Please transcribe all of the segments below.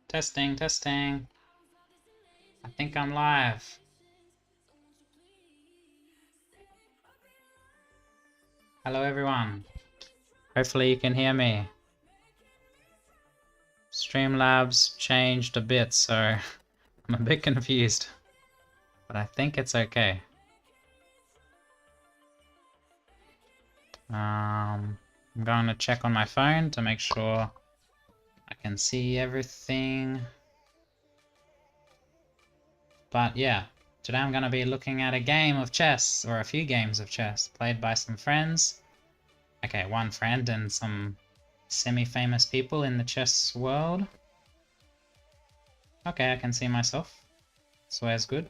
Testing, testing. I think I'm live. Hello everyone. Hopefully you can hear me. Streamlabs changed a bit, so I'm a bit confused. But I think it's okay. I'm going to check on my phone to make sure I can see everything. But yeah, today I'm going to be looking at a game of chess, or a few games of chess, played by some friends. Okay, one friend and some semi-famous people in the chess world. Okay, I can see myself. Swear's good.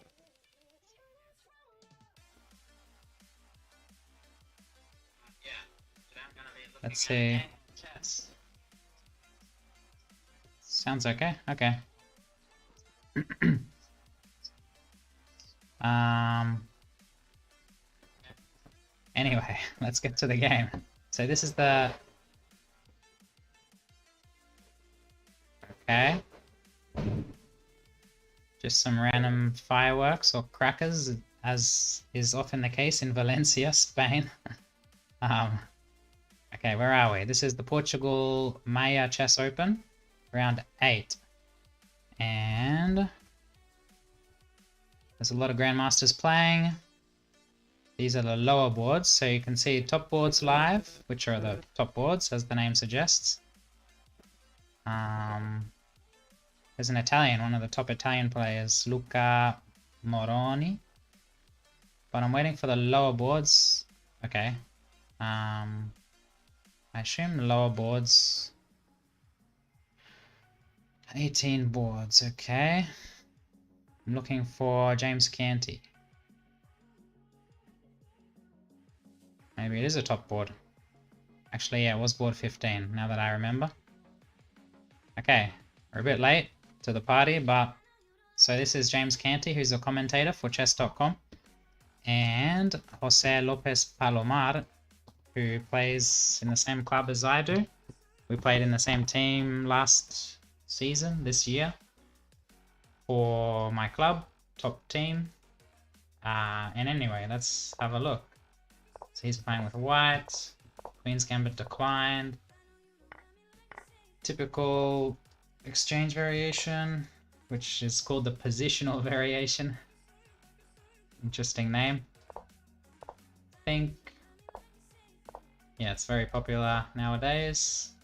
Let's see. Sounds okay. Okay. Anyway, let's get to the game. So this is the... Okay. Just some random fireworks or crackers, as is often the case in Valencia, Spain. Okay, where are we? This is the Portugal Maya Chess Open, round 8. And there's a lot of grandmasters playing. These are the lower boards, so you can see top boards live, which are the top boards, as the name suggests. There's an Italian, one of the top Italian players, Luca Moroni. But I'm waiting for the lower boards. Okay. I assume the lower boards... 18 boards, okay. I'm looking for James Canty. Maybe it is a top board. Actually, yeah, it was board 15, now that I remember. Okay, we're a bit late to the party, but... So this is James Canty, who's a commentator for chess.com. And Jose Lopez Palomar, who plays in the same club as I do. We played in the same team last season, this year, for my club, top team. And anyway, let's have a look. So he's playing with white, Queen's Gambit declined, typical exchange variation, which is called the positional variation. Interesting name. I think, yeah, it's very popular nowadays.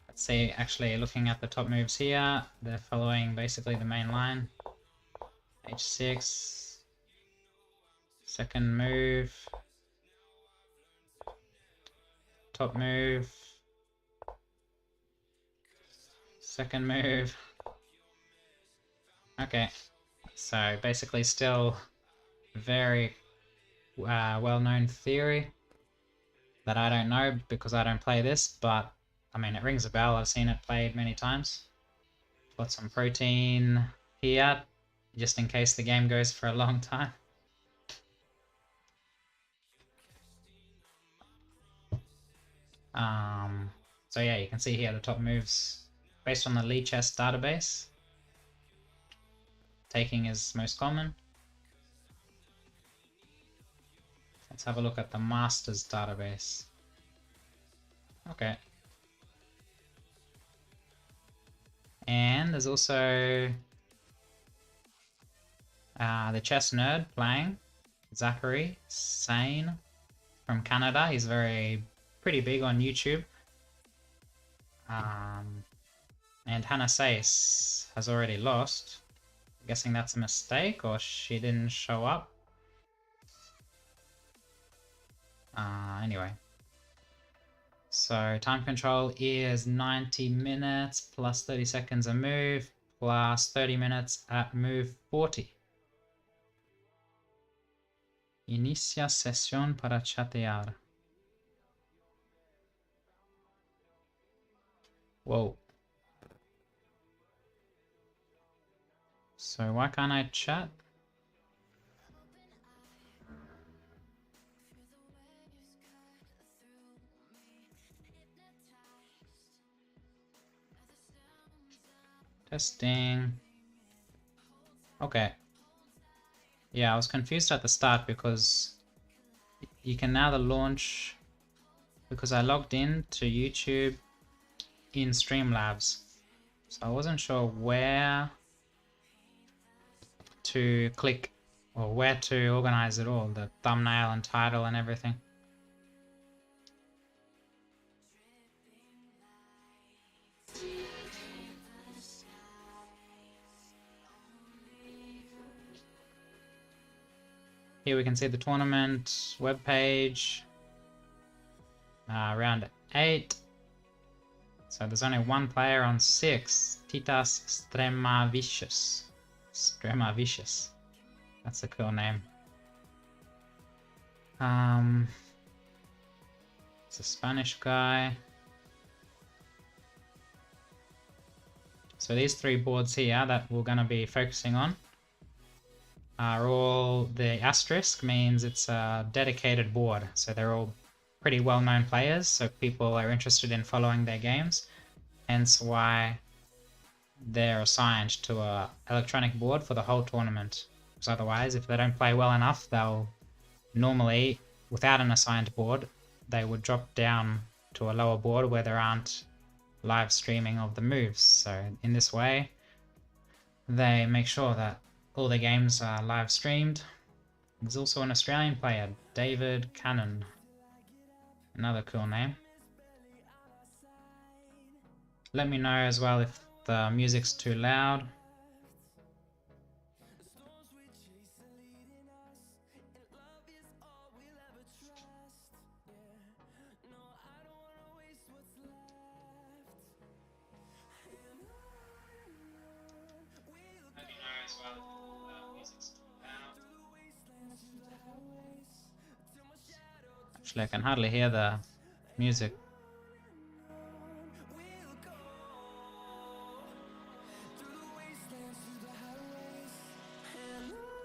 Let's see, actually looking at the top moves here, they're following basically the main line. H6. Second move, top move, second move. Okay, so basically still very well-known theory that I don't know because I don't play this, but I mean it rings a bell, I've seen it played many times. Got some protein here, just in case the game goes for a long time. So yeah, you can see here the top moves based on the Lee Chess database. Taking is most common. Let's have a look at the Masters database. Okay. And there's also the chess nerd playing, Zachary Sane from Canada. He's pretty big on YouTube. And Hannah Sayce has already lost. I'm guessing that's a mistake, or she didn't show up. Anyway. So time control is 90 minutes plus 30 seconds a move plus 30 minutes at move 40. Inicia sesión para chatear. Whoa. So why can't I chat? Testing. Okay. Yeah, I was confused at the start because you can now launch, because I logged in to YouTube in Streamlabs. So I wasn't sure where to click or where to organize it all, the thumbnail and title and everything. Here we can see the tournament webpage, round 8. So there's only one player on 6, Titas Stremavicius. Stremavicius. That's a cool name. It's a Spanish guy. So these 3 boards here that we're going to be focusing on are all, the asterisk means it's a dedicated board. So they're all pretty well-known players, so people are interested in following their games. Hence why they're assigned to a electronic board for the whole tournament. Because otherwise, if they don't play well enough, they'll normally, without an assigned board, they would drop down to a lower board where there aren't live streaming of the moves. So in this way, they make sure that all the games are live streamed. There's also an Australian player, David Cannon. Another cool name. Let me know as well if the music's too loud. Actually, I can hardly hear the music.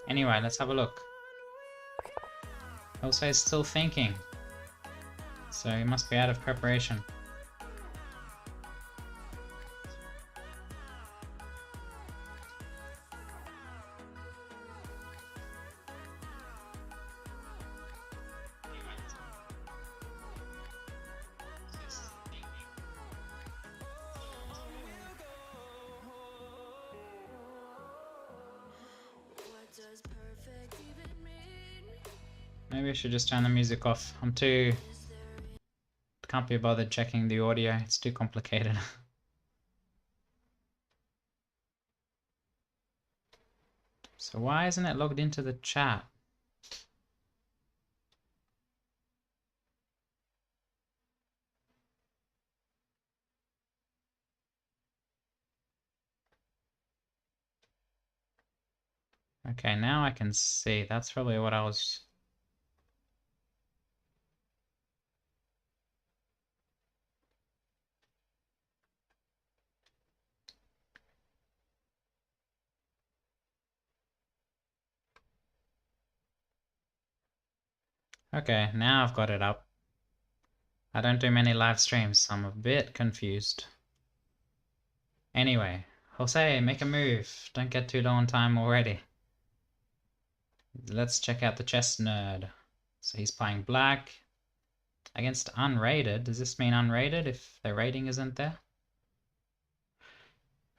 Anyway, let's have a look. Also, he's still thinking, so he must be out of preparation. Maybe I should just turn the music off. Can't be bothered checking the audio, it's too complicated. So why isn't it logged into the chat? Okay, now I can see. That's probably what I was... Okay, now I've got it up. I don't do many live streams, so I'm a bit confused. Anyway, Jose, make a move. Don't get too low on time already. Let's check out the chess nerd. So he's playing black against unrated. Does this mean unrated if the rating isn't there?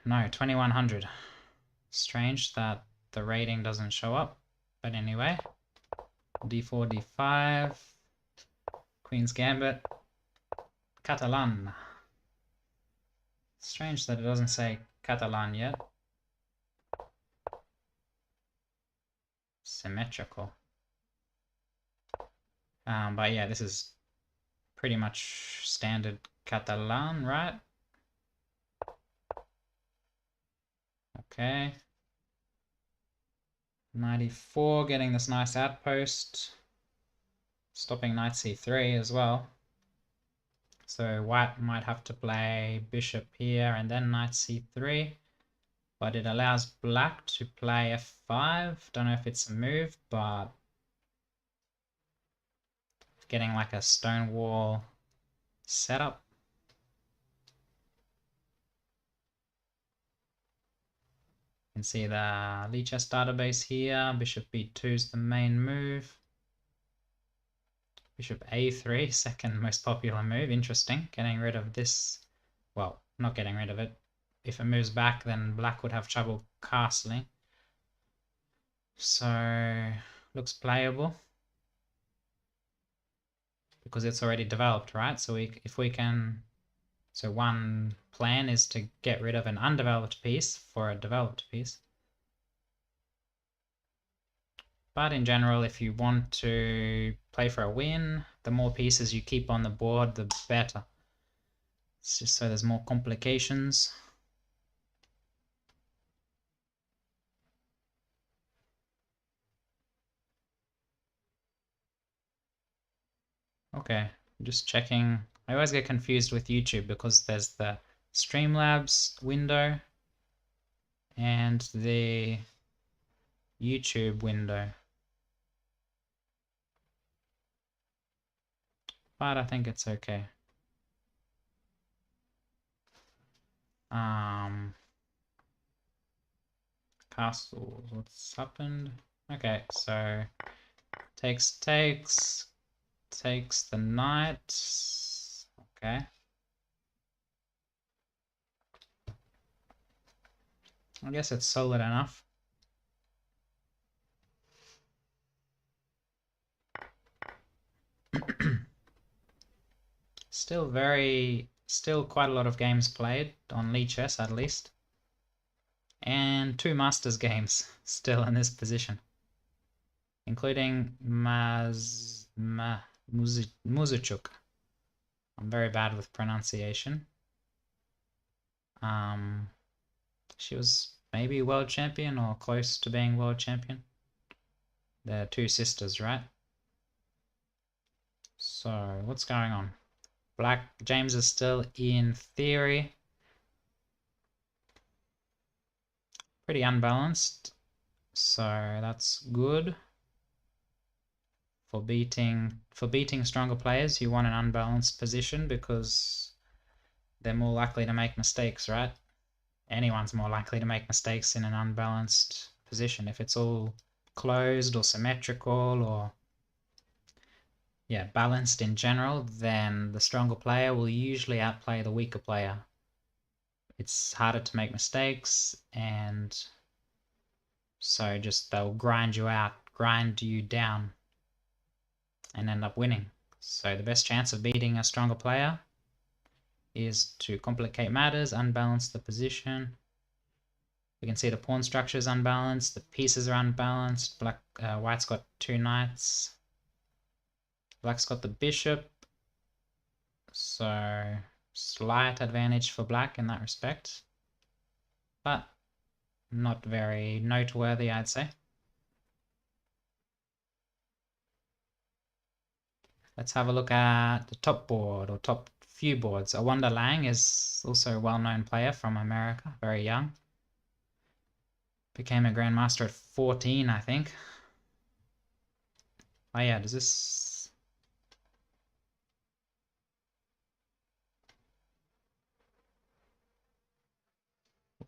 No, 2100. Strange that the rating doesn't show up. But anyway, d4, d5, Queen's Gambit, Catalan. Strange that it doesn't say Catalan yet. Symmetrical. But yeah, this is pretty much standard Catalan, right? Okay. 94, getting this nice outpost. Stopping knight c3 as well. So white might have to play bishop here and then knight c3. But it allows black to play f5. Don't know if it's a move, but getting like a stone wall setup. can see the lichess database here. Bishop b2 is the main move. Bishop a3, second most popular move. Interesting. Getting rid of this. Well, not getting rid of it. If it moves back, then black would have trouble castling. So, looks playable. Because it's already developed, right? So if we can... So one plan is to get rid of an undeveloped piece for a developed piece. But in general, if you want to play for a win, the more pieces you keep on the board, the better. It's just so there's more complications. Okay, just checking. I always get confused with YouTube because there's the Streamlabs window and the YouTube window. But I think it's okay. Castles, what's happened? Okay, so takes the knight. Okay. I guess it's solid enough. Still quite a lot of games played on lichess at least. And 2 Masters games still in this position. Including Muzichuk. I'm very bad with pronunciation. She was maybe world champion or close to being world champion. They're 2 sisters, right? So, what's going on? James is still in theory pretty unbalanced, so that's good. For beating stronger players, you want an unbalanced position because they're more likely to make mistakes, right? Anyone's more likely to make mistakes in an unbalanced position. If it's all closed or symmetrical or balanced in general, then the stronger player will usually outplay the weaker player. It's harder to make mistakes, and so just they'll grind you down and end up winning. So the best chance of beating a stronger player is to complicate matters, unbalance the position. We can see the pawn structure is unbalanced, the pieces are unbalanced. White's got 2 knights. Black's got the bishop, so slight advantage for black in that respect, but not very noteworthy, I'd say. Let's have a look at the top board, or top few boards. Awanda Lang is also a well-known player from America, very young. Became a Grandmaster at 14, I think. Oh yeah, does this...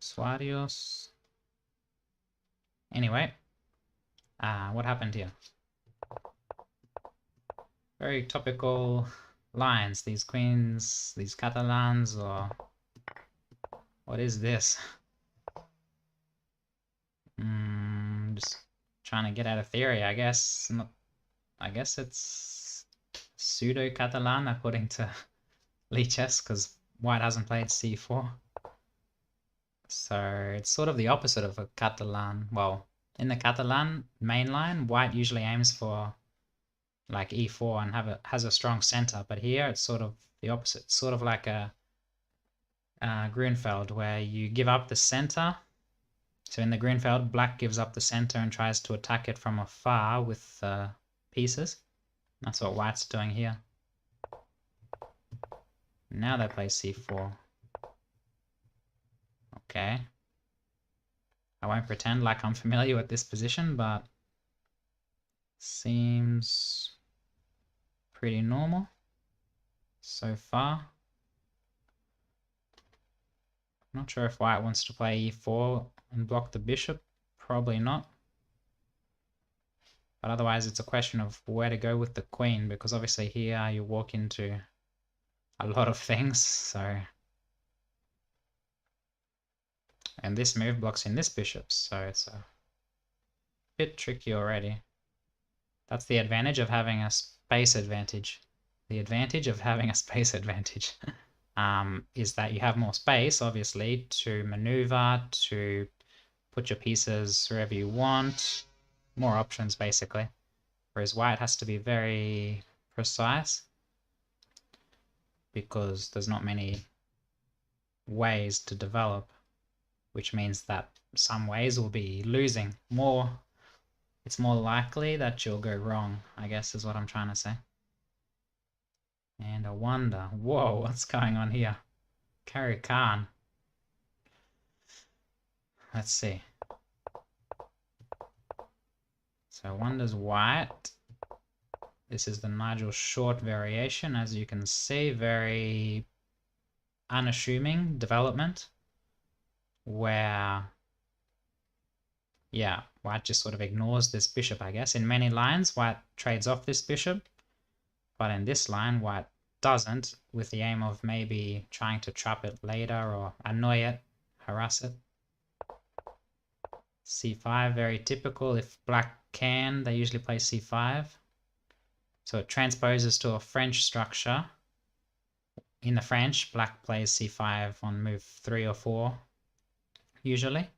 Suarios. Anyway, what happened here? Very topical lines. These queens, these Catalans, or what is this? Just trying to get out of theory, I guess. I guess it's pseudo-Catalan according to lichess, because White hasn't played c4. So it's sort of the opposite of a Catalan. Well, in the Catalan main line, White usually aims for like e4 and has a strong center, but here it's sort of the opposite. It's sort of like a Grunfeld, where you give up the center. So in the Grunfeld, black gives up the center and tries to attack it from afar with pieces. That's what White's doing here. Now they play c4. Okay. I won't pretend like I'm familiar with this position, but seems pretty normal so far. Not sure if White wants to play e4 and block the bishop? Probably not. But otherwise it's a question of where to go with the queen, because obviously here you walk into a lot of things, so... And this move blocks in this bishop, so it's a bit tricky already. That's the advantage of having a space advantage. The advantage of having a space advantage is that you have more space, obviously, to maneuver, to put your pieces wherever you want. More options, basically. Whereas white has to be very precise, because there's not many ways to develop, which means that some ways will be losing. It's more likely that you'll go wrong, I guess is what I'm trying to say. And I wonder, whoa, what's going on here? Carry Khan. Let's see. So wonders white. This is the Nigel Short variation, as you can see, very unassuming development, where, yeah, white just sort of ignores this bishop, I guess. In many lines, white trades off this bishop, but in this line, white doesn't, with the aim of maybe trying to trap it later or annoy it, harass it. c5, very typical. If black can, they usually play c5. So it transposes to a French structure. In the French, black plays c5 on move 3 or 4, usually.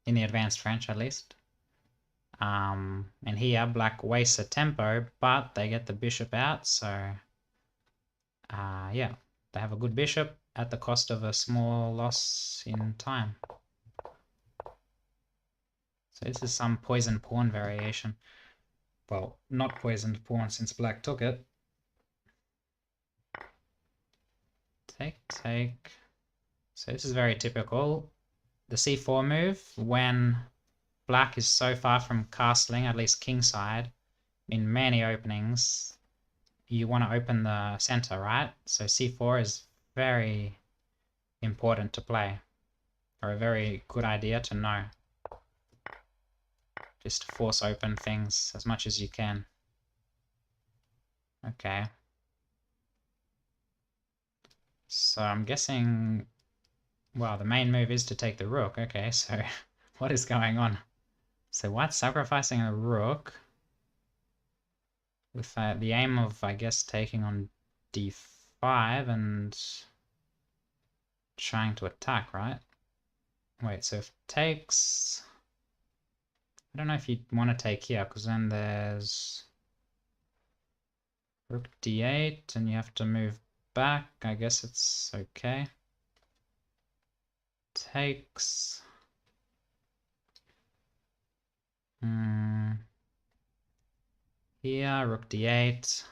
In the advanced French, at least. And here, black wastes a tempo, but they get the bishop out, so... yeah, they have a good bishop at the cost of a small loss in time. So this is some poisoned pawn variation. Well, not poisoned pawn since black took it. Take, take. So this is very typical. The c4 move, when black is so far from castling, at least kingside, in many openings, you want to open the center, right? So c4 is very important to play, or a very good idea to know. Just to force open things as much as you can. Okay. So I'm guessing, well, the main move is to take the rook. Okay, so what is going on? So white's sacrificing a rook with the aim of, I guess, taking on d5 and trying to attack, right? Wait, so if takes... I don't know if you'd want to take here, because then there's rook d8 and you have to move back. I guess it's okay. Takes. Here, rook d8.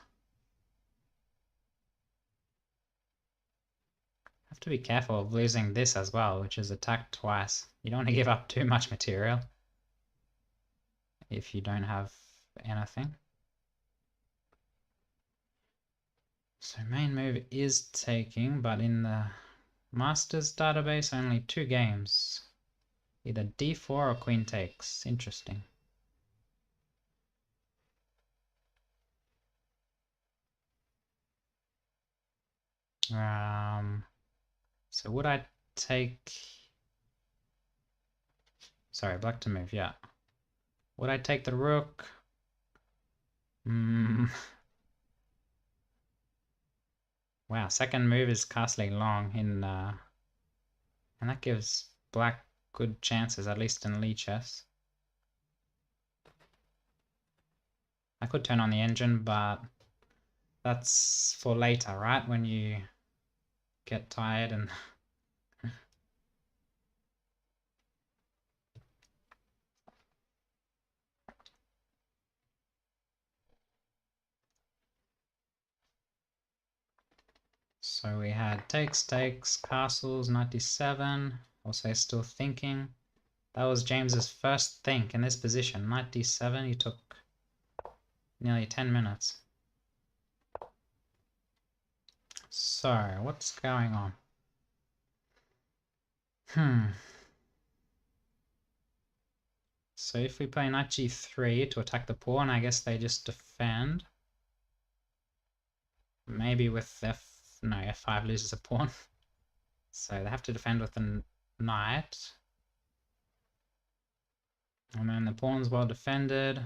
Have to be careful of losing this as well, which is attacked twice. You don't want to give up too much material if you don't have anything. So main move is taking, but in the Masters database, only 2 games. Either d4 or queen takes. Interesting. So would I take... Sorry, black to move, yeah. Would I take the rook? Wow, second move is castling long in... and that gives black good chances, at least in Lee chess. I could turn on the engine, but that's for later, right? When you get tired and... So we had takes, takes, castles, 97. Also still thinking. That was James's first think in this position. Knight d7, he took nearly 10 minutes. So, what's going on? So if we play knight g3 to attack the pawn, I guess they just defend. Maybe with no, f5 loses a pawn. So they have to defend with the knight. And then the pawn's well defended.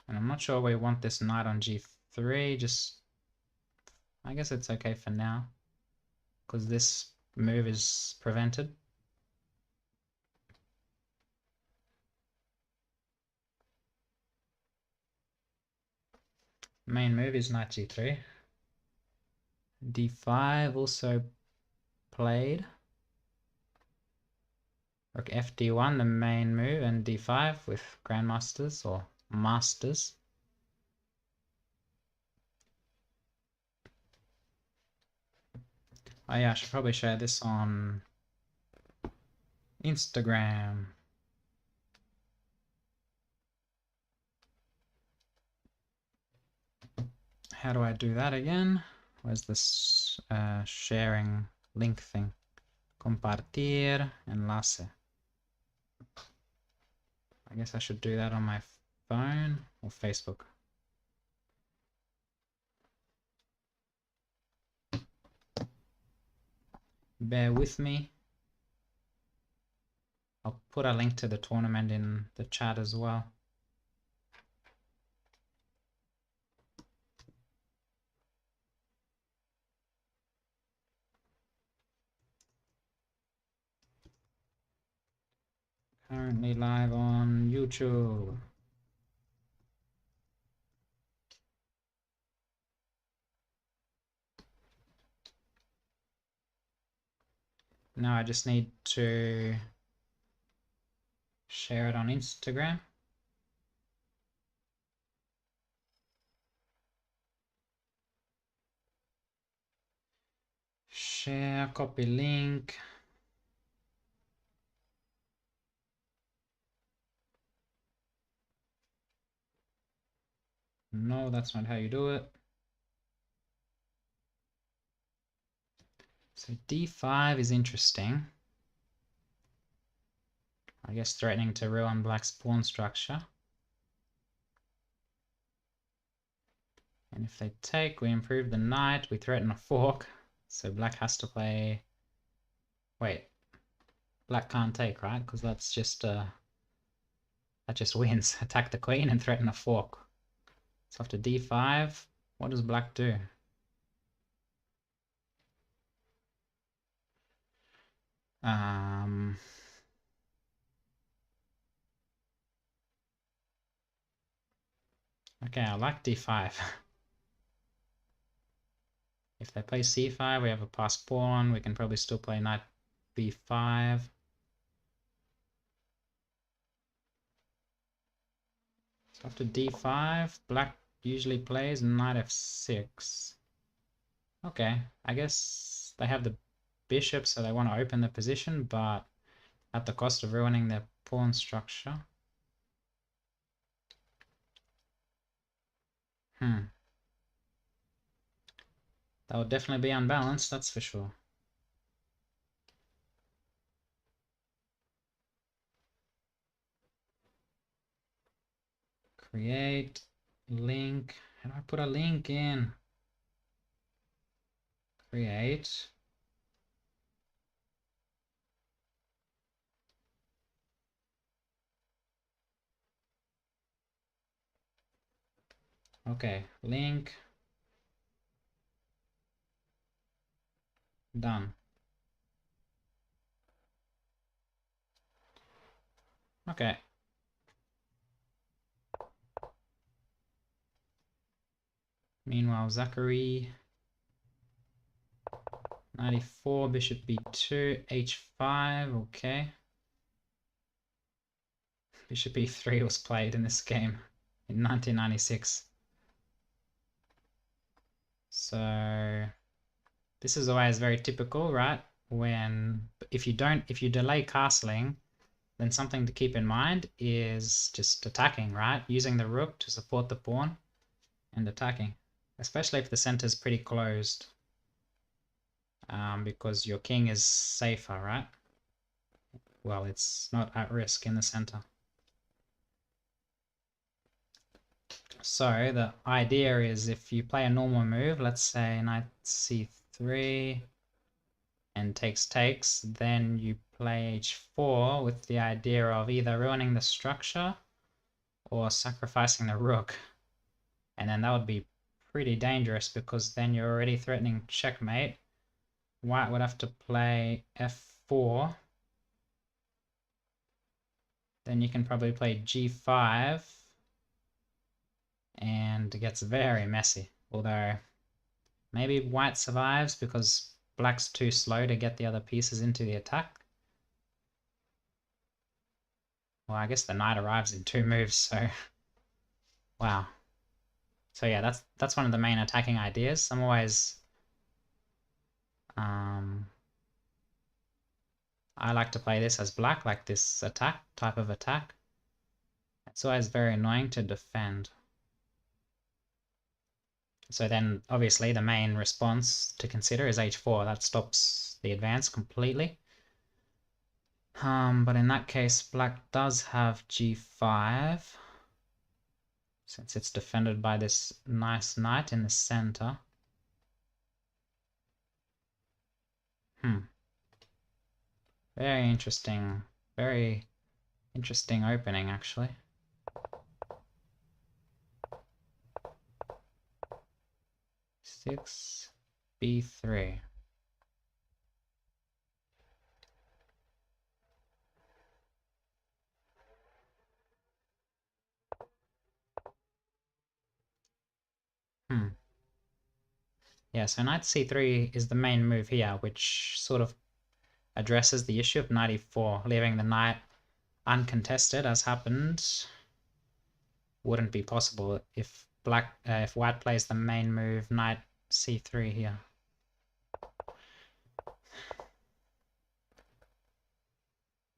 And I'm not sure we want this knight on g3, just... I guess it's okay for now, because this move is prevented. Main move is knight g3. d5 also played. Rook fd1, the main move, and d5 with grandmasters or masters. Oh yeah, I should probably share this on Instagram. How do I do that again? Where's this sharing link thing? Compartir enlace. I guess I should do that on my phone or Facebook. Bear with me. I'll put a link to the tournament in the chat as well. Currently live on YouTube. Now I just need to share it on Instagram. Share, copy link. No, that's not how you do it. So d5 is interesting. I guess threatening to ruin black's pawn structure. And if they take, we improve the knight, we threaten a fork. So black has to play... Wait, black can't take, right? Because that's just... that just wins. Attack the queen and threaten a fork. So after d5, what does black do? Okay, I like d5. If they play c5, we have a passed pawn. We can probably still play knight b5. So after d5, black usually plays knight f6. Okay, I guess they have the bishop, so they want to open the position, but at the cost of ruining their pawn structure. That would definitely be unbalanced, that's for sure. Create link. How do I put a link in? Create. Okay, link. Done. Okay. Meanwhile, Zachary. 94, bishop b2, h5, okay. Bishop e3 was played in this game in 1996. So this is always very typical, right? When if you delay castling, then something to keep in mind is just attacking, right? Using the rook to support the pawn and attacking, especially if the center is pretty closed, because your king is safer, right? well, it's not at risk in the center. So the idea is if you play a normal move, let's say knight c3 and takes, then you play h4 with the idea of either ruining the structure or sacrificing the rook. And then that would be pretty dangerous because then you're already threatening checkmate. White would have to play f4. Then you can probably play g5. And it gets very messy. Although maybe white survives because black's too slow to get the other pieces into the attack. Well, I guess the knight arrives in 2 moves, so wow. So yeah, that's one of the main attacking ideas. I'm always I like to play this as black, like this attack type of attack. It's always very annoying to defend. So then obviously the main response to consider is h4. That stops the advance completely. But in that case, black does have g5, since it's defended by this nice knight in the center. Very interesting opening, actually. Six, b3. Yeah, so knight c3 is the main move here, which sort of addresses the issue of knight e4, leaving the knight uncontested, as happened. Wouldn't be possible if if white plays the main move knight c3 here.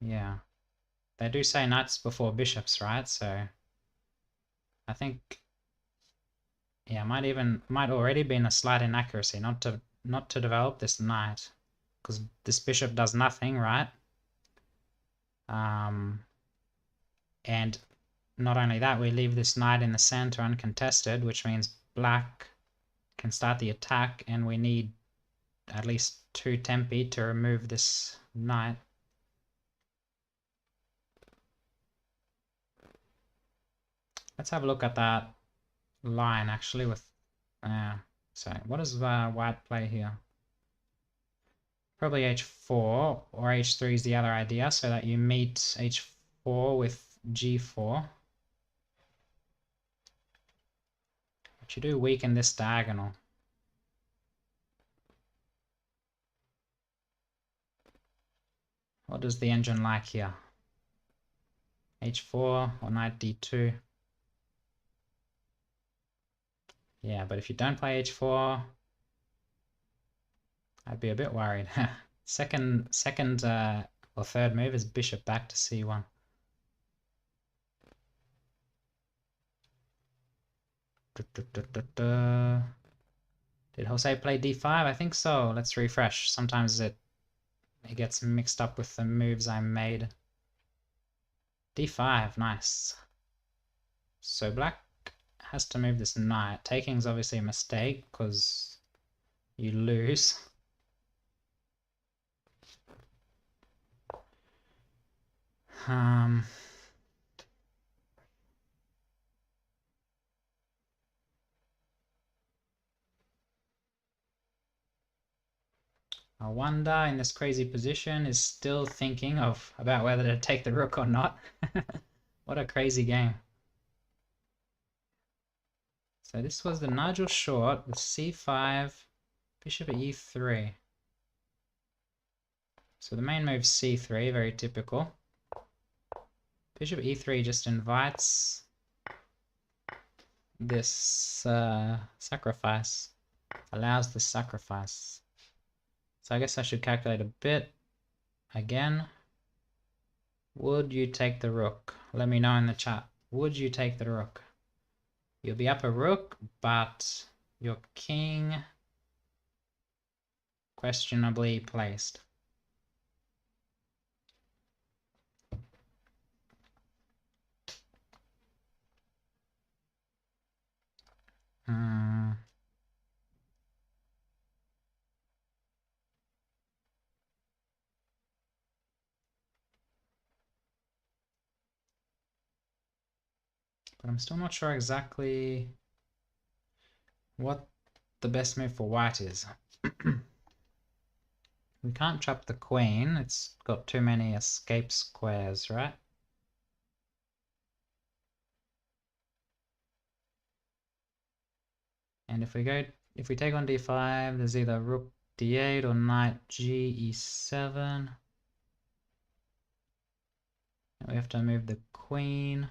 Yeah, they do say knights before bishops, right? So I think, yeah, might already been a slight inaccuracy not to develop this knight, because this bishop does nothing, right? And not only that, we leave this knight in the center uncontested, which means black can start the attack, and we need at least 2 tempi to remove this knight. Let's have a look at that line actually with so what does white play here? Probably h4 or h3 is the other idea, so that you meet h4 with g4. But you do weaken this diagonal. What does the engine like here? h4 or knight d2? Yeah, but if you don't play h4, I'd be a bit worried. Second or third move is bishop back to c1. Did Jose play d5? I think so. Let's refresh. Sometimes it gets mixed up with the moves I made. d5, nice. So black has to move this knight. Taking is obviously a mistake because you lose. Wanda in this crazy position is still thinking about whether to take the rook or not. What a crazy game. So this was the Nigel short with c5, bishop at e3. So the main move c3, very typical. Bishop e3 just invites this sacrifice, allows the sacrifice. So I guess I should calculate a bit again. Would you take the rook? Let me know in the chat. Would you take the rook? You'll be up a rook, but your king questionably placed. Hmm. But I'm still not sure exactly what the best move for white is. We can't trap the queen, it's got too many escape squares, right? And if we take on d5, there's either rook d8 or knight g e7. And we have to move the queen.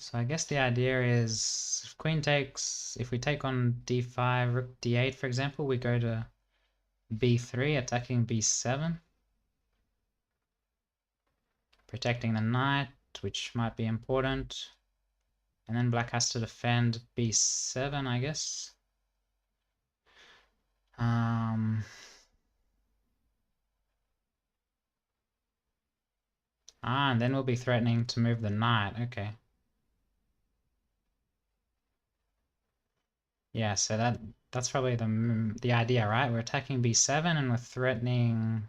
So I guess the idea is if queen takes, if we take on d5, rook d8 for example, we go to b3, attacking b7, protecting the knight, which might be important. And then black has to defend b7, I guess. And then we'll be threatening to move the knight. Okay. Yeah, so that's probably the idea, right? We're attacking b7 and we're threatening.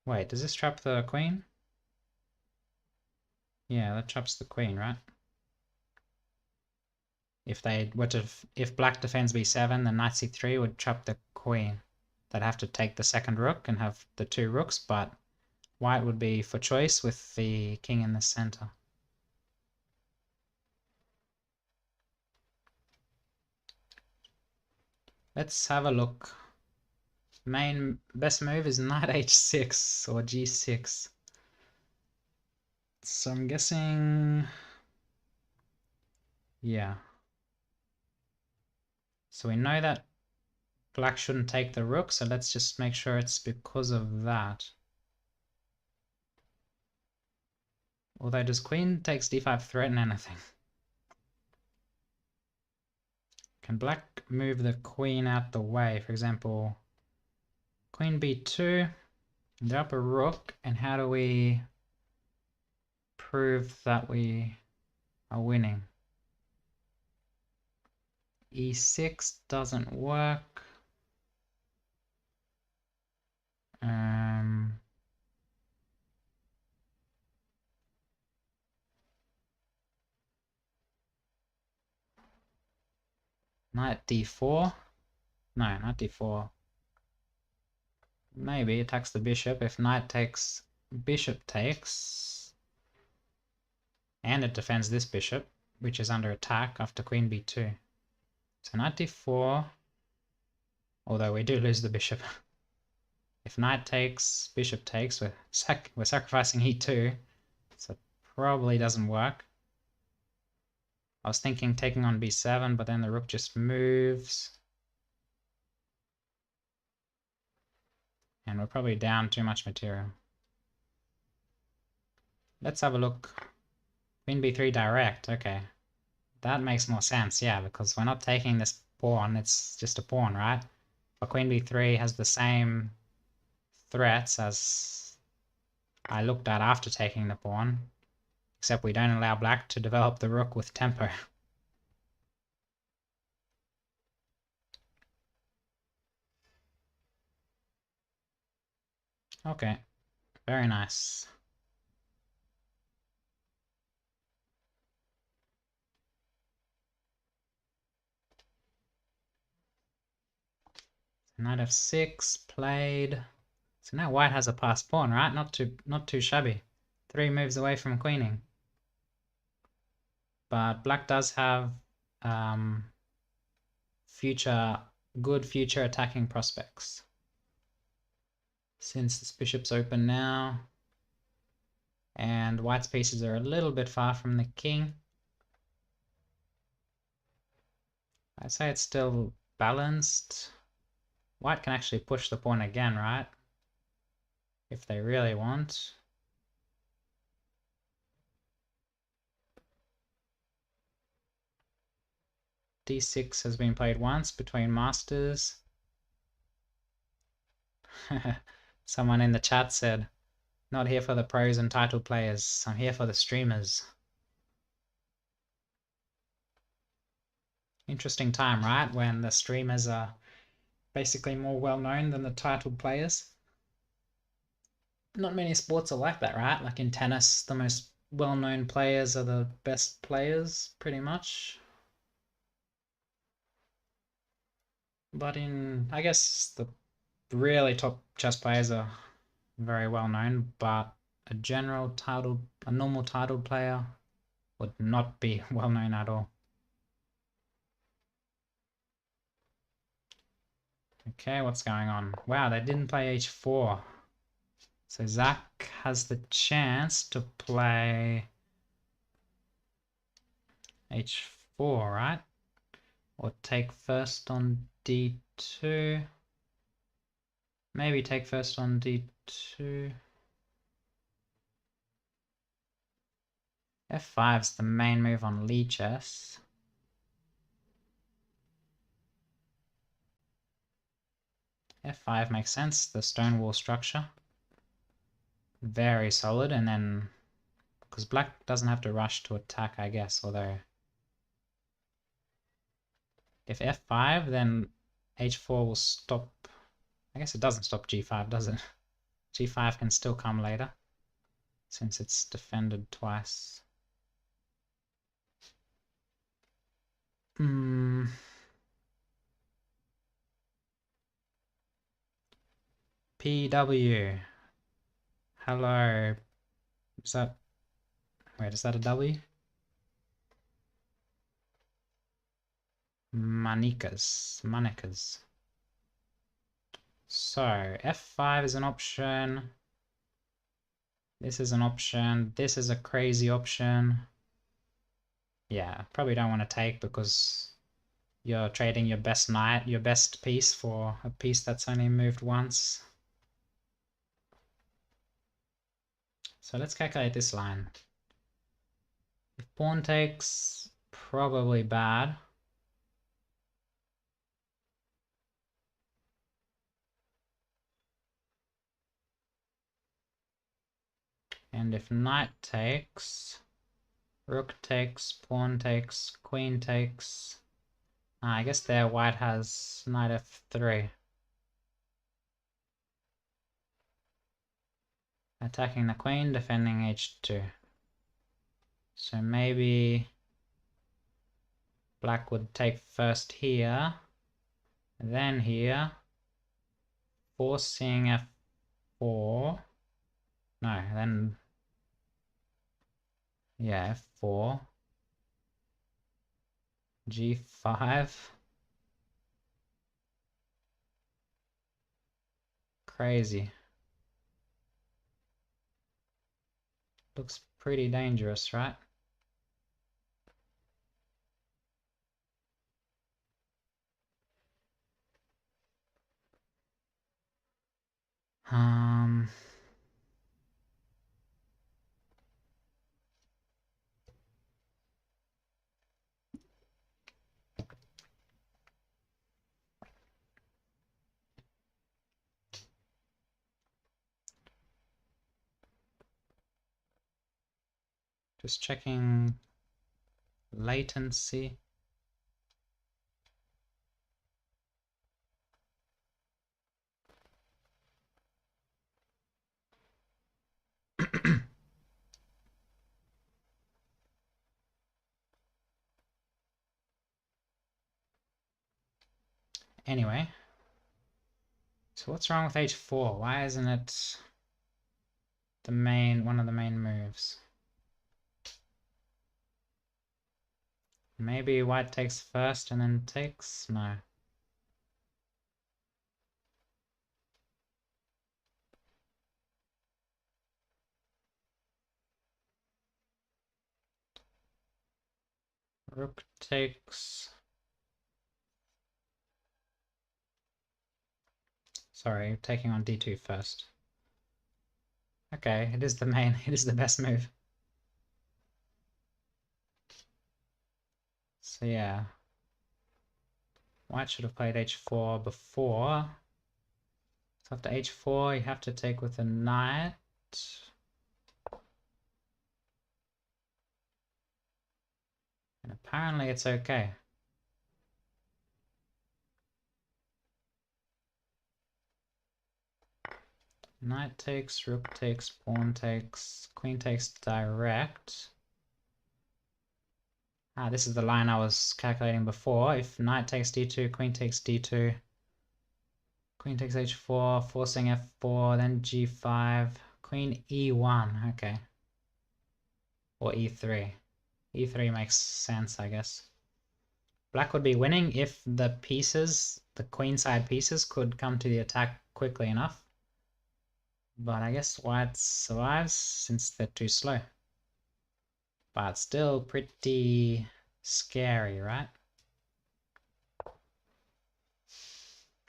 Wait, does this trap the queen? Yeah, that traps the queen, right? If they were to, if black defends b7, then knight c3 would trap the queen. They'd have to take the second rook and have the two rooks, but white would be for choice with the king in the center. Let's have a look. Main best move is knight h6 or g6. So I'm guessing, yeah. So we know that black shouldn't take the rook, so let's just make sure it's because of that. Although does queen takes d5 threaten anything? Can black move the queen out the way? For example, queen b2, they're up a rook, and how do we prove that we are winning? e6 doesn't work. Knight d4. No, not d4. Maybe attacks the bishop. If knight takes, bishop takes, and it defends this bishop, which is under attack after queen b2. So knight d4, although we do lose the bishop. If knight takes, bishop takes, we're sacrificing e2, so it probably doesn't work. I was thinking taking on b7, but then the rook just moves. And we're probably down too much material. Let's have a look. Queen b3 direct, okay. That makes more sense, yeah, because we're not taking this pawn, it's just a pawn, right? But queen b3 has the same threats as I looked at after taking the pawn, except we don't allow black to develop the rook with tempo. Okay, very nice. Knight f6 played. So now white has a passed pawn, right? Not too shabby. 3 moves away from queening. But black does have good future attacking prospects. Since this bishop's open now, and white's pieces are a little bit far from the king, I'd say it's still balanced. White can actually push the pawn again, right? If they really want. d6 has been played once between masters. Someone in the chat said, not here for the pros and title players, I'm here for the streamers. Interesting time, right? When the streamers are basically more well known than the title players. Not many sports are like that, right? Like in tennis, the most well known players are the best players, pretty much. But in, I guess, the really top chess players are very well known, but a normal title player would not be well known at all. Okay, what's going on? Wow, they didn't play h4. So Zach has the chance to play h4, right? Or take first on d2. Maybe take first on d2. f5 is the main move on Lichess. f5 makes sense, the stone wall structure. Very solid, and then because black doesn't have to rush to attack, I guess, although if f5, then h4 will stop. I guess it doesn't stop g5, does it? g5 can still come later since it's defended twice. PW. Hello. Is that... Wait, is that a W? Manikas. So, f5 is an option. This is an option. This is a crazy option. Yeah, probably don't want to take because you're trading your best knight, your best piece for a piece that's only moved once. So let's calculate this line. If pawn takes, probably bad. And if knight takes, rook takes, pawn takes, queen takes. I guess there white has knight f3. Attacking the queen, defending h2. So maybe black would take first here, then here, forcing f4. No, then, yeah, f4. g5. Crazy. Looks pretty dangerous, right? Just checking latency. Anyway, so what's wrong with h4? Why isn't it one of the main moves? Maybe white takes first and then takes? No. Rook takes. Sorry, taking on d2 first. Okay, it is the best move. So yeah. White should have played h4 before. So after h4, you have to take with a knight. And apparently it's okay. Knight takes, rook takes, pawn takes, queen takes direct. Ah, this is the line I was calculating before. If knight takes d2, queen takes d2, queen takes h4, forcing f4, then g5, queen e1, okay. Or e3. e3 makes sense, I guess. Black would be winning if the pieces, the queenside pieces, could come to the attack quickly enough. But I guess white survives since they're too slow. But still pretty scary, right?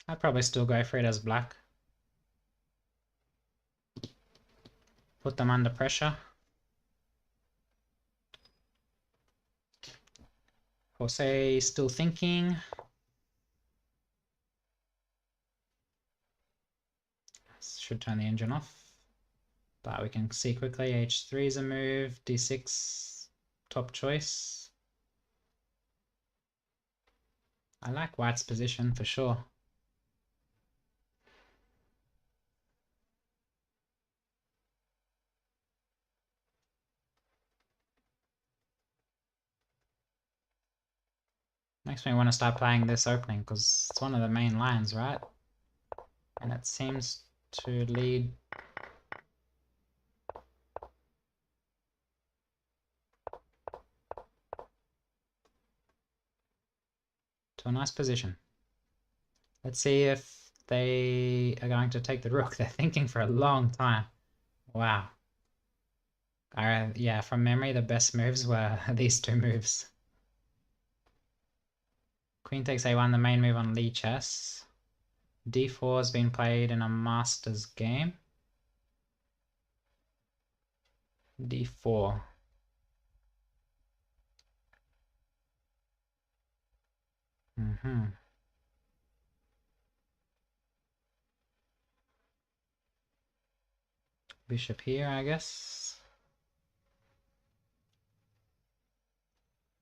I'd probably still go for it as black. Put them under pressure. Jose still thinking. Should turn the engine off. But we can see quickly h3 is a move, d6 top choice. I like white's position for sure. Makes me want to start playing this opening because it's one of the main lines, right? And it seems to lead to a nice position. Let's see if they are going to take the rook. They're thinking for a long time. Wow. Yeah, from memory, the best moves were these two moves. Queen takes a1, the main move on Lee chess. d4 has been played in a Masters game. d4. Bishop here, I guess.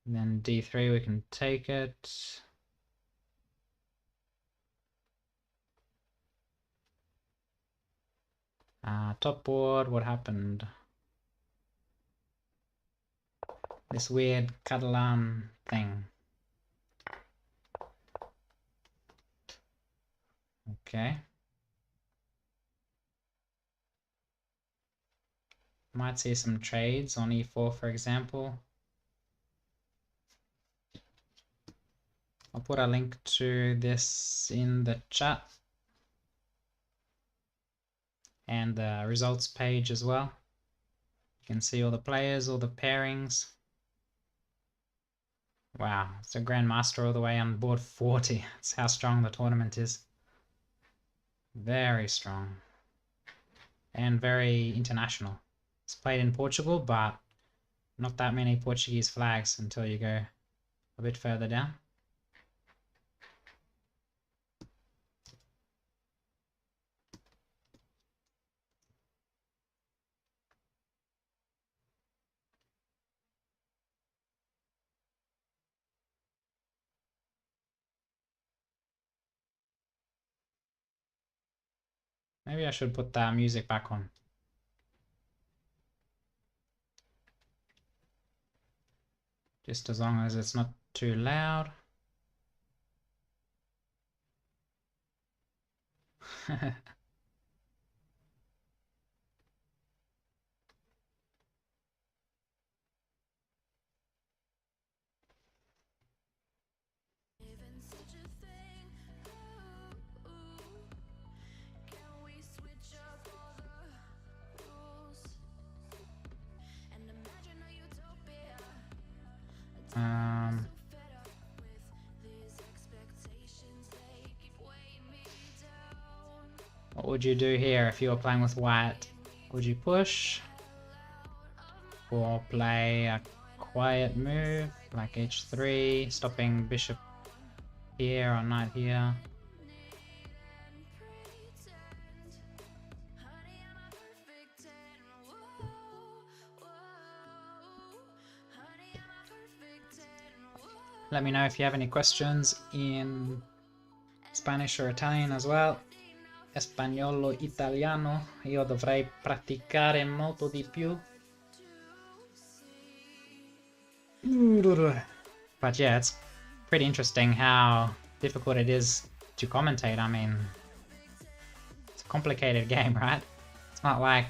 And then d3, we can take it. Top board, what happened? This weird Catalan thing. Okay. Might see some trades on e4, for example. I'll put a link to this in the chat. And the results page as well. You can see all the players, all the pairings. Wow, it's a Grandmaster all the way on board 40. That's how strong the tournament is. Very strong. And very international. It's played in Portugal, but not that many Portuguese flags until you go a bit further down. Maybe I should put that music back on. Just as long as it's not too loud. What would you do here if you were playing with white? Would you push? Or play a quiet move like h3, stopping bishop here or knight here. Let me know if you have any questions in Spanish or Italian as well. Spagnolo, italiano. Io dovrei praticare molto di più. But yeah, it's pretty interesting how difficult it is to commentate. I mean, it's a complicated game, right? It's not like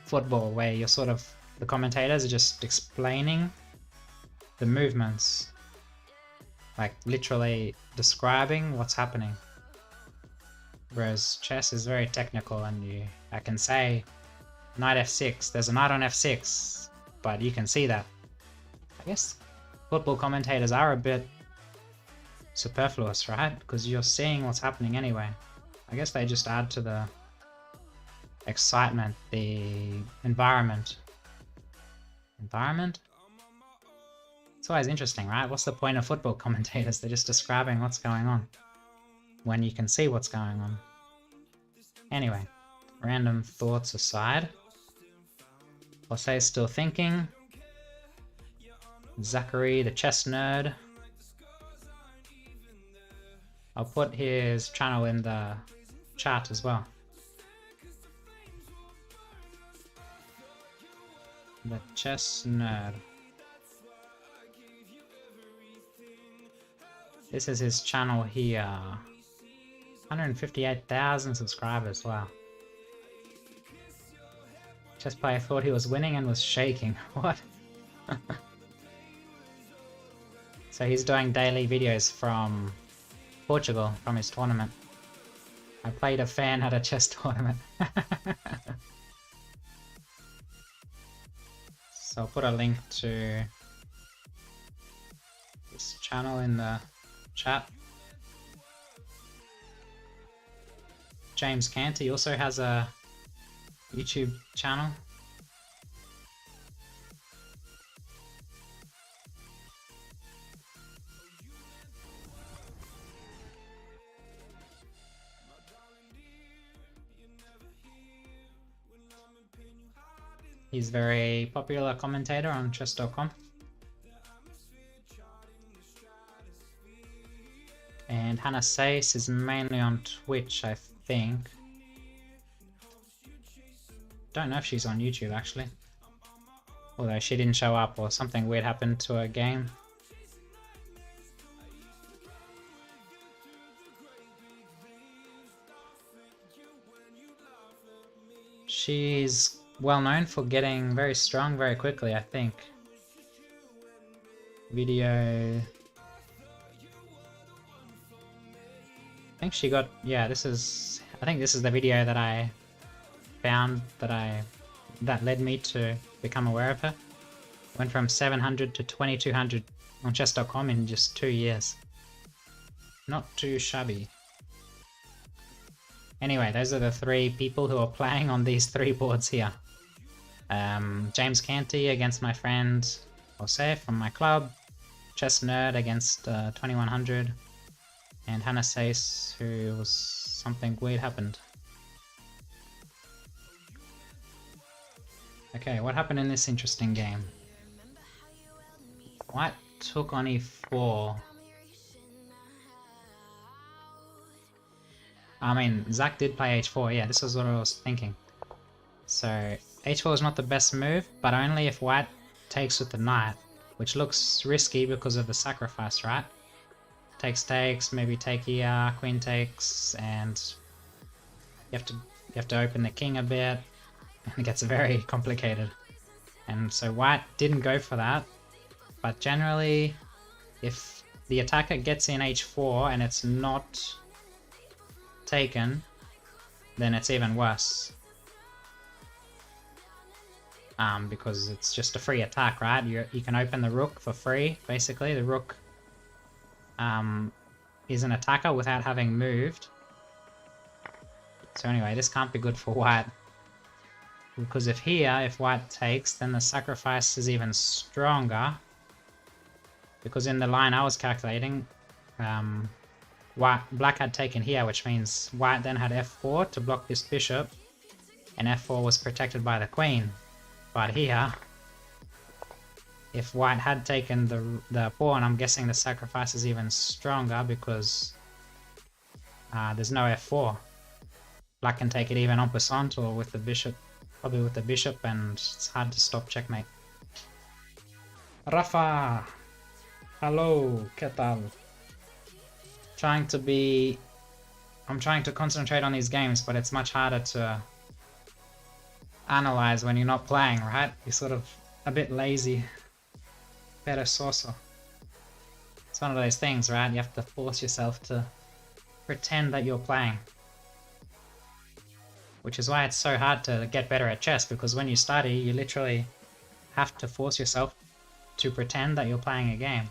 football where you're sort of, the commentators are just explaining the movements, like literally describing what's happening. Whereas chess is very technical, and I can say knight f6, there's a knight on f6, but you can see that. I guess football commentators are a bit superfluous, right? Because you're seeing what's happening anyway. I guess they just add to the excitement, the environment. Environment? It's always interesting, right? What's the point of football commentators? They're just describing what's going on when you can see what's going on. Anyway, random thoughts aside. Jose's still thinking. Zachary, the chess nerd. I'll put his channel in the chat as well. The chess nerd. This is his channel here. 158,000 subscribers, wow. Chess player thought he was winning and was shaking. What? So he's doing daily videos from Portugal, from his tournament. I played a fan at a chess tournament. So I'll put a link to this channel in the chat. James Canty also has a YouTube channel. He's a very popular commentator on chess.com. And Hannah Sayce is mainly on Twitch, I think. Don't know if she's on YouTube actually. Although she didn't show up or something weird happened to her game. She's well known for getting very strong very quickly, I think. Video... I think she got... yeah, this is... I think this is the video that I found that led me to become aware of her. Went from 700 to 2200 on chess.com in just 2 years. Not too shabby. Anyway, those are the 3 people who are playing on these 3 boards here. James Canty against my friend Jose from my club. Chess Nerd against 2100. And Hannah Sayce, who was something weird happened. Okay, what happened in this interesting game? White took on e4. I mean, Zach did play h4, yeah, this is what I was thinking. So, h4 is not the best move, but only if white takes with the knight, which looks risky because of the sacrifice, right? Takes, maybe take here, queen takes, and you have to open the king a bit, and it gets very complicated. And so white didn't go for that, but generally, if the attacker gets in h4 and it's not taken, then it's even worse. Because it's just a free attack, right? You can open the rook for free, basically. The rook is an attacker without having moved. So anyway, this can't be good for white. Because if white takes, then the sacrifice is even stronger. Because in the line I was calculating, black had taken here, which means white then had f4 to block this bishop, and f4 was protected by the queen. But here, if white had taken the pawn, I'm guessing the sacrifice is even stronger because there's no f4. Black can take it even en passant or with the bishop, probably with the bishop, and it's hard to stop checkmate. Rafa! Hello, ¿qué tal? I'm trying to concentrate on these games, but it's much harder to analyze when you're not playing, right? You're sort of a bit lazy. Perezoso. It's one of those things, right? You have to force yourself to pretend that you're playing. Which is why it's so hard to get better at chess, because when you study, you literally have to force yourself to pretend that you're playing a game.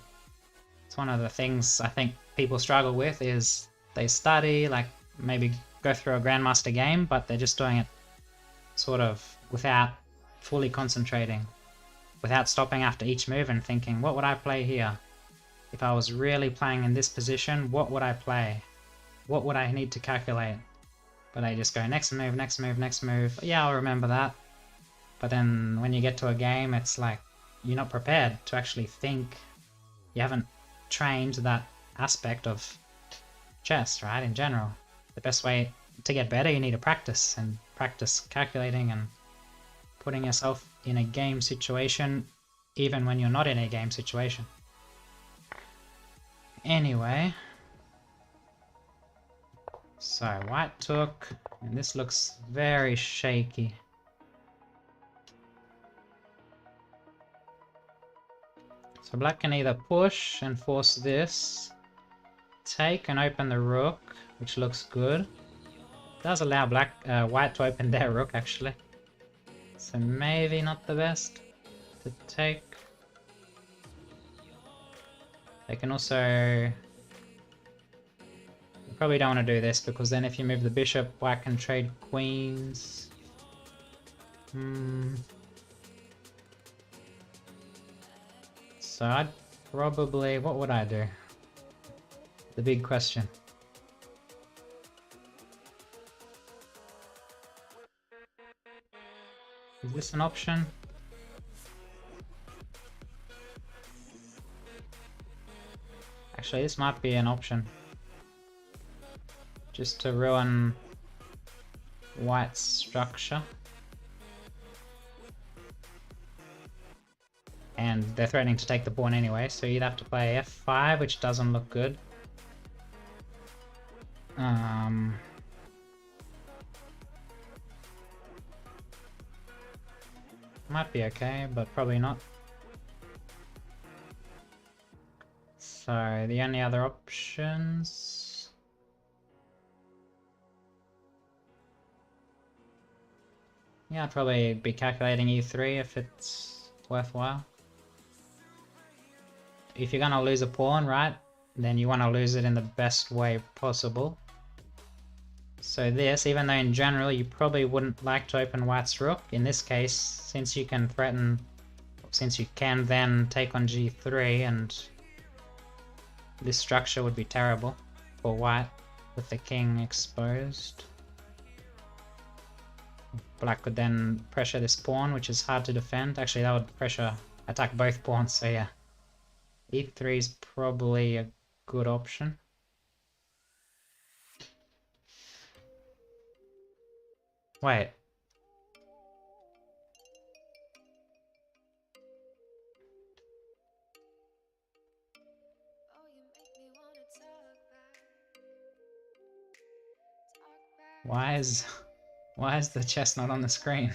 It's one of the things I think people struggle with, is they study, like maybe go through a Grandmaster game, but they're just doing it sort of without fully concentrating, without stopping after each move and thinking, what would I play here? If I was really playing in this position, what would I play? What would I need to calculate? But I just go next move, next move, next move. Yeah, I'll remember that. But then when you get to a game, it's like you're not prepared to actually think. You haven't trained that aspect of chess, right? In general, the best way to get better, you need to practice and practice calculating and putting yourself in a game situation, even when you're not in a game situation. Anyway, so white took, and this looks very shaky. So black can either push and force this, take and open the rook, which looks good. It does allow white to open their rook actually. So maybe not the best to take. They can also... You probably don't want to do this, because then if you move the bishop, white can trade queens. So I'd probably... What would I do? The big question. Is this an option? Actually, this might be an option. Just to ruin white's structure. And they're threatening to take the pawn anyway, so you'd have to play f5, which doesn't look good. Might be okay, but probably not. So the only other options... Yeah, I'd probably be calculating e3 if it's worthwhile. If you're gonna lose a pawn, right, then you want to lose it in the best way possible. So this, even though in general you probably wouldn't like to open white's rook, in this case, since you can threaten, since you can then take on g3, and this structure would be terrible for white with the king exposed. Black could then pressure this pawn, which is hard to defend. Actually, that would attack both pawns, so yeah. e3 is probably a good option. Wait. Why is the chess not on the screen?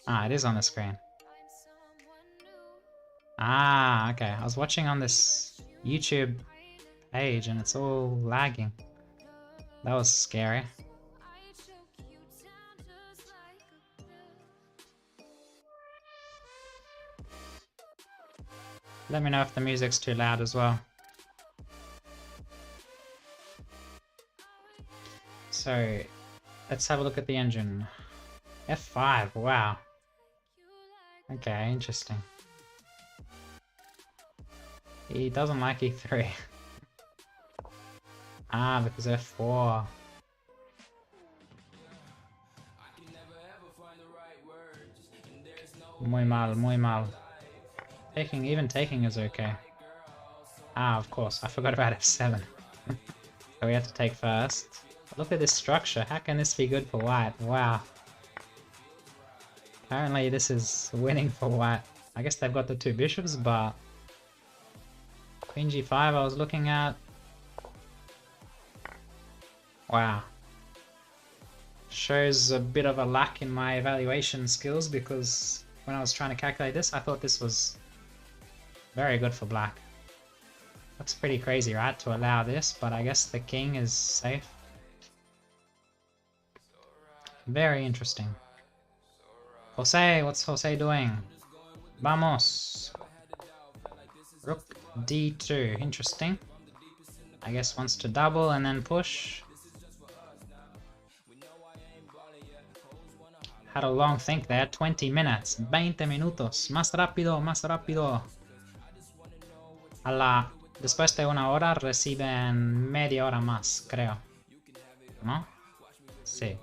Ah, it is on the screen. Ah, okay. I was watching on this YouTube page and it's all lagging. That was scary. Let me know if the music's too loud as well. So, let's have a look at the engine. F5, wow. Okay, interesting. He doesn't like e3. Ah, because F4. Muy mal, muy mal. Even taking is okay. Ah, of course, I forgot about F7. So we have to take first. Look at this structure, how can this be good for white? Wow. Apparently this is winning for white. I guess they've got the two bishops, but... Queen G5 I was looking at. Wow. Shows a bit of a lack in my evaluation skills, because when I was trying to calculate this, I thought this was very good for black. That's pretty crazy, right, to allow this, but I guess the king is safe. Very interesting. Jose, what's Jose doing? Vamos! Rook d2, interesting. I guess wants to double and then push. Had a long think there, 20 minutes, 20 minutos, más rápido, más rápido. Después de una hora reciben media hora más, creo. ¿No? Sí.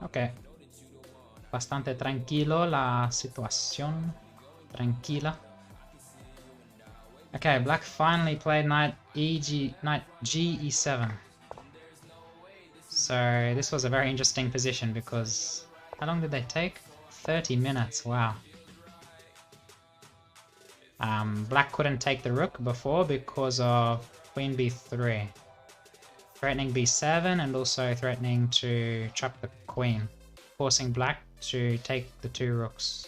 Ok. Bastante tranquilo la situación. Tranquila. Okay, black finally played knight g e7. So this was a very interesting position because... How long did they take? 30 minutes, wow. Black couldn't take the rook before because of queen b3. Threatening b7 and also threatening to trap the queen, forcing black to take the two rooks.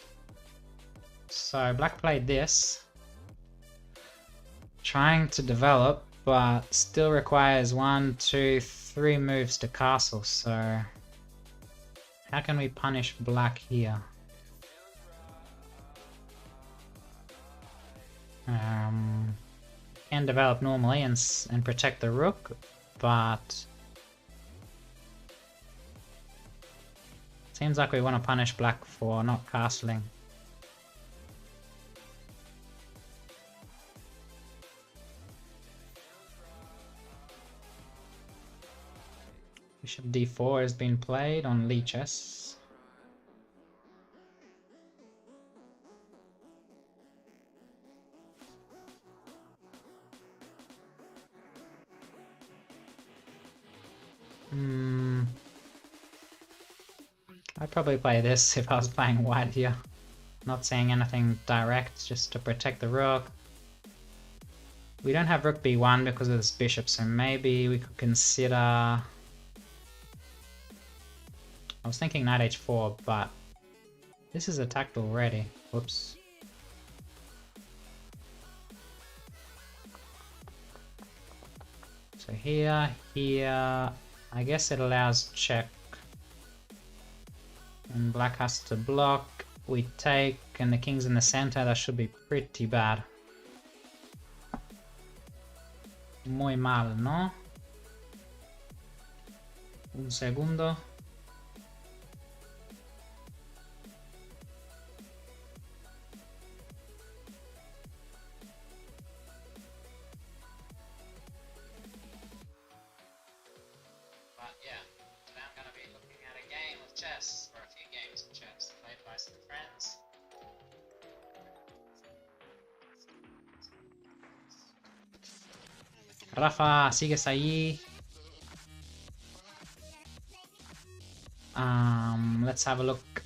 So black played this, trying to develop, but still requires 1, 2, 3 moves to castle, so how can we punish black here? Can develop normally and protect the rook, but seems like we want to punish black for not castling. Bishop d4 has been played on Lee chess. I'd probably play this if I was playing white here. Not saying anything direct, just to protect the rook. We don't have rook b1 because of this bishop, so maybe we could consider... I was thinking knight h4, but this is attacked already. Whoops. So here, I guess it allows check. And black has to block, we take, and the king's in the center, that should be pretty bad. Muy mal, ¿no? Un segundo. But yeah, today I'm gonna be looking at a game of chess, or a few games of chess, played by some friends. Rafa, sigues ahí. Let's have a look.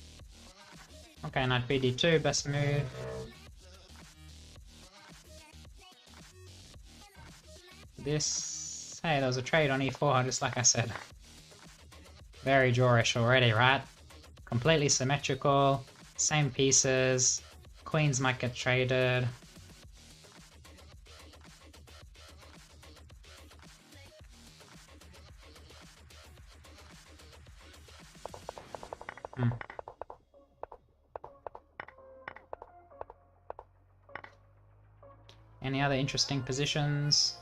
Okay, knight bd2, best move. This... Hey, there was a trade on e4, just like I said. Very drawish already, right? Completely symmetrical, same pieces, queens might get traded. Any other interesting positions?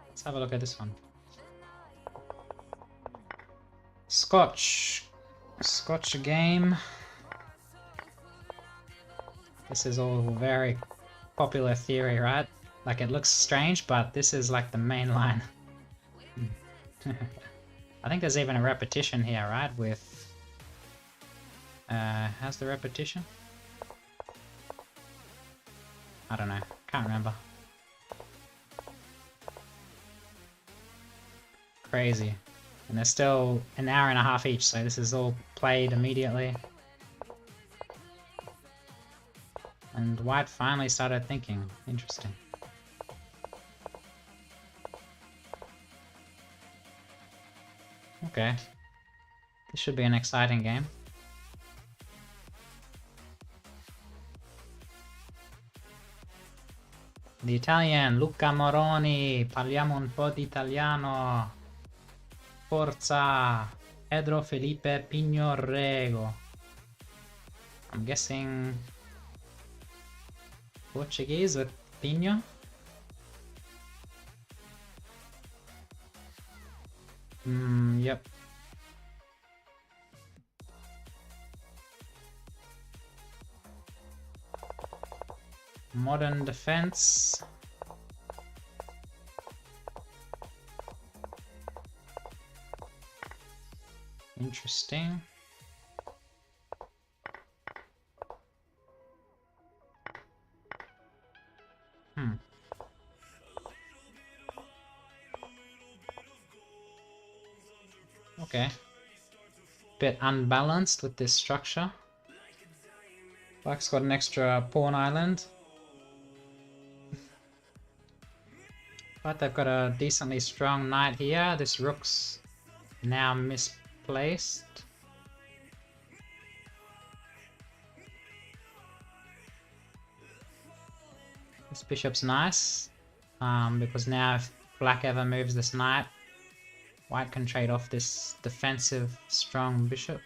Let's have a look at this one. Scotch game. This is all very popular theory, right? Like, it looks strange, but this is like the main line. I think there's even a repetition here, right? With how's the repetition? I don't know. Can't remember. Crazy. And there's still an hour and a half each, so this is all played immediately. And White finally started thinking. Interesting. Okay. This should be an exciting game. The Italian, Luca Moroni, parliamo un po' di italiano. Forza, Pedro Felipe Pignorrego. I'm guessing Portuguese with Pino. Yep. Modern defense. Interesting. Okay. Bit unbalanced with this structure. Black's got an extra pawn island. But they've got a decently strong knight here. This rook's now misplaced. This bishop's nice, because now if Black ever moves this knight, White can trade off this defensive strong bishop.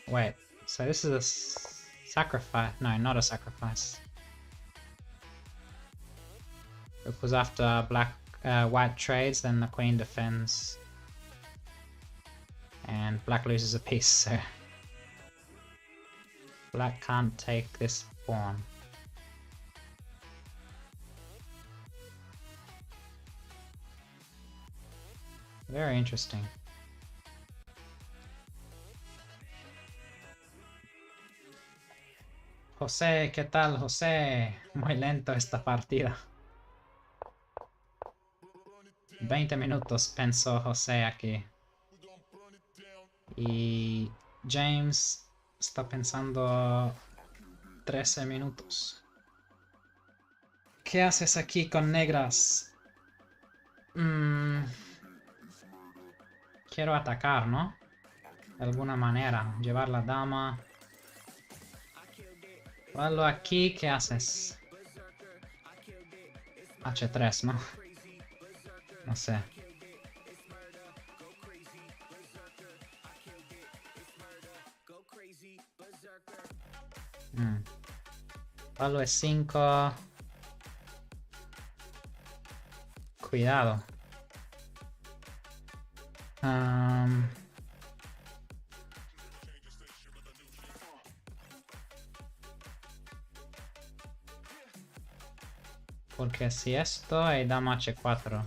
Wait, so this is a sacrifice? No, not a sacrifice. Because after White trades, then the queen defends, and Black loses a piece, so Black can't take this pawn. Very interesting. José, ¿qué tal, José? Muy lento esta partida. 20 minutos pensó José aquí. Y James está pensando 13 minutos. ¿Qué haces aquí con negras? Quiero atacar, ¿no? De alguna manera. Llevar la dama. Vallo aquí, ¿qué haces? H3, ¿no? No sé. Vallo es 5. Cuidado. Porque si esto hay dama h4.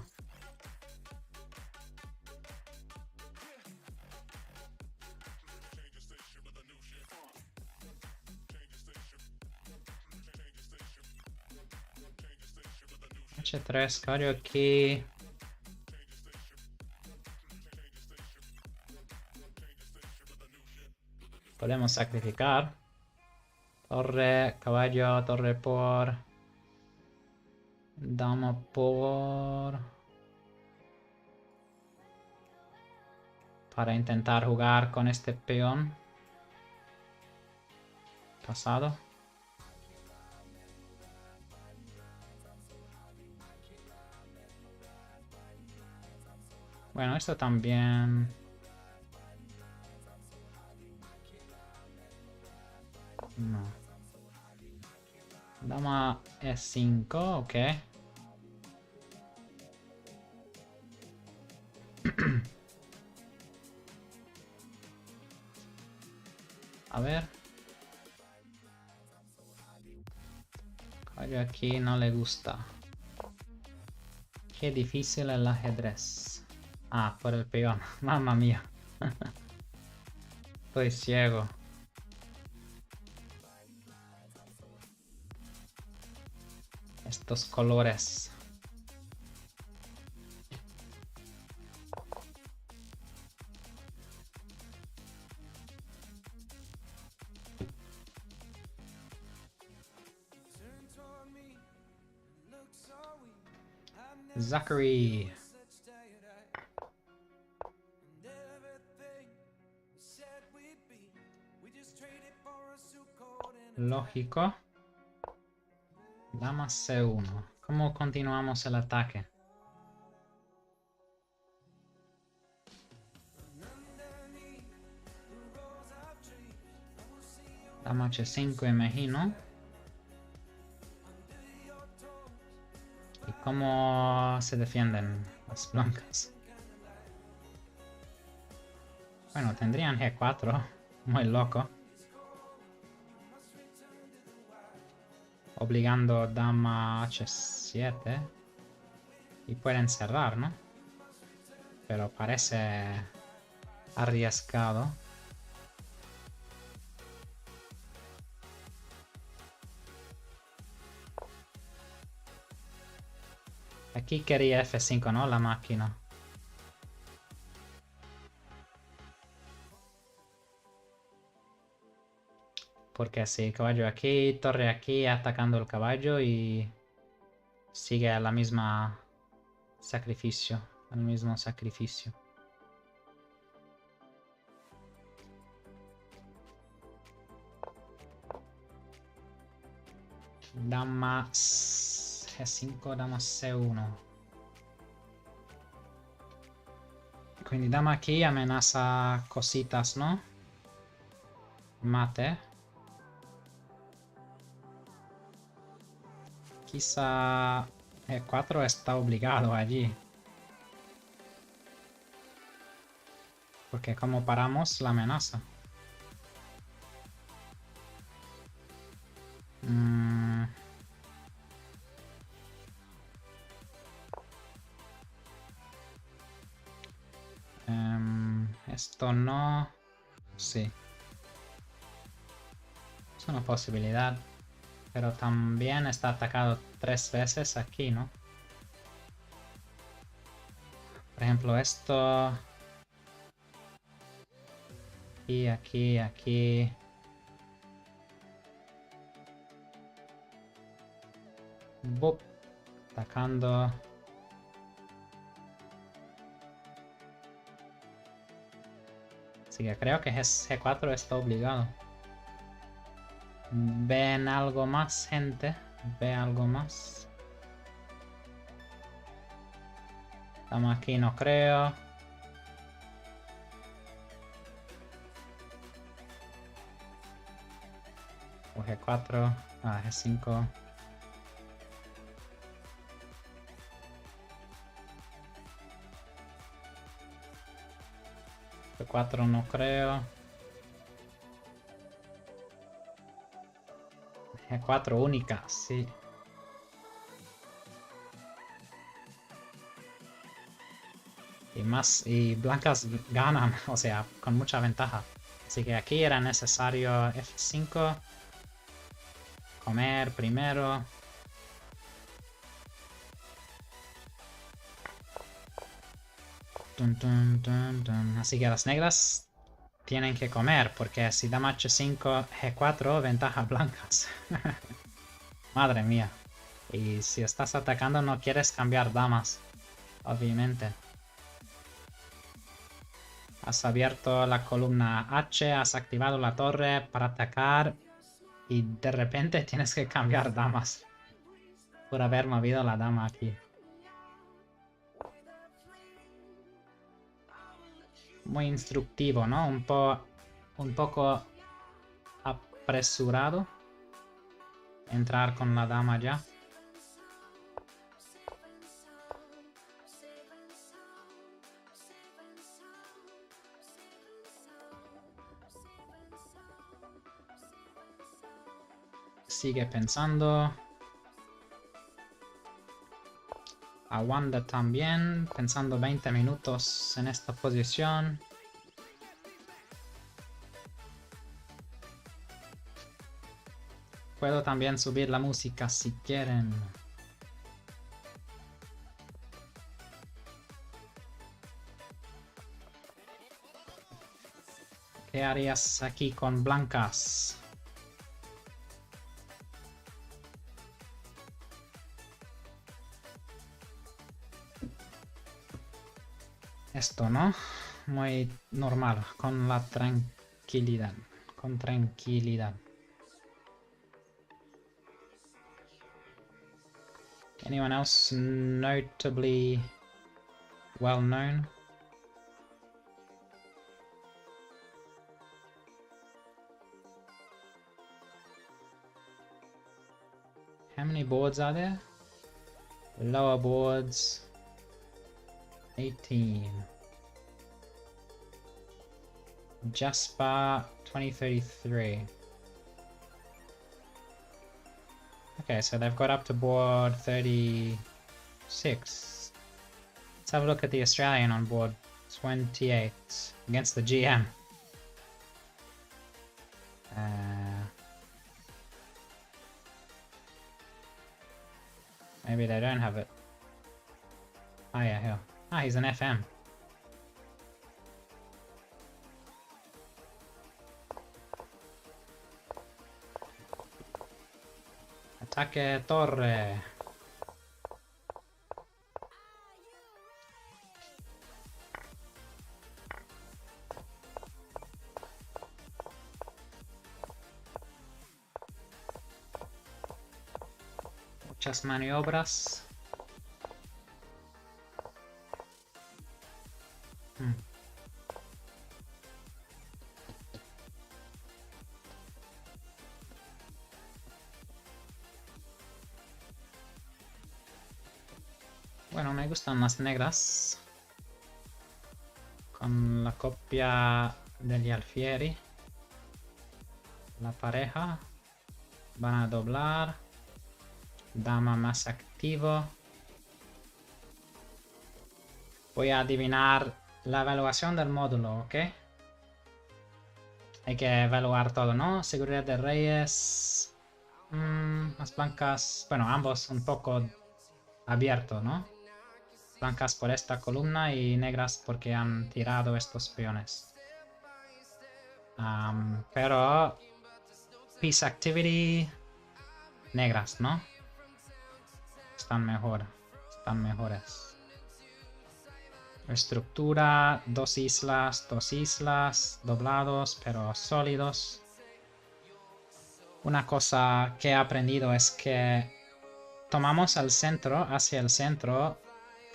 H3, cario aquí. Podemos sacrificar. Torre, caballo, torre por... Dama por... Para intentar jugar con este peón. Pasado. Bueno, esto también... No. Dama E5, ok. A ver. Caballo aquí no le gusta. Qué difícil el ajedrez. Ah, por el peón. Mamma mía. Estoy ciego. Estos colores. Zachary. Lógico. Dama C1. ¿Cómo continuamos el ataque? Dama H5, imagino. ¿Y cómo se defienden las blancas? Bueno, tendrían G4. Muy loco. Obligando dama H7. Y pueden cerrar, ¿no? Pero parece arriesgado. Aquí quería F5, ¿no? La máquina. Porque si caballo aquí, torre aquí, atacando el caballo y sigue a la misma sacrificio, al mismo sacrificio. Dama G5, dama C1. Quindi dama aquí amenaza cositas, ¿no? Mate. Quizá E4 está obligado allí. Porque como paramos la amenaza. Esto no. Sí. Es una posibilidad. Pero también está atacado 3 veces aquí, ¿no? Por ejemplo, esto. Aquí, aquí, aquí. Bup. Atacando. Así que creo que G4 está obligado. ¿Ven algo más, gente? ¿Ve algo más? Estamos aquí, no creo. O G4. Ah, G5. G4 no creo. G4 única, sí. Y blancas ganan, o sea, con mucha ventaja. Así que aquí era necesario F5. Comer primero. Así que las negras tienen que comer, porque si dama H5, G4, ventaja blancas. Madre mía. Y si estás atacando no quieres cambiar damas, obviamente. Has abierto la columna H, has activado la torre para atacar y de repente tienes que cambiar damas por haber movido la dama aquí. Muy instructivo, ¿no? Un poco apresurado entrar con la dama ya. sigue pensando. A Wanda también, pensando 20 minutos en esta posición. Puedo también subir la música si quieren. ¿Qué harías aquí con blancas? Esto, ¿no? Muy normal, con la tranquilidad. Con tranquilidad. Anyone else notably well known? How many boards are there? Lower boards 18. Jasper 2033. Okay, so they've got up to board 36. Let's have a look at the Australian on board 28 against the GM. Maybe they don't have it. Oh yeah, here. Ah, he's an FM. Ataque torre. Muchas maniobras. Bueno, me gustan las negras. Con la copia degli alfieri. La pareja. Van a doblar. Dama más activo. Voy a adivinar la evaluación del módulo, ¿ok? Hay que evaluar todo, ¿no? Seguridad de reyes. Las blancas. Bueno, ambos un poco abierto, ¿no? Blancas por esta columna y negras porque han tirado estos peones. Pero Peace Activity negras, ¿no? Están mejor. Están mejores. Estructura, dos islas, doblados pero sólidos. Una cosa que he aprendido es que tomamos el centro, hacia el centro,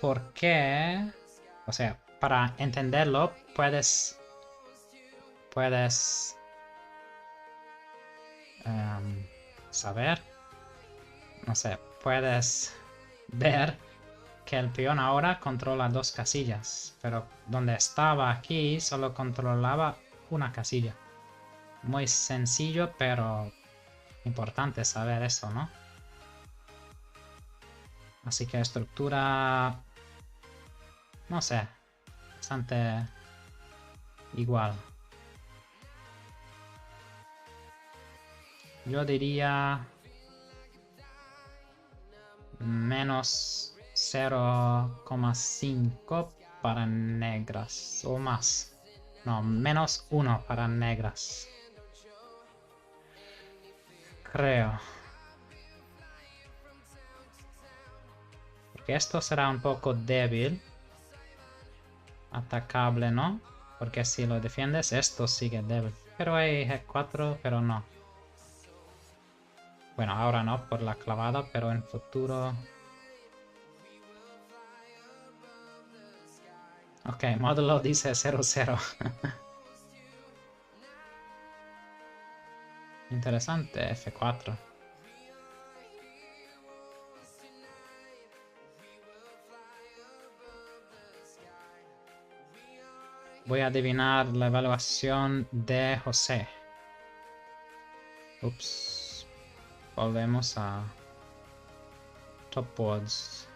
porque, o sea, para entenderlo puedes saber, no sé, puedes ver que el peón ahora controla dos casillas, pero donde estaba aquí solo controlaba una casilla. Muy sencillo, pero importante saber eso, ¿no? Así que estructura, no sé, bastante igual. Yo diría menos 0,5 para negras o más. No, menos 1 para negras. Creo. Porque esto será un poco débil. Atacable, ¿no? Porque si lo defiendes, esto sigue débil. Pero hay G4, pero no. Bueno, ahora no por la clavada, pero en futuro... Ok, módulo dice 0-0. Interesante, F4. Voy a adivinar la evaluación de José. Ups. Volvemos a top boards.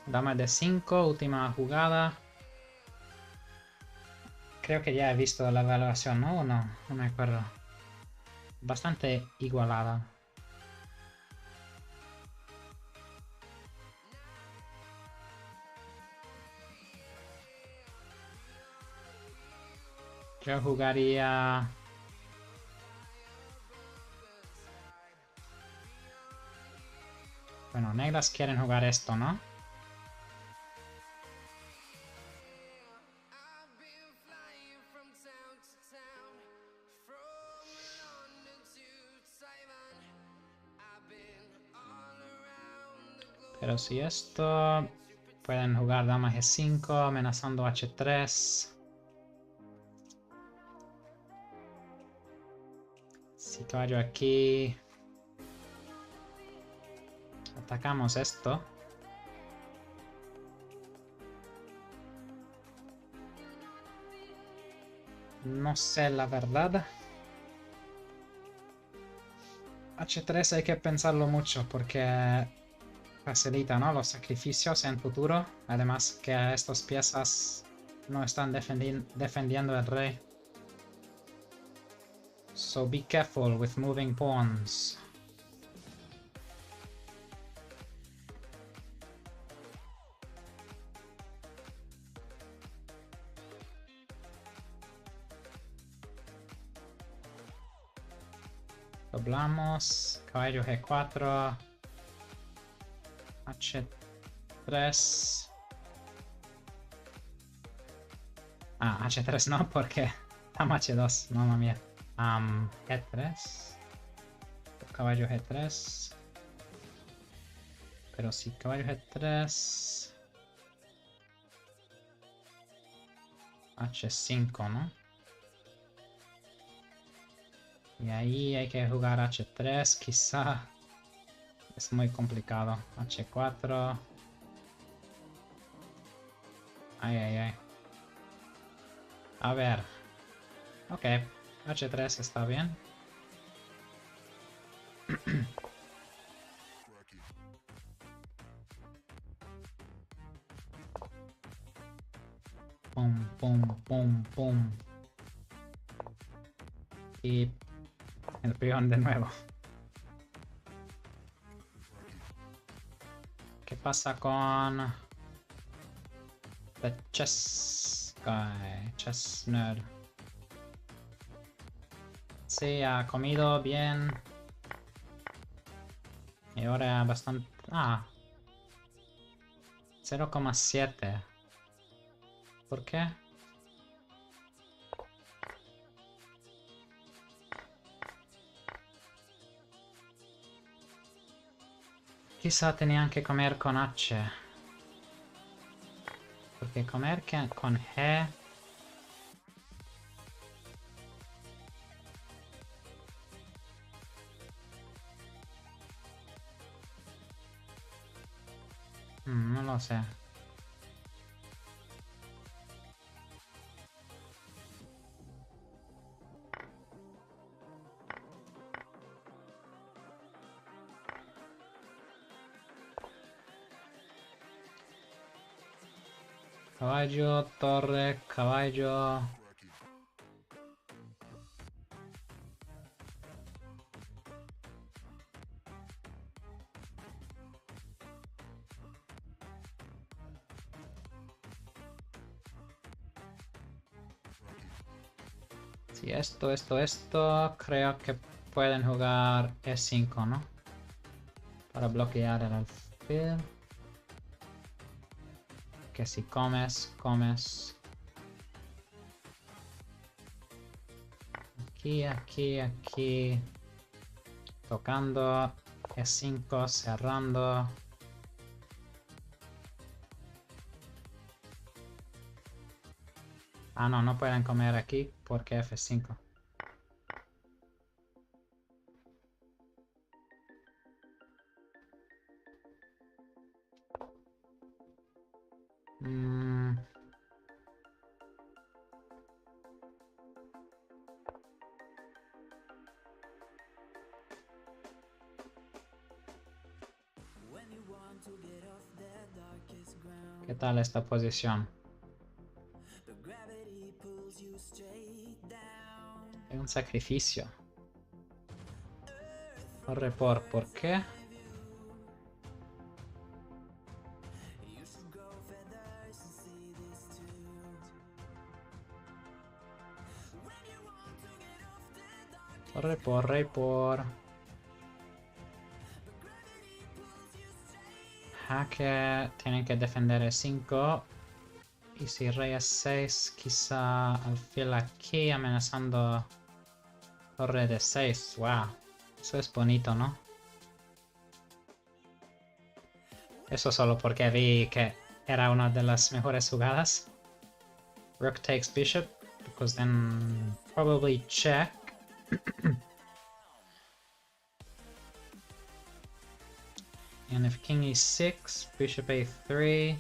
Dama de 5, última jugada. Creo que ya he visto la evaluación, ¿no? ¿O no? No me acuerdo. Bastante igualada. Yo jugaría... Bueno, negras quieren jugar esto, ¿no? Pero si esto... Pueden jugar dama G5, amenazando H3. Si caballo aquí... Atacamos esto. No sé la verdad. H3 hay que pensarlo mucho porque facilita, ¿no? Los sacrificios en futuro. Además que estas piezas no están defendiendo el rey. So be careful with moving pawns. Doblamos, caballo G4, H3. Ah, H3 no, porque dama H2, mamma mía. G3, caballo G3. Pero sí, caballo G3. H5, ¿no? Y ahí hay que jugar H3, quizá. Es muy complicado. H4. Ay, ay, ay. A ver. Ok. H3 está bien. Pum, pum, pum, pum. Y el peón de nuevo. ¿Qué pasa con the chess guy? Chess nerd. Sí, ha comido bien. Y ahora bastante... Ah. 0,7. ¿Por qué? Quizá tenían que comer con H. Porque comer con G... no lo sé. Caballo, torre, caballo... Si esto, creo que pueden jugar E5, ¿no? Para bloquear el alfil. Que si comes, comes. Aquí, aquí, aquí. Tocando. E5, cerrando. Ah, no, no pueden comer aquí porque F5. ¿Qué tal esta posición? Hay un sacrificio. Corre ¿por qué? Rey por... Jaque, tienen que defender el 5. Y si rey a 6, quizá alfil aquí amenazando torre de 6. Wow, eso es bonito, ¿no? Eso solo porque vi que era una de las mejores jugadas. Rook takes bishop, because then probably check. And if king e6, bishop a3,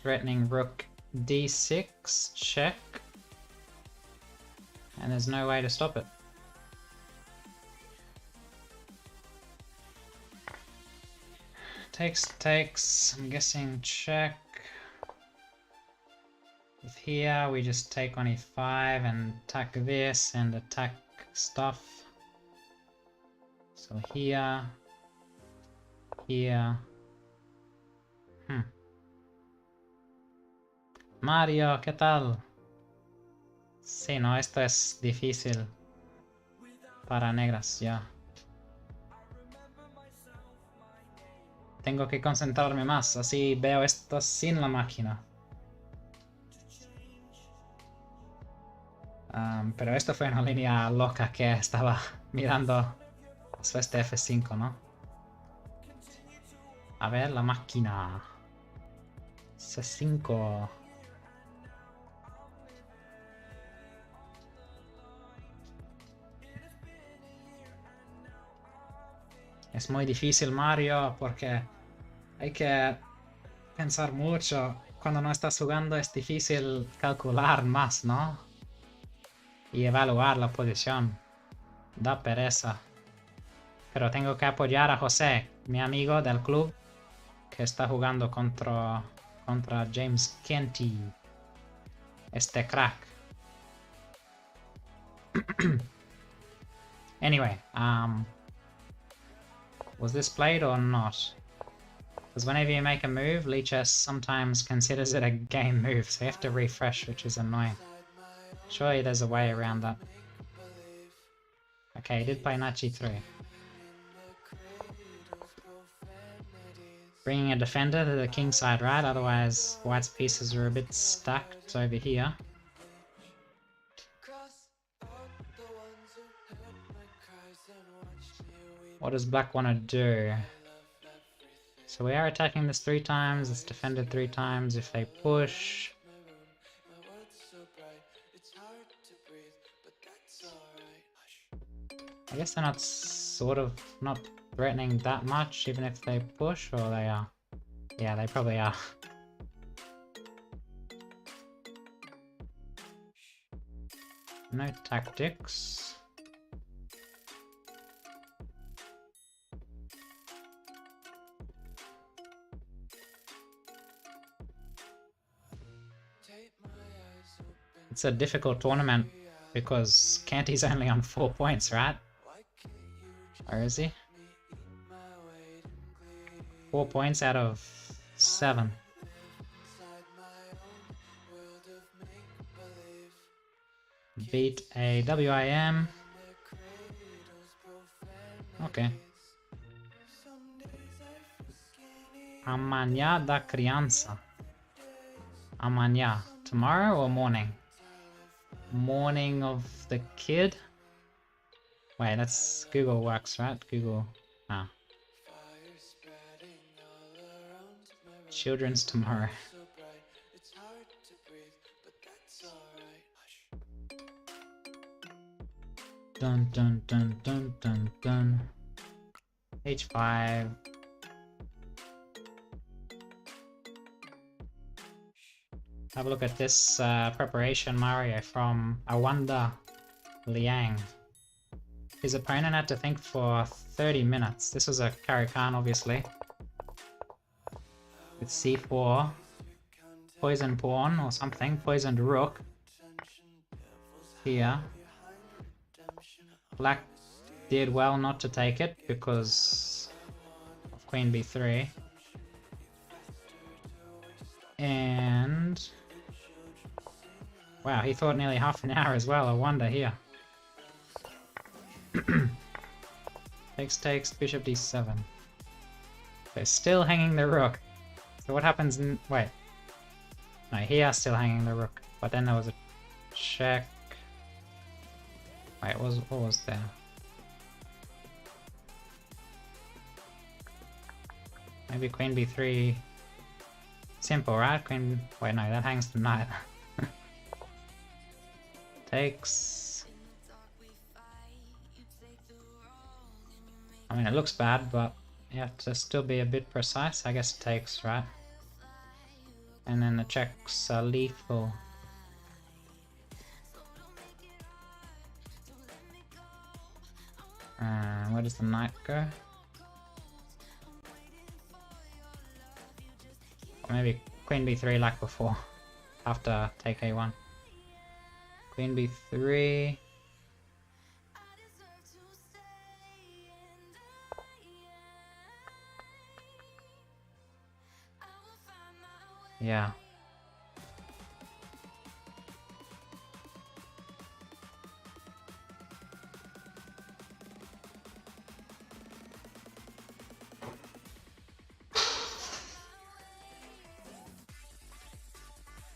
threatening rook d6, check, and there's no way to stop it. Takes, I'm guessing check. With here, we just take on e5 and attack this and attack stuff. So here, here. Mario, ¿qué tal? Sí, no, esto es difícil para negras, ya. Tengo que concentrarme más, así veo esto sin la máquina. Pero esto fue una línea loca que estaba mirando su este F5, ¿no? A ver, la máquina. C5. Es muy difícil, Mario, porque hay que pensar mucho. Cuando no estás jugando es difícil calcular más, ¿no? Y evaluar la posición. Da pereza. Pero tengo que apoyar a José, mi amigo del club, que está jugando contra James Canty. Este crack. Anyway, was this played or not? Because whenever you make a move, Lichess sometimes considers it a game move, so you have to refresh, which is annoying. Surely there's a way around that. Okay, he did play knight g3. Bringing a defender to the king side, right? Otherwise, white's pieces are a bit stacked over here. What does black want to do? So we are attacking this 3 times, it's defended 3 times. If they push... I guess they're not not threatening that much, even if they push, or they are. Yeah, they probably are. No tactics. It's a difficult tournament because Canty's only on 4 points, right? Or is he? 4 points out of 7. Beat a WIM. Okay. Amanhã da criança. Amanhã. Tomorrow or morning? Morning of the kid? Wait, that's Google works, right? Google. Ah. Children's tomorrow. Dun dun dun dun dun dun. H5. Have a look at this preparation Mario from Awanda Liang. His opponent had to think for 30 minutes. This was a Karakan, obviously. It's c4. Poison pawn or something. Poisoned rook. Here. Black did well not to take it because of queen b3. And wow, he thought nearly half an hour as well. I wonder here. Takes, bishop d7. They're still hanging the rook. So what happens in... wait. No, here still hanging the rook. But then there was a check. Wait, what was there? Maybe queen b3. Simple, right? Queen... wait, no, that hangs the knight. Takes... I mean, it looks bad, but you have to still be a bit precise. I guess it takes, right? And then the checks are lethal. Where does the knight go? Or maybe queen b3 like before, after take a1. Queen b3. Yeah.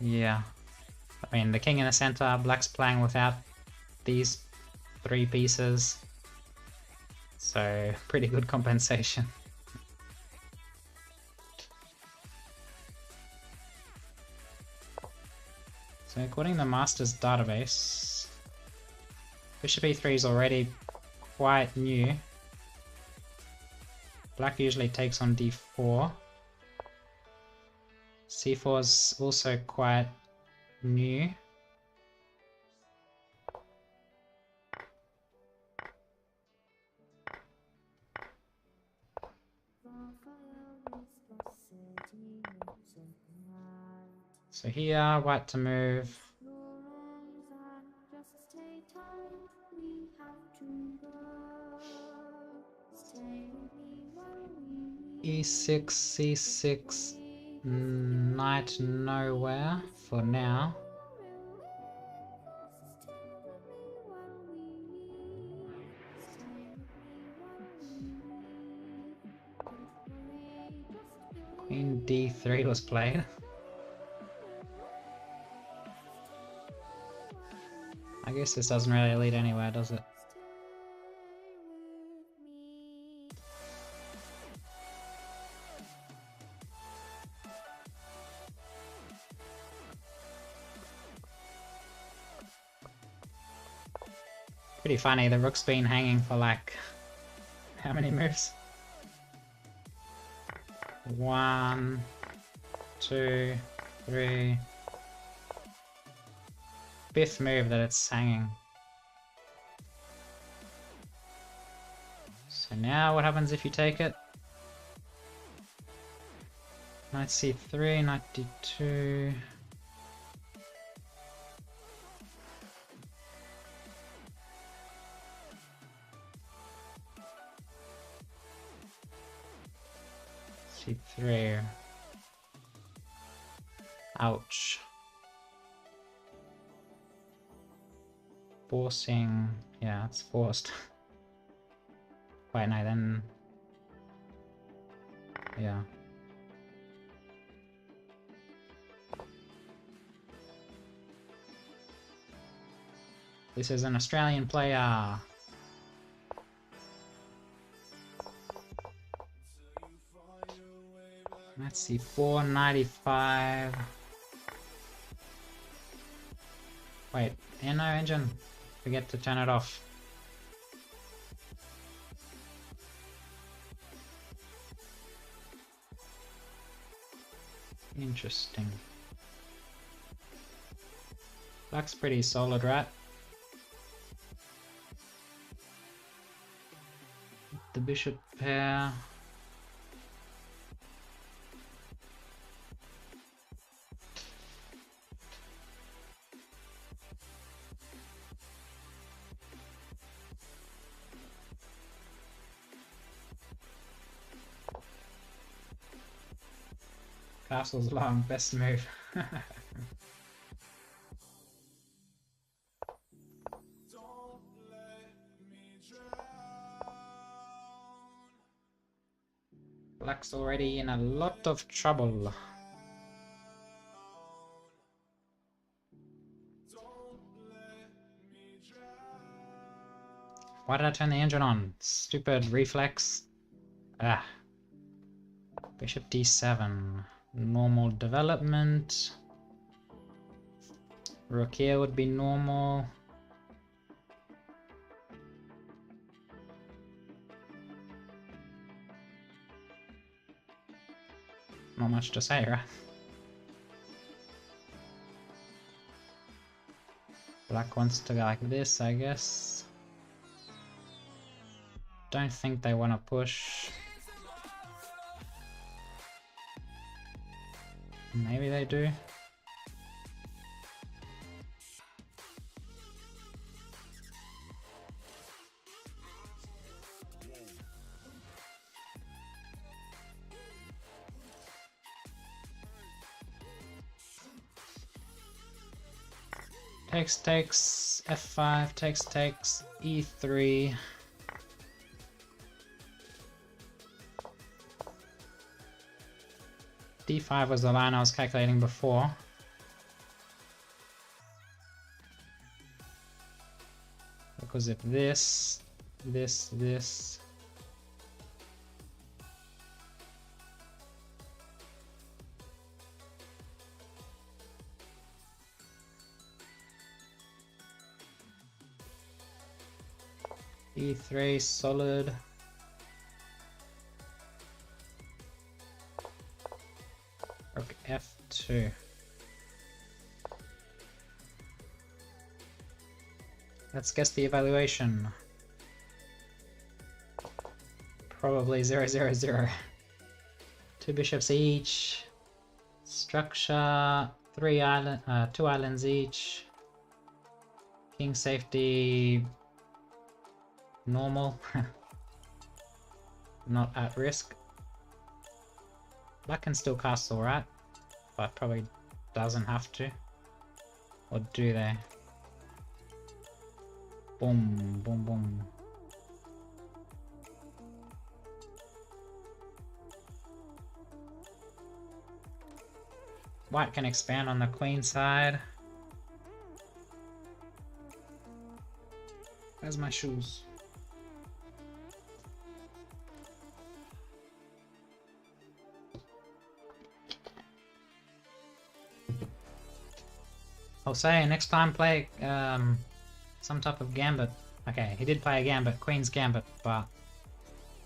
Yeah. I mean, the king in the center, black's playing without these 3 pieces. So, pretty good compensation. So according to the Master's database, bishop e3 is already quite new. Black usually takes on d4. c4 is also quite new. So here, white to move. e6, c6, knight nowhere for now. Queen d3 was played. I guess this doesn't really lead anywhere, does it? Pretty funny, the rook's been hanging for like... how many moves? 1, 2, 3... 5th move that it's hanging. So now what happens if you take it? Knight c3, knight d2... c3... Ouch. Forcing... yeah, it's forced. Wait, no, then... yeah. This is an Australian player. Let's see, 495. Wait, no engine. Forget to turn it off. Interesting. Black's pretty solid, right? The bishop pair. Castle's long, best move. Black's already in a lot of trouble. Why did I turn the engine on? Stupid reflex. Ah. Bishop d7. Normal development. Rook here would be normal. Not much to say, right? Black wants to go like this, I guess. Don't think they want to push. Maybe they do. Takes, f5, takes, e3. d5 was the line I was calculating before. Because if this, e3 solid. Rook f2. Let's guess the evaluation. Probably 0, 0, 0. 2 bishops each. Structure 2 islands each. King safety normal. Not at risk. Black can still castle, right? But probably doesn't have to. Or do they? Boom, boom, boom. White can expand on the queen side. Where's my shoes? I'll say next time play some type of gambit. Okay, he did play a gambit, Queen's Gambit, but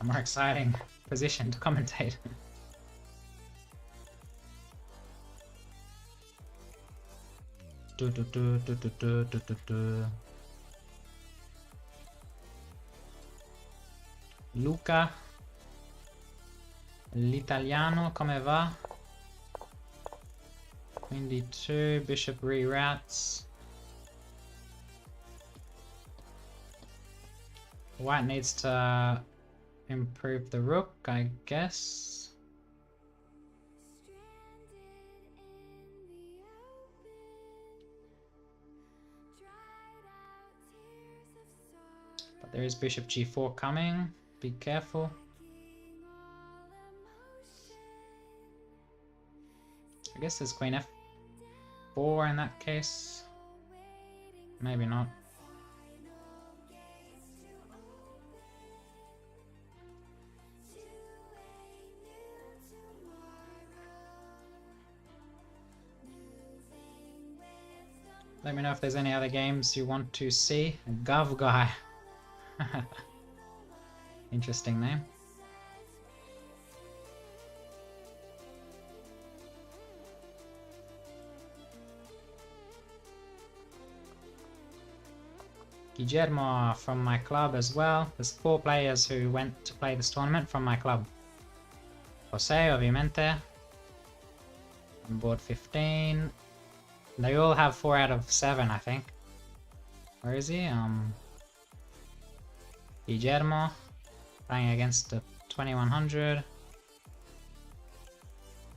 a more exciting position to commentate. Luca, l'italiano, come va? Queen d2, bishop reroutes. White needs to improve the rook, I guess. But there is bishop g4 coming, be careful. I guess there's queen f4 in that case. Maybe not. Let me know if there's any other games you want to see. Gov Guy. Interesting name. Guillermo from my club as well. There's 4 players who went to play this tournament from my club. Jose, obviamente. On board 15. They all have 4 out of 7, I think. Where is he? Guillermo playing against the 2100.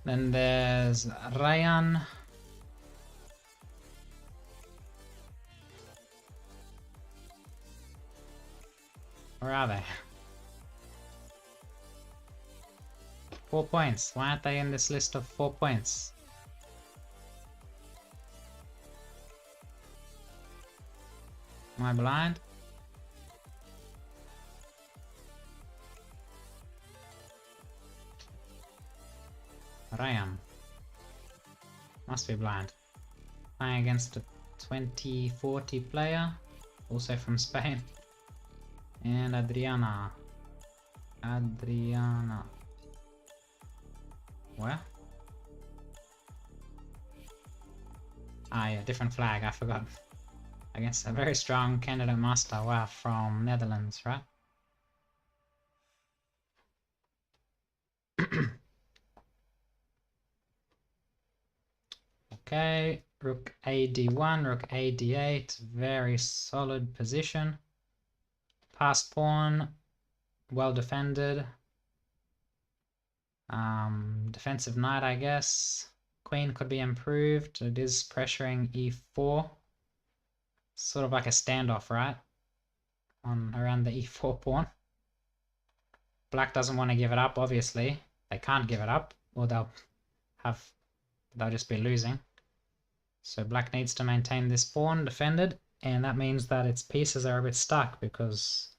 Then there's Ryan. Where are they? 4 points. Why aren't they in this list of 4 points? Am I blind? Ryan. Must be blind. Playing against a 2040 player, also from Spain. And Adriana. Where? Ah yeah, different flag, I forgot. Against a very strong candidate master, wow, from Netherlands, right? Okay, rook a d1, rook a d8, very solid position. Pass pawn, well defended. Defensive knight, I guess. Queen could be improved. It is pressuring e4. Sort of like a standoff, right? On around the e4 pawn. Black doesn't want to give it up, obviously. They can't give it up, or they'll just be losing. So black needs to maintain this pawn defended, and that means that its pieces are a bit stuck because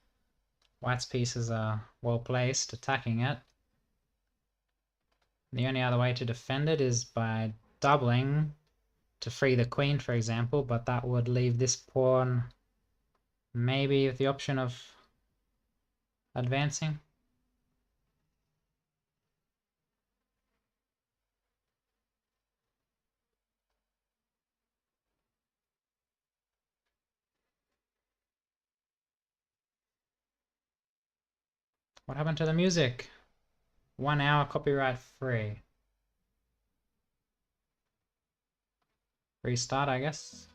white's pieces are well placed attacking it. The only other way to defend it is by doubling to free the queen, for example, but that would leave this pawn maybe with the option of advancing. What happened to the music? 1 hour copyright free. Restart, I guess.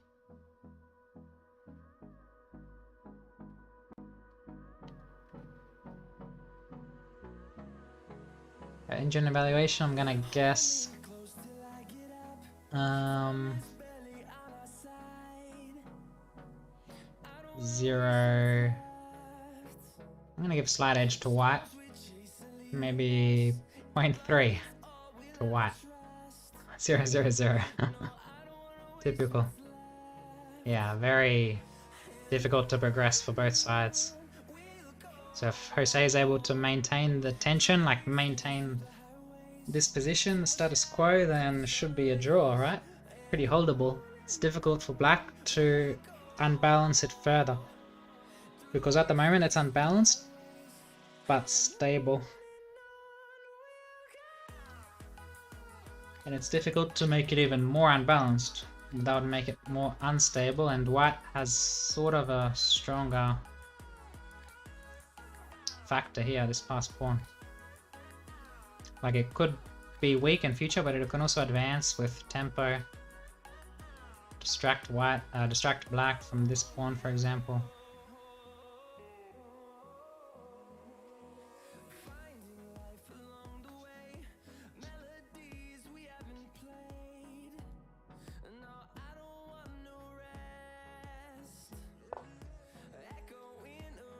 Engine evaluation, I'm gonna guess 0. I'm gonna give slight edge to white. Maybe 0.3 to white. 0, 0, 0. Typical. Yeah, very difficult to progress for both sides. So if Jose is able to maintain the tension, like maintain this position, the status quo, then it should be a draw, right? Pretty holdable. It's difficult for black to unbalance it further, because at the moment it's unbalanced but stable, and it's difficult to make it even more unbalanced. That would make it more unstable, and white has sort of a stronger factor here, this pass pawn. Like, it could be weak in future, but it can also advance with tempo, distract black from this pawn, for example.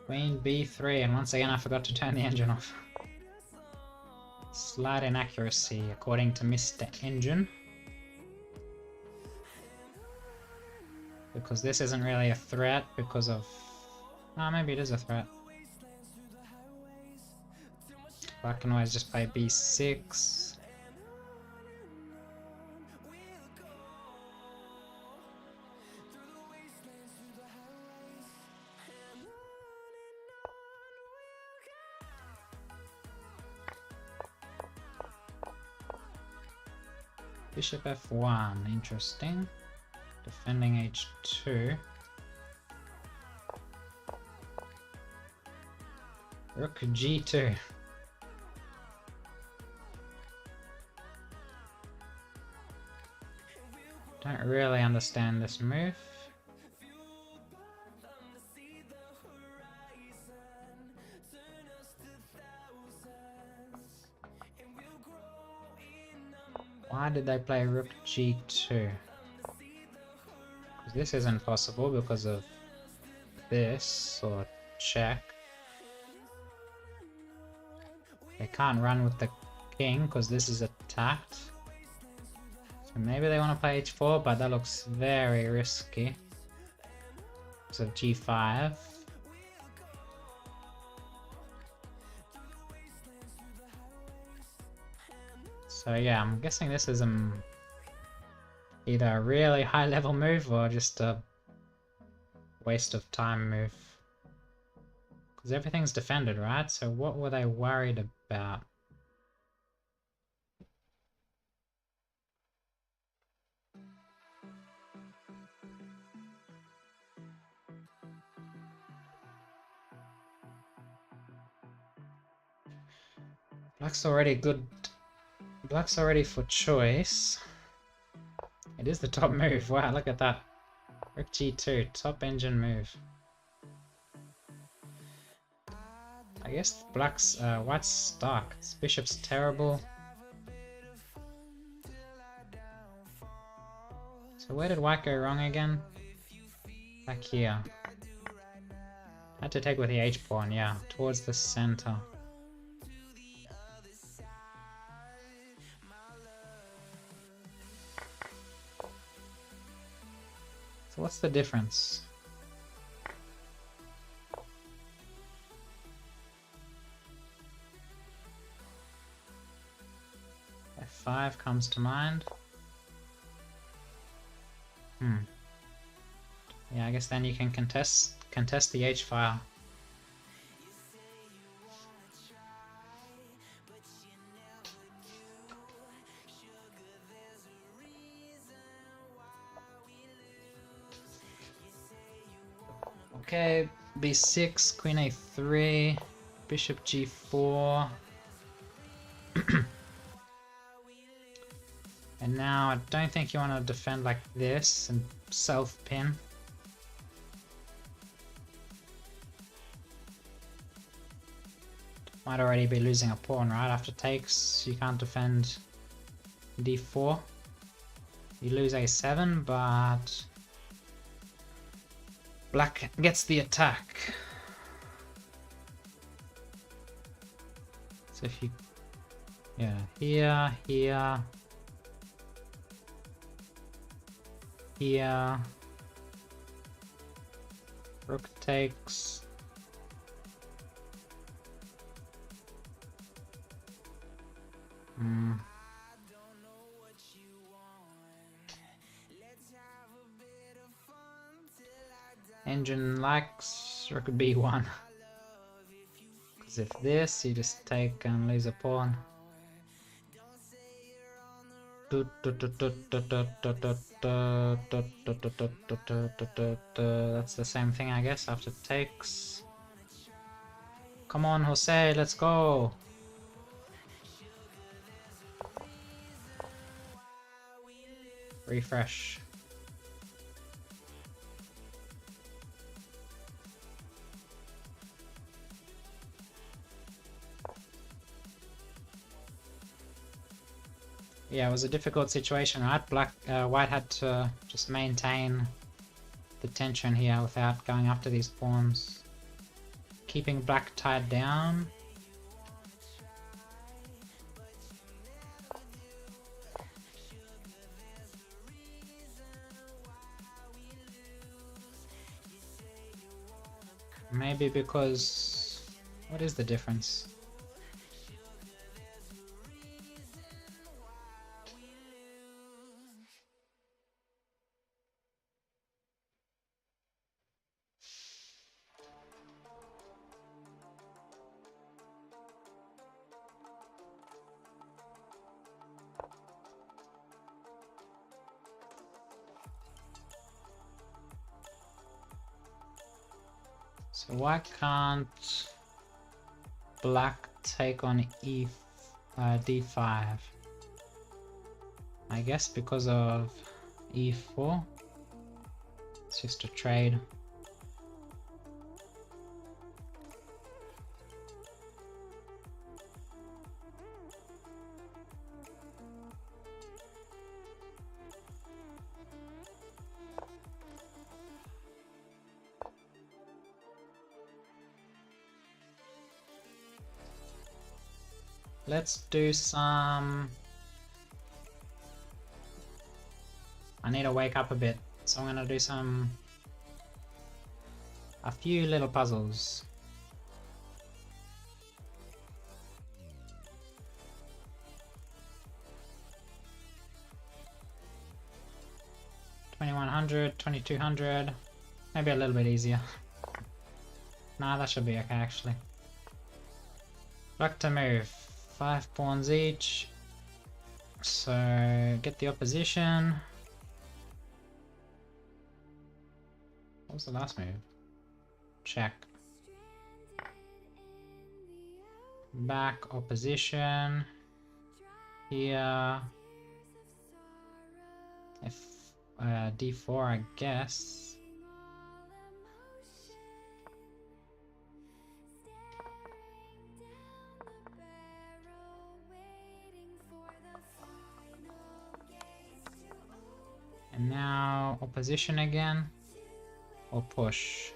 Queen b3, and once again I forgot to turn the engine off. Slight inaccuracy according to Mr. Engine. Because this isn't really a threat because of... Oh, maybe it is a threat. Black can always just play b6. Bishop f1, interesting. Defending h2. Rook g2. Don't really understand this move. Why did they play rook g2? This isn't possible because of this, or check. They can't run with the king because this is attacked. So maybe they want to play h4, but that looks very risky. Because of g5. So yeah, I'm guessing this is either a really high level move or just a waste of time move. Because everything's defended, right? So what were they worried about? Black's already good. Black's already for choice. It is the top move. Wow, look at that. Rook g2, top engine move. I guess black's white's stuck. This bishop's terrible. So where did white go wrong again? Back here. Had to take with the h pawn, yeah, towards the center. So what's the difference? F5 comes to mind. Yeah, I guess then you can contest the h file. Okay, b6, queen a3, bishop g4. And now I don't think you want to defend like this and self-pin. Might already be losing a pawn, right? After takes, you can't defend d4. You lose a7, but black gets the attack. So if you, yeah, here, rook takes. Engine likes rook b1. Because if this, you just take and lose a pawn. That's the same thing, I guess, after takes. Come on, Jose, let's go! Refresh. Yeah, it was a difficult situation, right? White had to just maintain the tension here without going after these pawns. Keeping black tied down. Maybe because... what is the difference? So why can't black take on d5? I guess because of e4. It's just a trade. Let's do some... I need to wake up a bit, so I'm gonna do a few little puzzles. $2,100, $2,200, maybe a little bit easier. Nah, that should be okay actually. Luck to move, 5 pawns each. So get the opposition. What was the last move? Check. Back, opposition. Here. If D4, I guess. And now opposition again. Or push.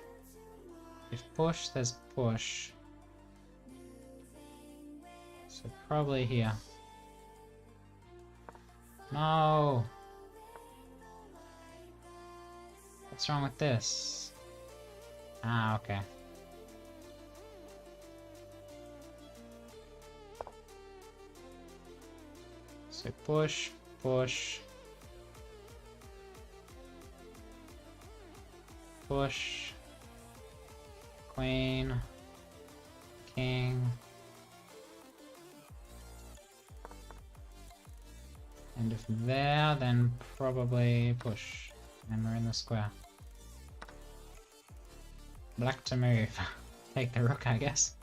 If push, there's push. So probably here. No! What's wrong with this? Ah, okay. So push, push. Push. Queen. King. And if there, then probably push. And we're in the square. Black to move. Take the rook, I guess.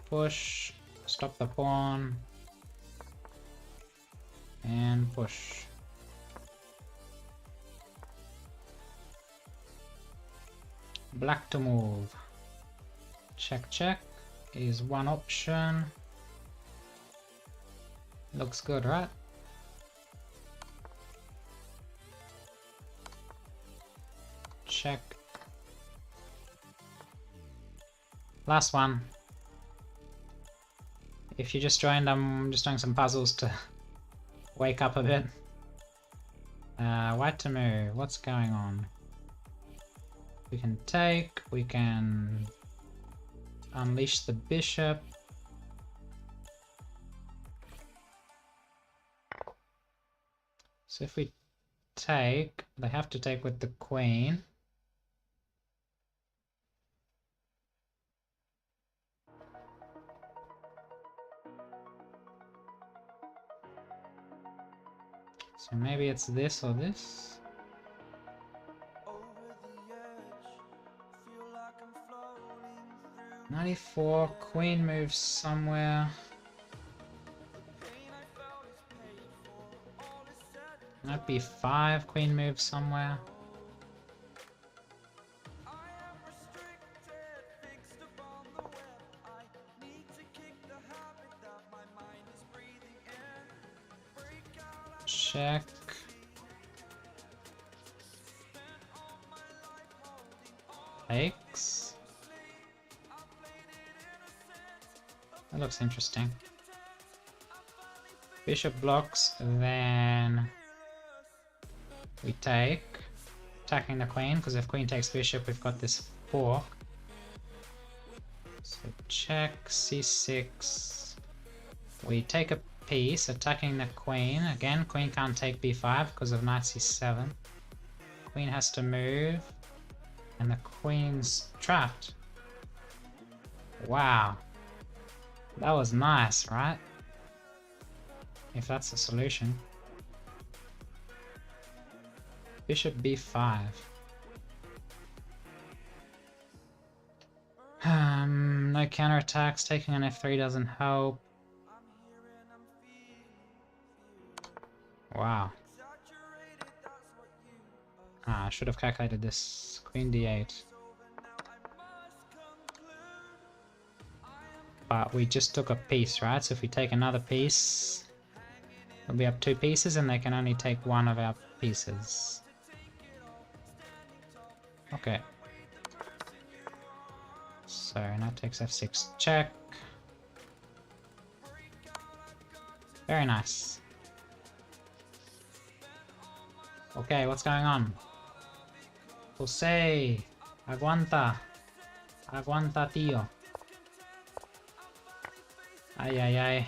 Push. Stop the pawn. And push. Black to move. Check, check is one option. Looks good, right? Check. Last one. If you just joined, I'm just doing some puzzles to wake up a bit. White to move. What's going on? We can take, we can unleash the bishop. So if we take, they have to take with the queen. So maybe it's this or this. 94, queen moves somewhere. Might be 5, queen moves somewhere. Check. Takes. That looks interesting. Bishop blocks, then we take, attacking the queen, because if queen takes bishop, we've got this fork. So check, c6. We take a piece, attacking the queen. Again, queen can't take b5 because of knight c7. Queen has to move, and the queen's trapped. Wow. That was nice, right? If that's the solution. Bishop b5. No counterattacks. Taking an f3 doesn't help. Wow. I should have calculated this. Queen d8. But we just took a piece, right? So if we take another piece, we'll be up 2 pieces, and they can only take 1 of our pieces. Okay. So So knight takes f6 check. Very nice. Okay, what's going on? Jose, aguanta. Aguanta, tío. Ay, ay, ay.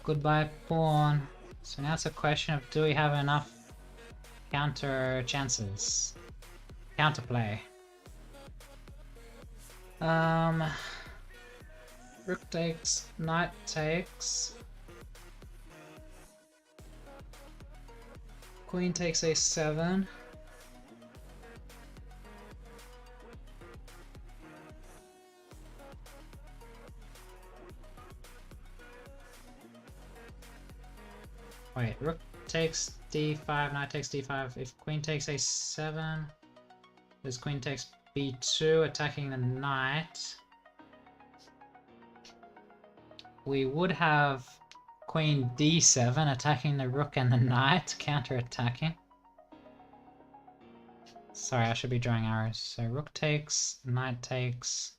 Goodbye, pawn. So now it's a question of, do we have enough counter chances? Counterplay. Rook takes, knight takes. Queen takes a7. Wait, rook takes d5, knight takes d5. If queen takes a7, this queen takes b2, attacking the knight. We would have queen d7, attacking the rook and the knight, counter-attacking. Sorry, I should be drawing arrows. So rook takes, knight takes,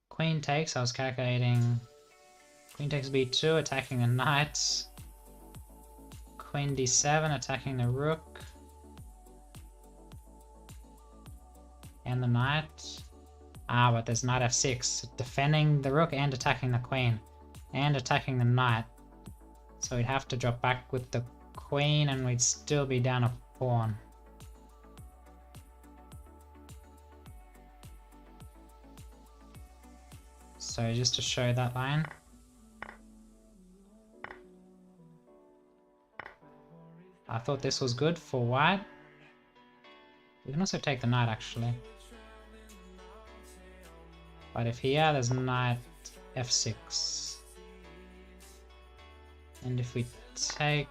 queen takes. I was calculating. Queen takes b2, attacking the knight. Queen d7, attacking the rook and the knight. Ah, but there's knight f6, defending the rook and attacking the queen and attacking the knight. So we'd have to drop back with the queen and we'd still be down a pawn. So just to show that line. I thought this was good for white. We can also take the knight actually. But if here, there's knight f6. And if we take,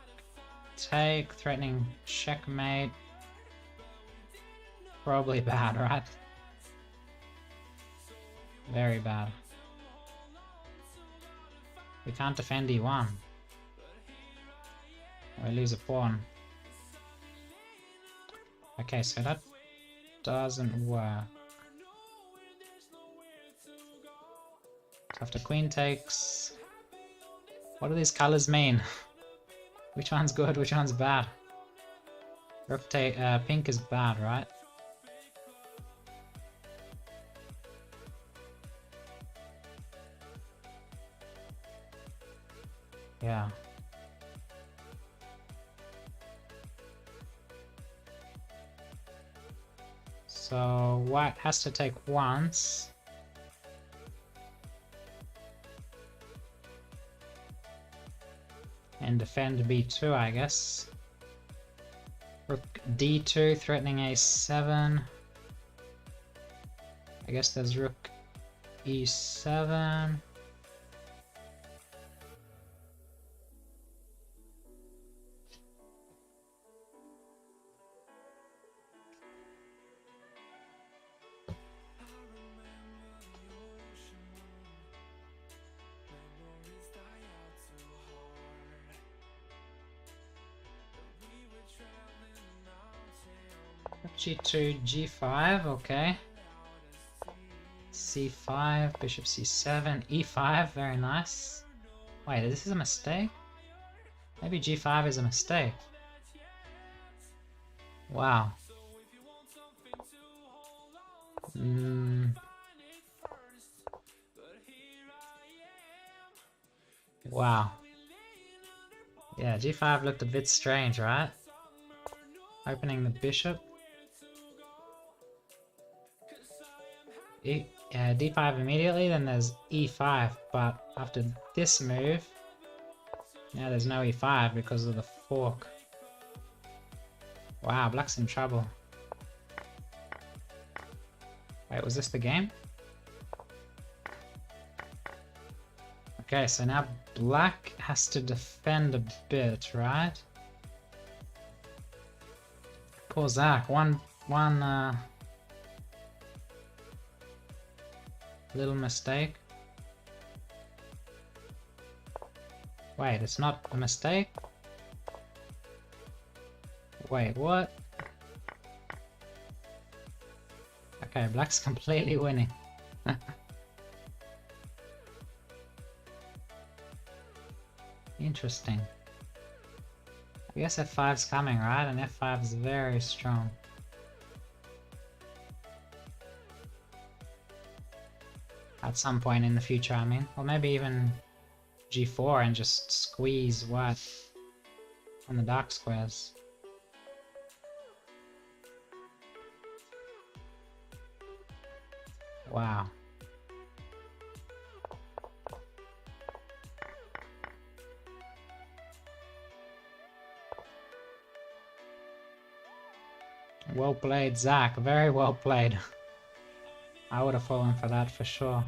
threatening checkmate. Probably bad, right? Very bad. We can't defend e1. We lose a pawn. Okay, so that doesn't work. So after queen takes... What do these colors mean? Which one's good, which one's bad? Rook take, pink is bad, right? Yeah. So white has to take once. And defend b2, I guess. Rook d2, threatening a7. I guess there's rook e7. g2, g5, okay. c5, bishop c7, e5, very nice. Wait, this is a mistake? Maybe g5 is a mistake. Wow. Wow. Yeah, g5 looked a bit strange, right? Opening the bishop. d5 immediately, then there's e5, but after this move, now there's no e5 because of the fork. Wow, black's in trouble. Wait, was this the game? Okay, so now black has to defend a bit, right? Poor Zach, one little mistake. Wait, it's not a mistake? Wait, what? Okay, black's completely winning. Interesting. I guess f5's coming, right? And f5 is very strong. At some point in the future, I mean. Or maybe even g4 and just squeeze white on the dark squares. Wow. Well played, Zach. Very well played. I would have fallen for that for sure.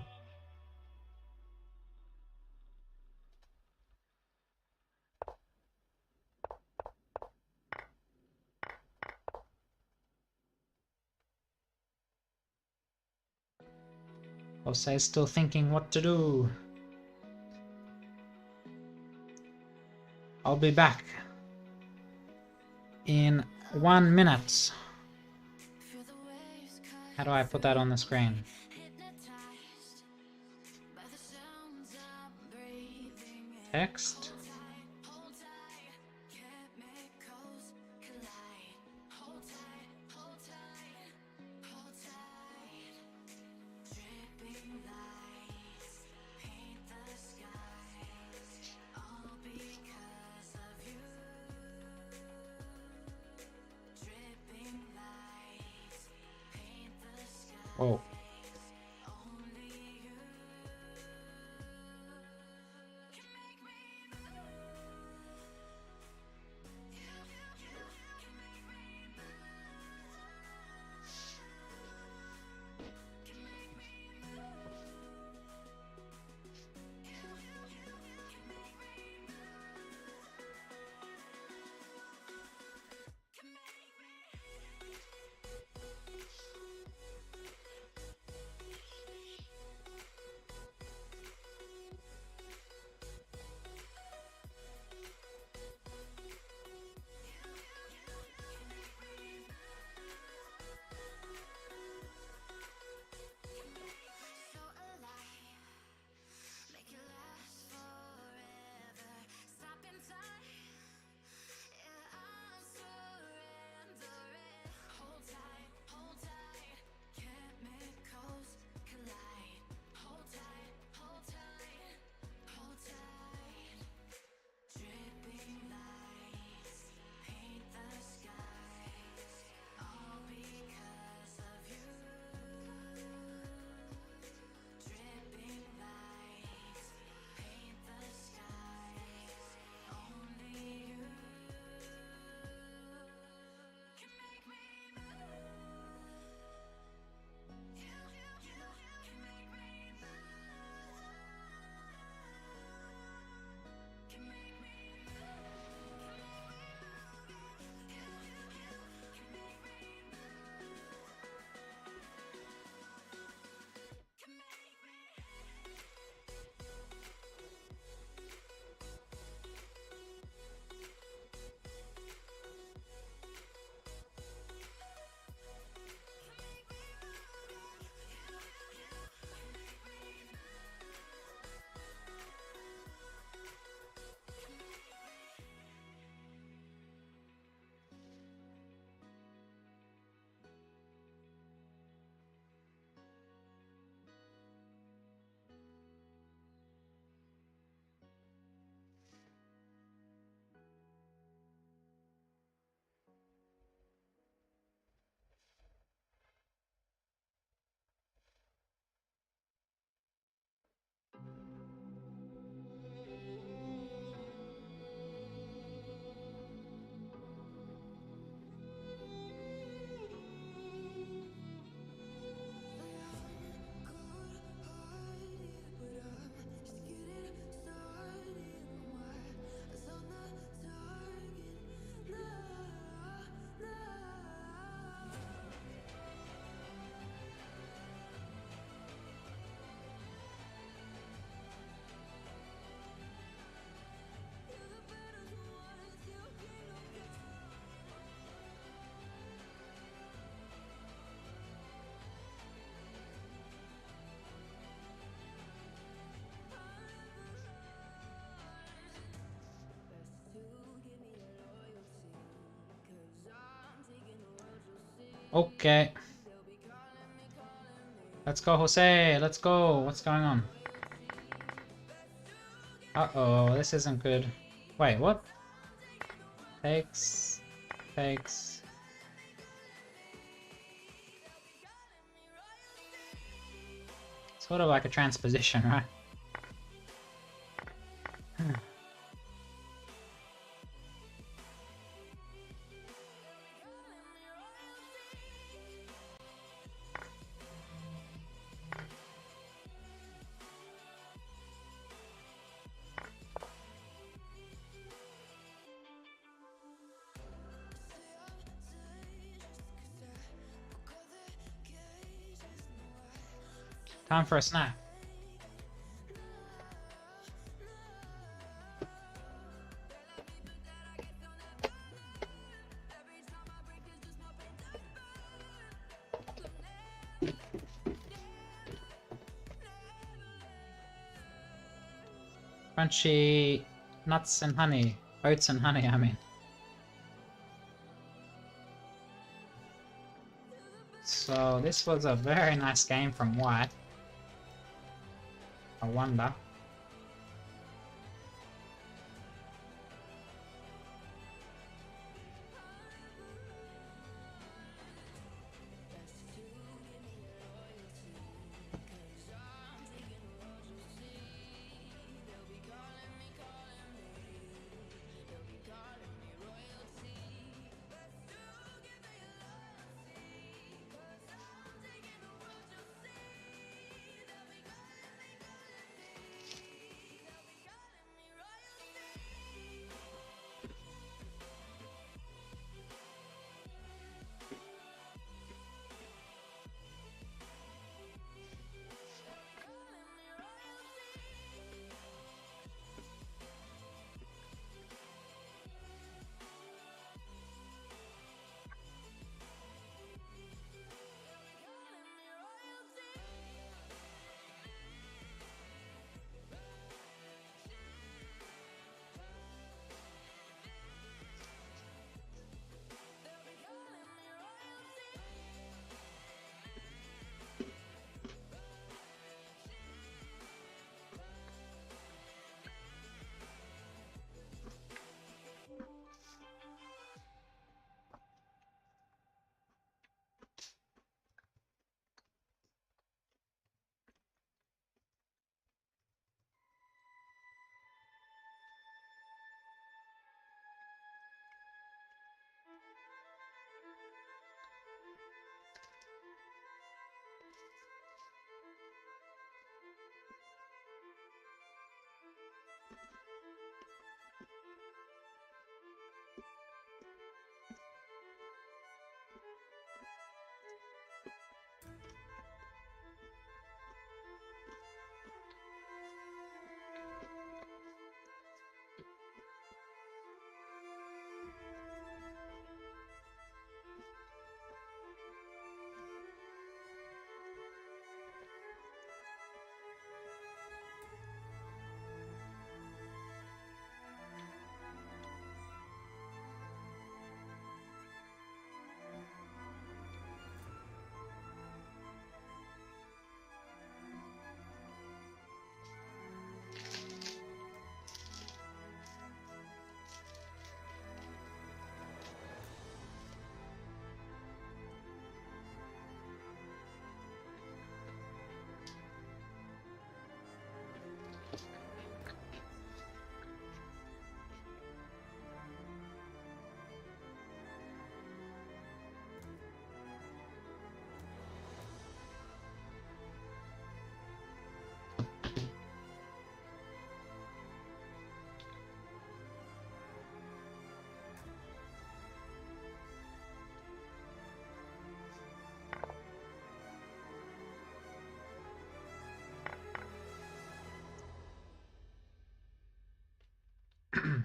Jose's still thinking what to do. I'll be back in 1 minute. How do I put that on the screen? Text. Whoa. Okay. Let's go, Jose. Let's go. What's going on? Uh-oh, this isn't good. Wait, what? Takes. Takes. Sort of like a transposition, right? Time for a snack. Crunchy nuts and honey. Oats and honey, I mean. So this was a very nice game from White. I wonder.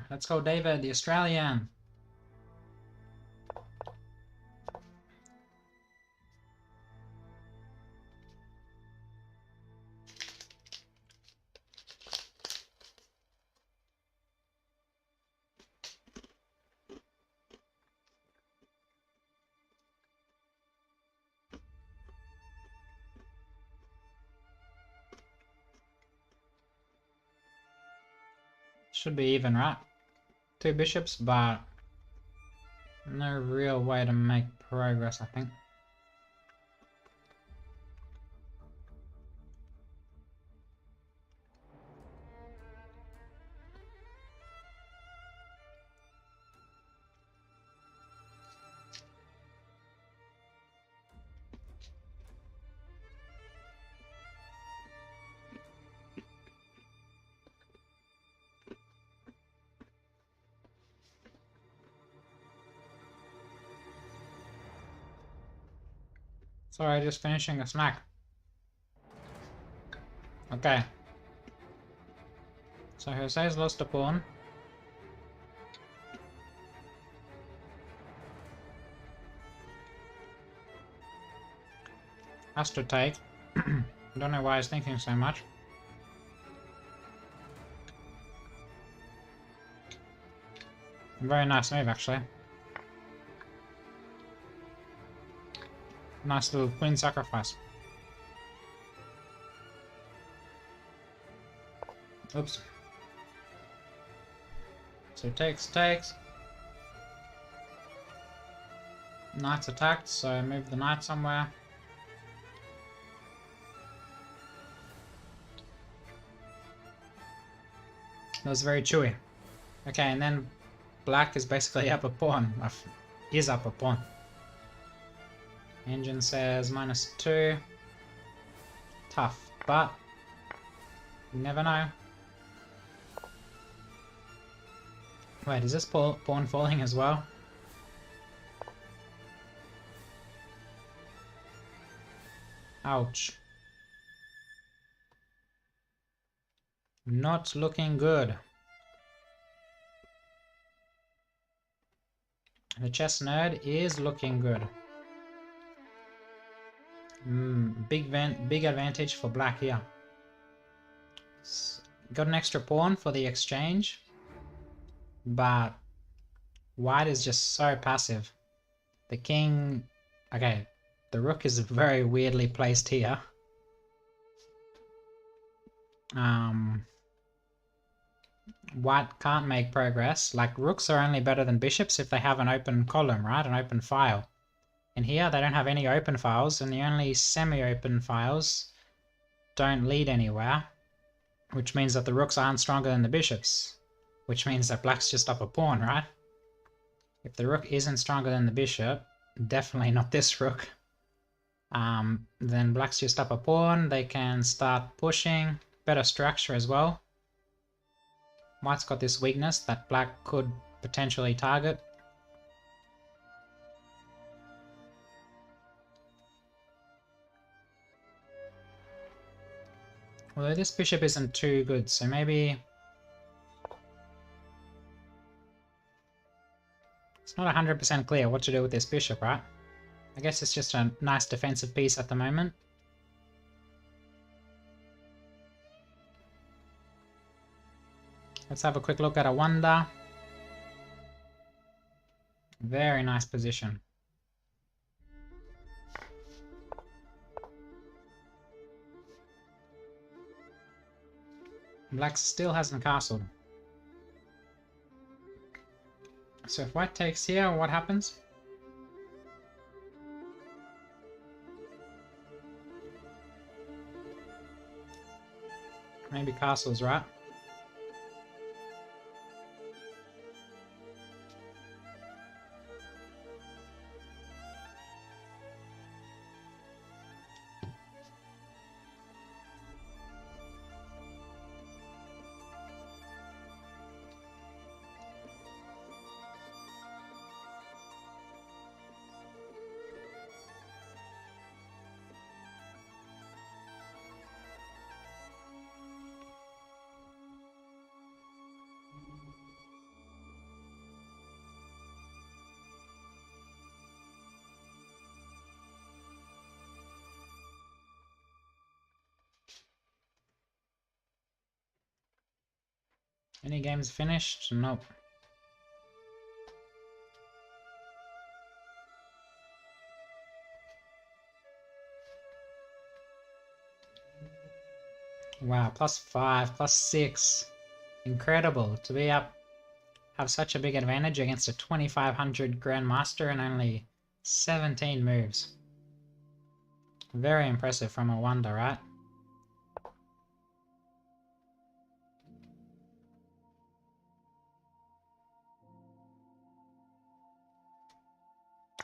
Let's go, David, the Australian. Should be even, right? 2 bishops, but no real way to make progress, I think. Sorry, just finishing a snack. Okay. So Jose's lost a pawn. Has to take. Don't know why he's thinking so much. Very nice move, actually. Nice little queen sacrifice. Oops. So takes. Knight's attacked, so move the knight somewhere. That was very chewy. Okay, and then black is basically up a pawn. Is up a pawn. Engine says -2. Tough, but you never know. Wait, is this pawn falling as well? Ouch. Not looking good. The chess nerd is looking good. Big advantage for black here. Got an extra pawn for the exchange, but white is just so passive. The king... Okay, the rook is very weirdly placed here. White can't make progress. Like, rooks are only better than bishops if they have an open column, right? An open file. And here they don't have any open files, and the only semi-open files don't lead anywhere, which means that the rooks aren't stronger than the bishops, which means that black's just up a pawn, right? If the rook isn't stronger than the bishop, definitely not this rook, then black's just up a pawn. They can start pushing. Better structure as well. White's got this weakness that black could potentially target. Although this bishop isn't too good, so maybe... It's not 100% clear what to do with this bishop, right? I guess it's just a nice defensive piece at the moment. Let's have a quick look at a wonder. Very nice position. Black still hasn't castled. So if white takes here, what happens? Maybe castles, right? Any games finished? Nope. Wow, +5, +6. Incredible to be up, have such a big advantage against a 2500 Grandmaster in only 17 moves. Very impressive from a wonder, right?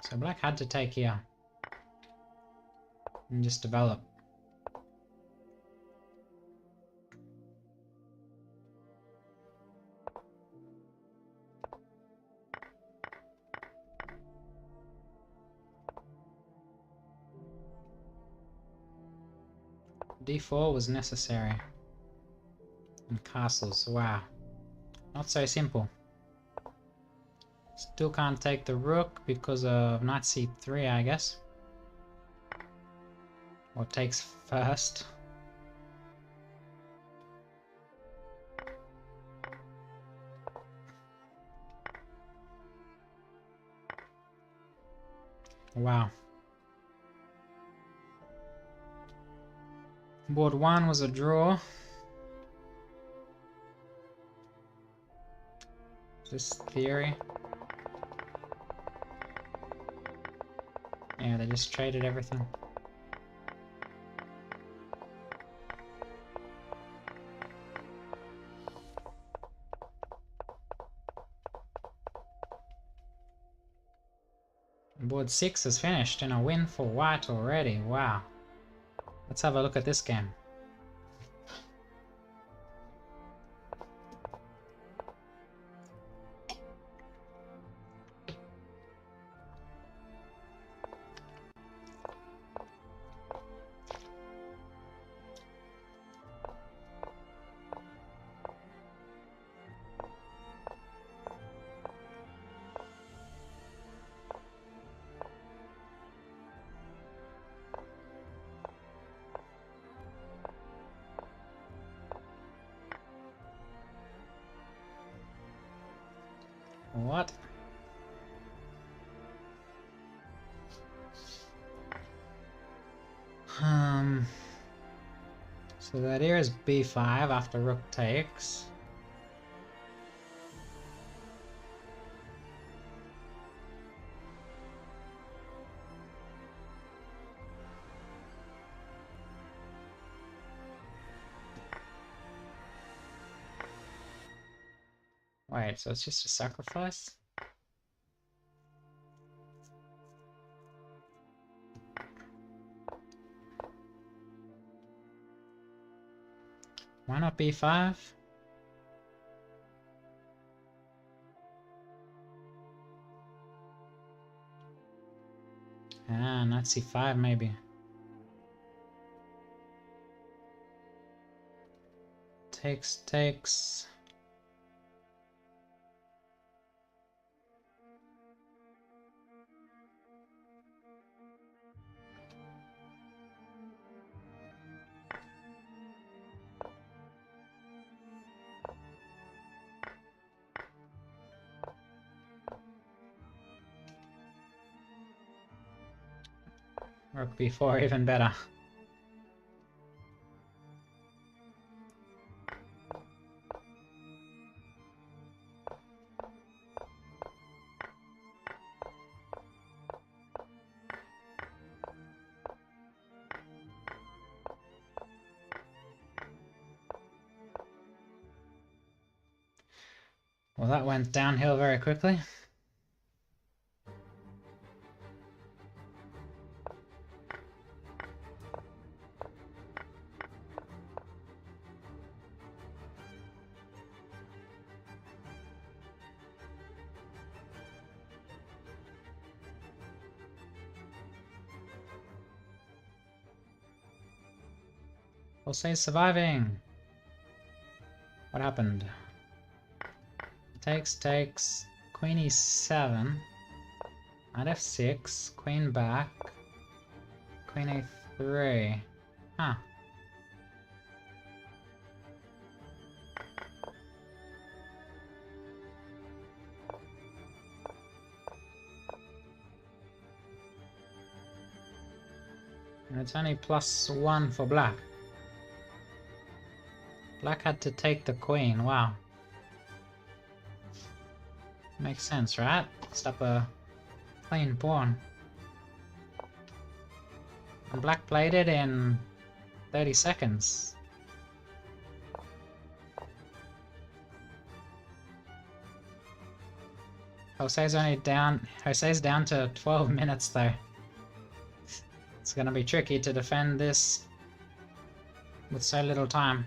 So black had to take here and just develop. D4 was necessary. And castles, wow. Not so simple. Still can't take the rook because of knight c3, I guess. Or takes first. Wow. Board 1 was a draw. This theory. Yeah, they just traded everything. Board 6 is finished and a win for white already. Wow. Let's have a look at this game. What? So the idea is b5 after rook takes. Wait, so it's just a sacrifice? Why not b5? Ah, not c5 maybe. Takes. Rook b4 even better. Well, that went downhill very quickly. We'll say surviving. What happened? Takes, queen e7, knight f6, queen back, queen a3. Huh. And it's only +1 for black. Black had to take the queen, wow. Makes sense, right? Stop a clean pawn. And black played it in 30 seconds. Jose's down to 12 minutes though. It's gonna be tricky to defend this with so little time.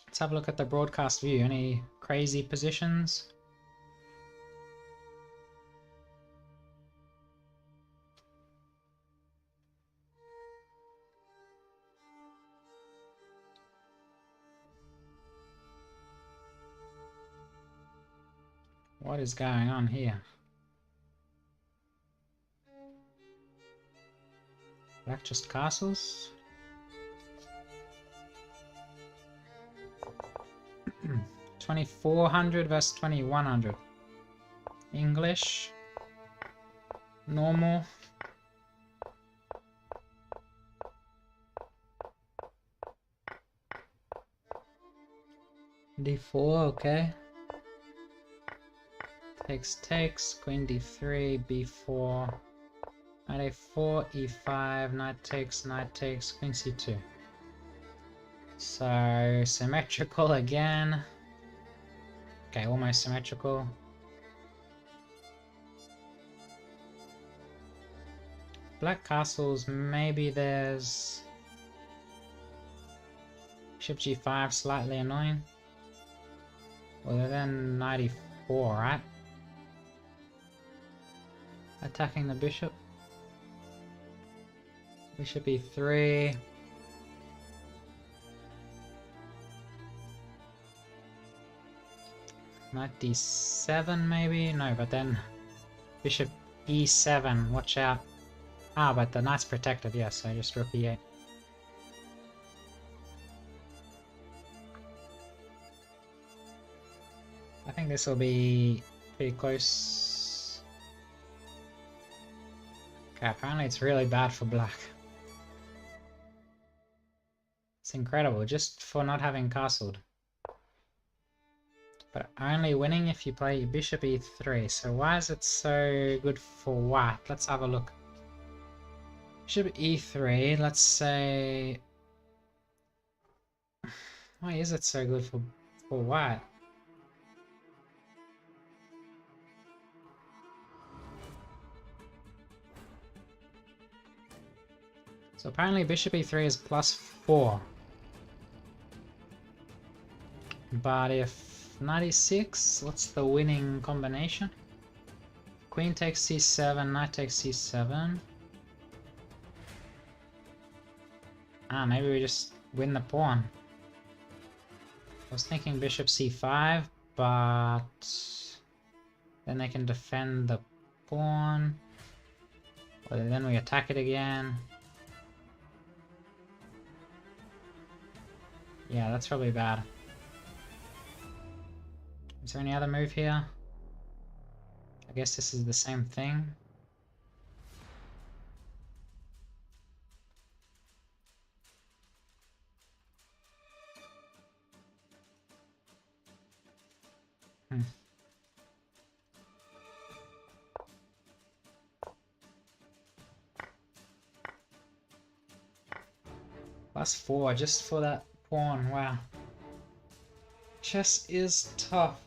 Let's have a look at the broadcast view. Any crazy positions? What is going on here? Black just castles? 2400 versus 2100. English. Normal. D4, okay. Takes, queen d3, b4, knight a4, e5, knight takes, queen c2. So, symmetrical again. Okay, almost symmetrical. Black castles, maybe there's bishop g5, slightly annoying. Well, then knight e4, right? Attacking the bishop. Bishop e3. Knight d7 maybe? No, but then bishop e7, watch out. Ah, but the knight's protected, yes, so just rook e8. I think this will be pretty close. Okay, apparently it's really bad for black. It's incredible, just for not having castled. But only winning if you play bishop e3, so why is it so good for white? Let's have a look. Bishop e3, let's say... Why is it so good for white? So apparently bishop e3 is +4. But if knight e6, what's the winning combination? Queen takes c7, knight takes c7. Ah, maybe we just win the pawn. I was thinking bishop c5, but then they can defend the pawn. Or then we attack it again. Yeah, that's probably bad. Is there any other move here? I guess this is the same thing. +4 just for that pawn, wow. Chess is tough.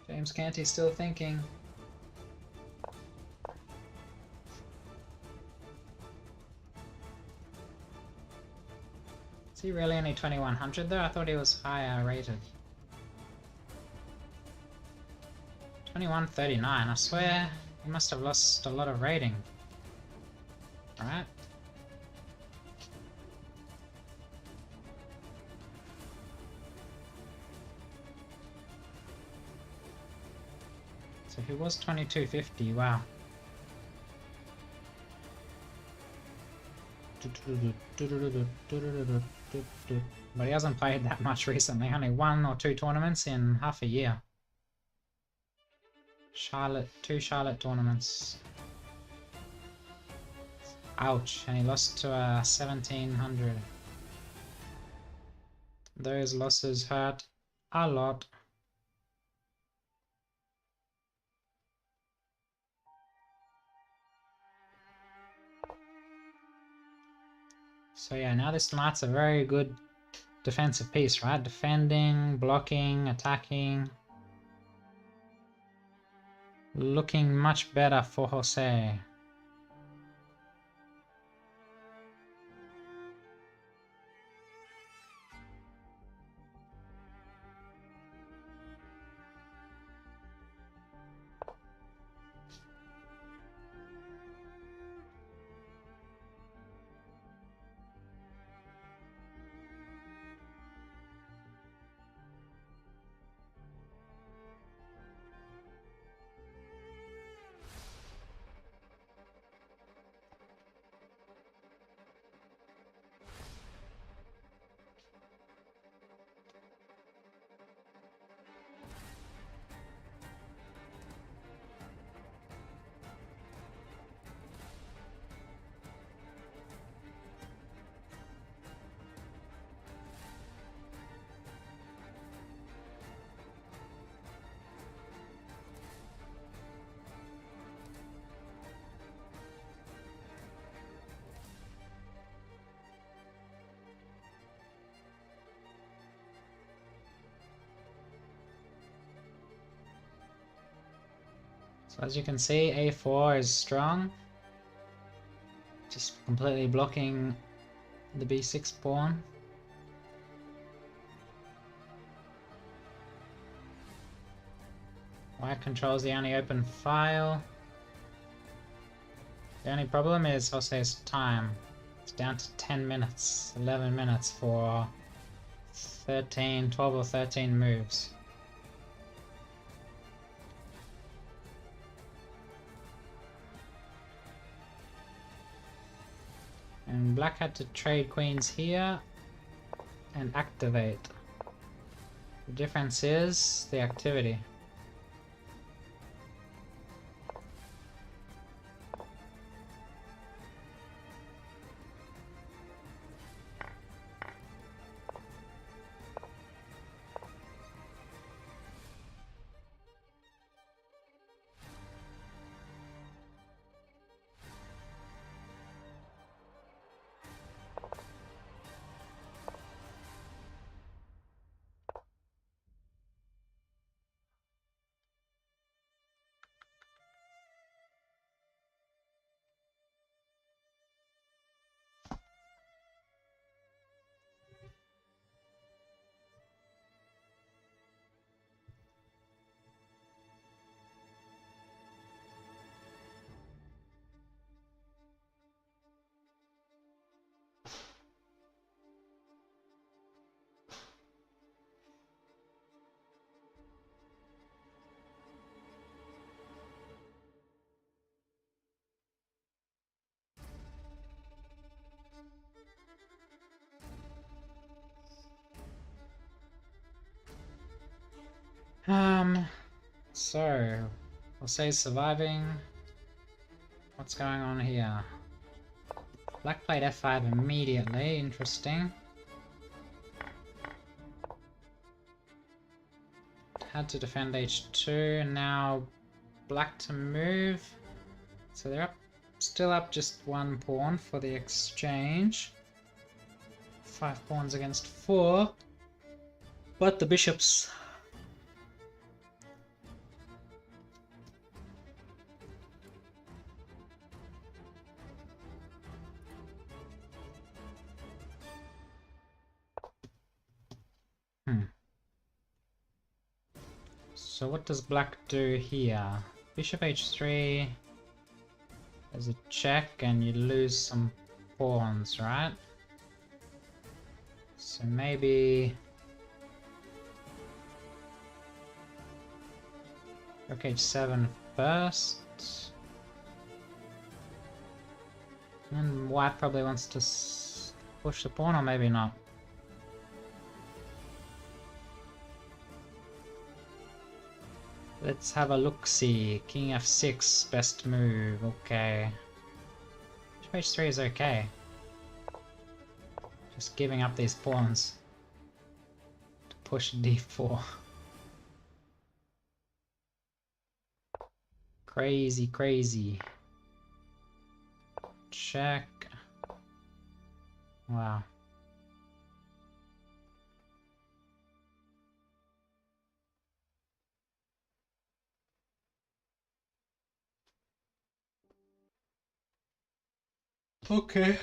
James Canty still thinking. Is he really only 2100 though? I thought he was higher rated. 2139, I swear he must have lost a lot of rating. Alright. So he was 2250, wow. But he hasn't played that much recently, only 1 or 2 tournaments in half a year. Two Charlotte tournaments. Ouch, and he lost to 1700. Those losses hurt a lot. So yeah, now this knight's a very good defensive piece, right? Defending, blocking, attacking. Looking much better for Jose. So as you can see, a4 is strong. Just completely blocking the b6 pawn. White controls the only open file. The only problem is Jose's time. It's down to 10 minutes, 11 minutes for 12 or 13 moves. And black had to trade queens here and activate. The difference is the activity. So we'll say surviving. What's going on here? Black played f5 immediately, interesting. Had to defend h2, and now black to move. So they're still up just 1 pawn for the exchange. 5 pawns against 4. But the bishops. So what does black do here? Bishop h3. There's a check and you lose some pawns, right? So maybe rook h7 first. And white probably wants to push the pawn, or maybe not. Let's have a look-see. King f6, best move. Okay. Bishop h3 is okay. Just giving up these pawns to push d4. Crazy, crazy. Check. Wow. Okay.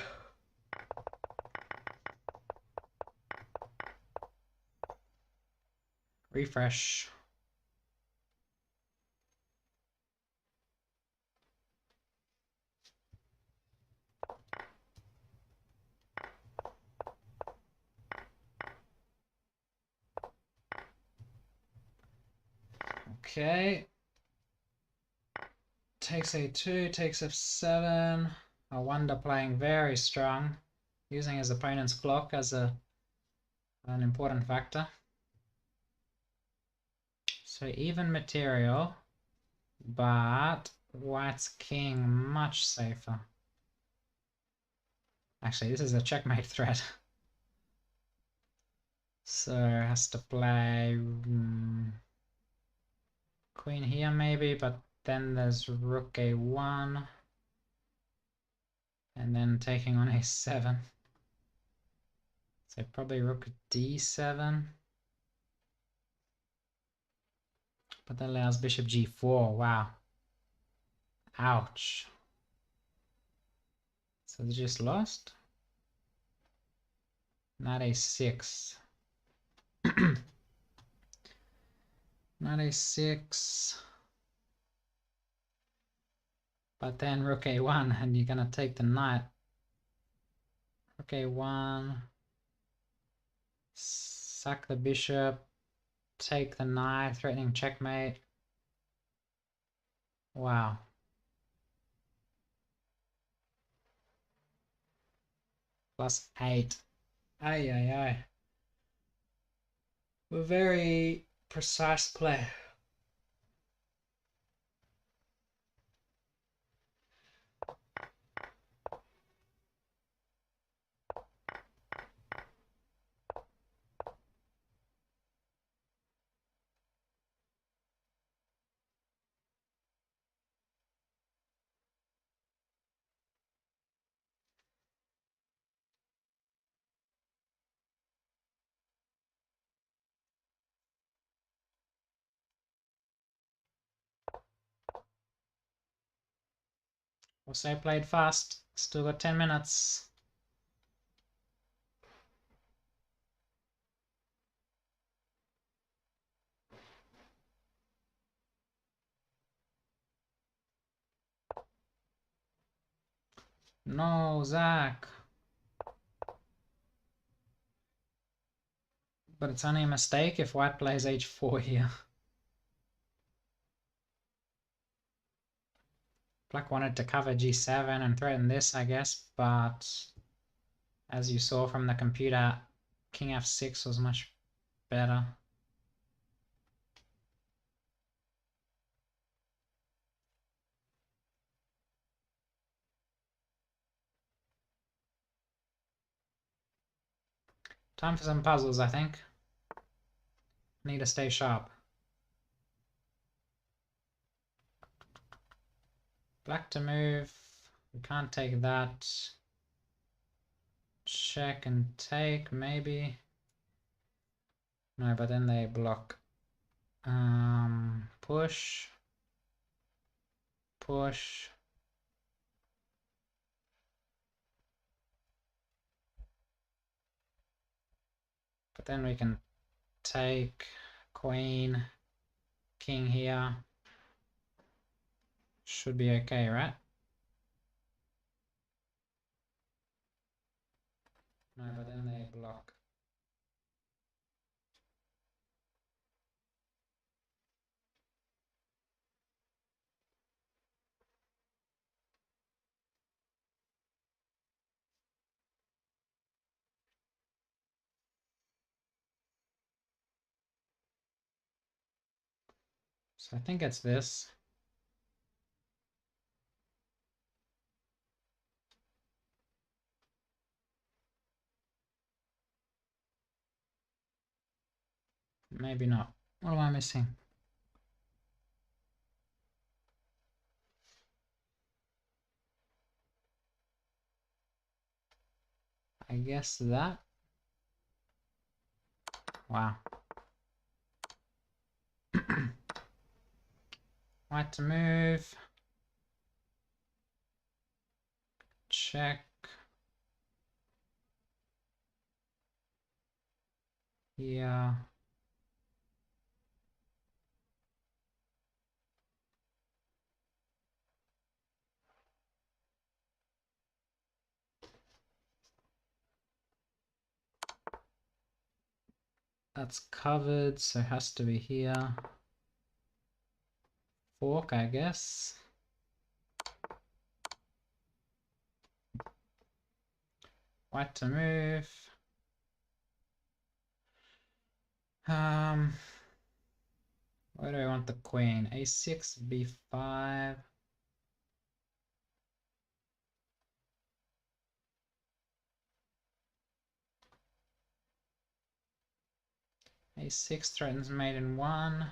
Refresh. Okay. Takes a2, takes f7. Wonder playing very strong, using his opponent's clock as an important factor. So even material, but white's king much safer. Actually, this is a checkmate threat. So has to play queen here maybe, but then there's rook a1. And then taking on a7. So probably rook d7. But that allows bishop g4. Wow. Ouch. So they just lost. Knight a6. Knight a6. But then rook a1, and you're gonna take the knight. Rook a1. Sack the bishop. Take the knight, threatening checkmate. Wow. +8. Ay, ay, ay. A very precise play. Also, I played fast. Still got 10 minutes. No, Zach. But it's only a mistake if white plays h4 here. Black wanted to cover g7 and threaten this, I guess, but as you saw from the computer, king f6 was much better. Time for some puzzles, I think. Need to stay sharp. Black to move. We can't take that. Check and take, maybe. No, but then they block. Push. Push. But then we can take queen, king here. Should be okay, right? No, but then they block. So I think it's this. Maybe not. What am I missing? I guess that. Wow. White to move. Check. Here. That's covered, so it has to be here. Fork, I guess. White to move. Where do I want the queen? A6, B5. A6 threatens mate in 1.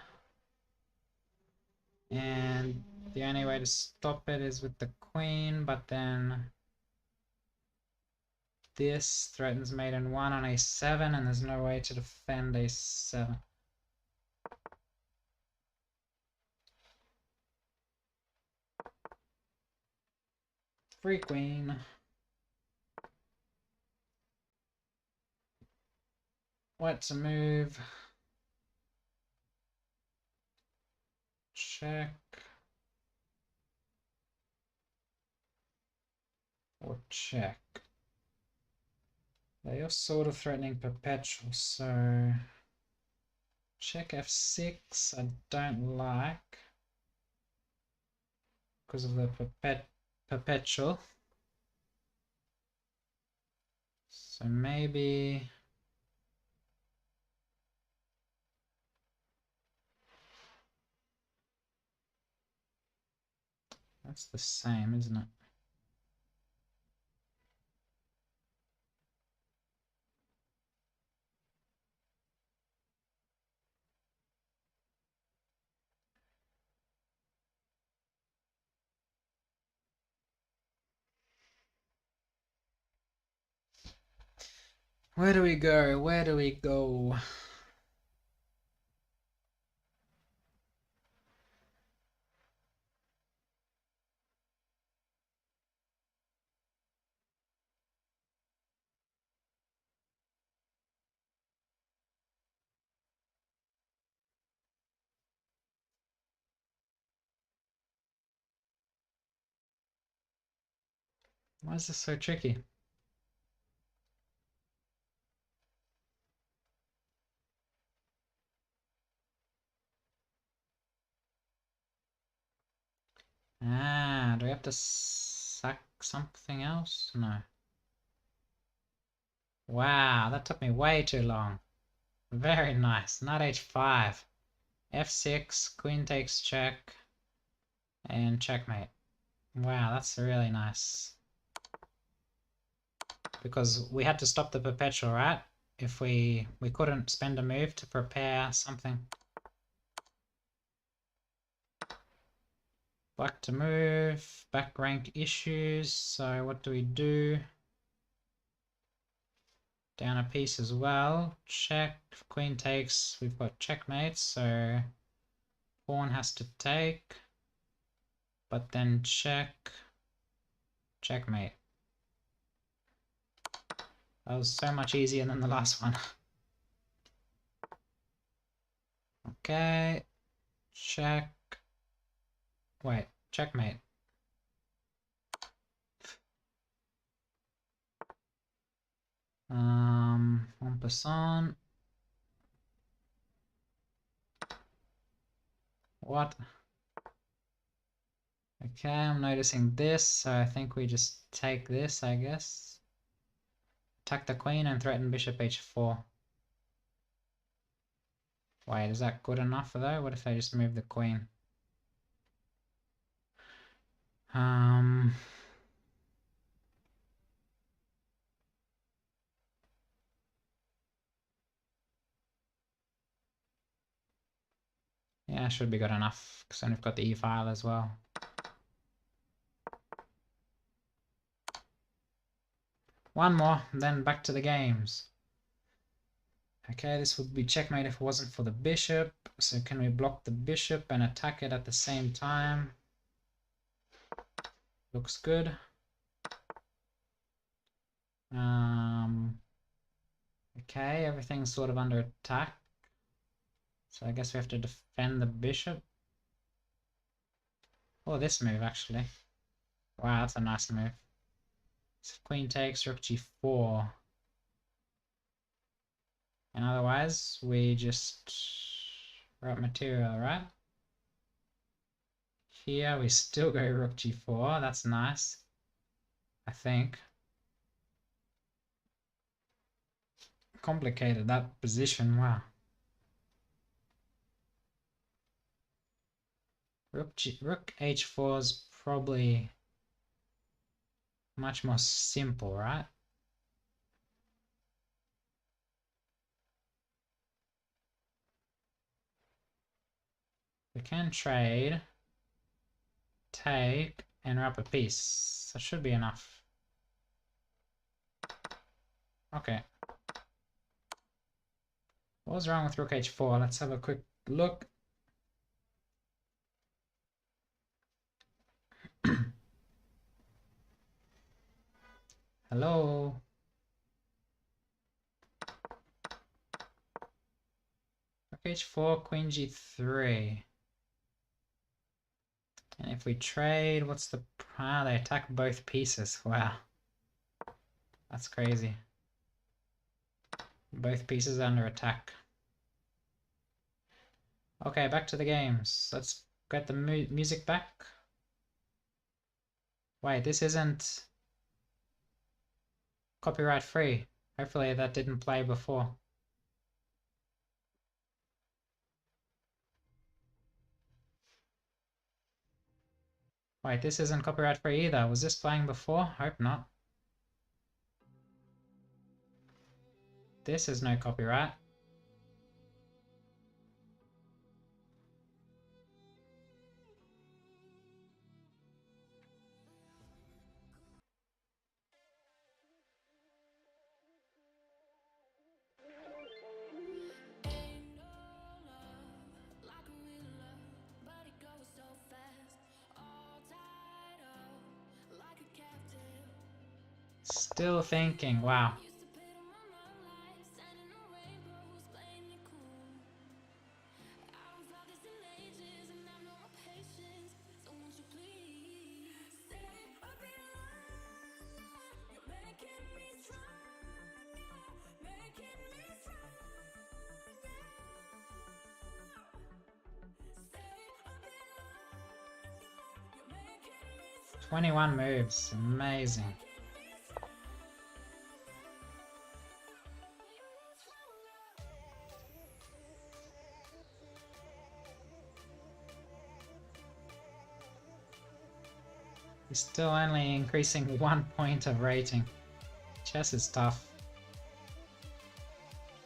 And the only way to stop it is with the queen, but then this threatens mate in 1 on A7, and there's no way to defend A7. Free queen. White to move. Check. Or check. They are sort of threatening perpetual, so check F6 I don't like because of the perpetual. So maybe that's the same, isn't it? Where do we go? Where do we go? Why is this so tricky? Ah, do we have to sack something else? No. Wow, that took me way too long. Very nice. Knight h5. F6, queen takes check, and checkmate. Wow, that's really nice. Because we had to stop the perpetual, right? If we couldn't spend a move to prepare something. Black to move, back rank issues, so what do we do? Down a piece as well. Check, queen takes, we've got checkmate, so pawn has to take. But then check, checkmate. That was so much easier than the last one. Okay, check. Wait, checkmate. En passant. What? Okay, I'm noticing this, so I think we just take this, I guess. Attack the queen and threaten bishop h4. Wait, is that good enough though? What if I just move the queen? Yeah, should be good enough, because then we've got the e-file as well. One more, then back to the games. Okay, this would be checkmate if it wasn't for the bishop. So can we block the bishop and attack it at the same time? Looks good. Okay, everything's sort of under attack. So I guess we have to defend the bishop. Oh, this move actually. Wow, that's a nice move. So queen takes, rook g4. And otherwise, we just write material, right? Here we still go rook g4. That's nice, I think. Complicated, that position. Wow. Rook h4 is probably much more simple, right? We can trade, take, and wrap a piece. That should be enough. Okay. What was wrong with rook h4? Let's have a quick look. Hello? Rook h4, queen g3. And if we trade, what's the... Ah, they attack both pieces. Wow. That's crazy. Both pieces under attack. Okay, back to the games. Let's get the music back. Wait, this isn't copyright free. Hopefully that didn't play before. Wait, this isn't copyright free either. Was this playing before? Hope not. This is no copyright. Still thinking, wow. "21 moves, amazing." He's still only increasing 1 point of rating. Chess is tough.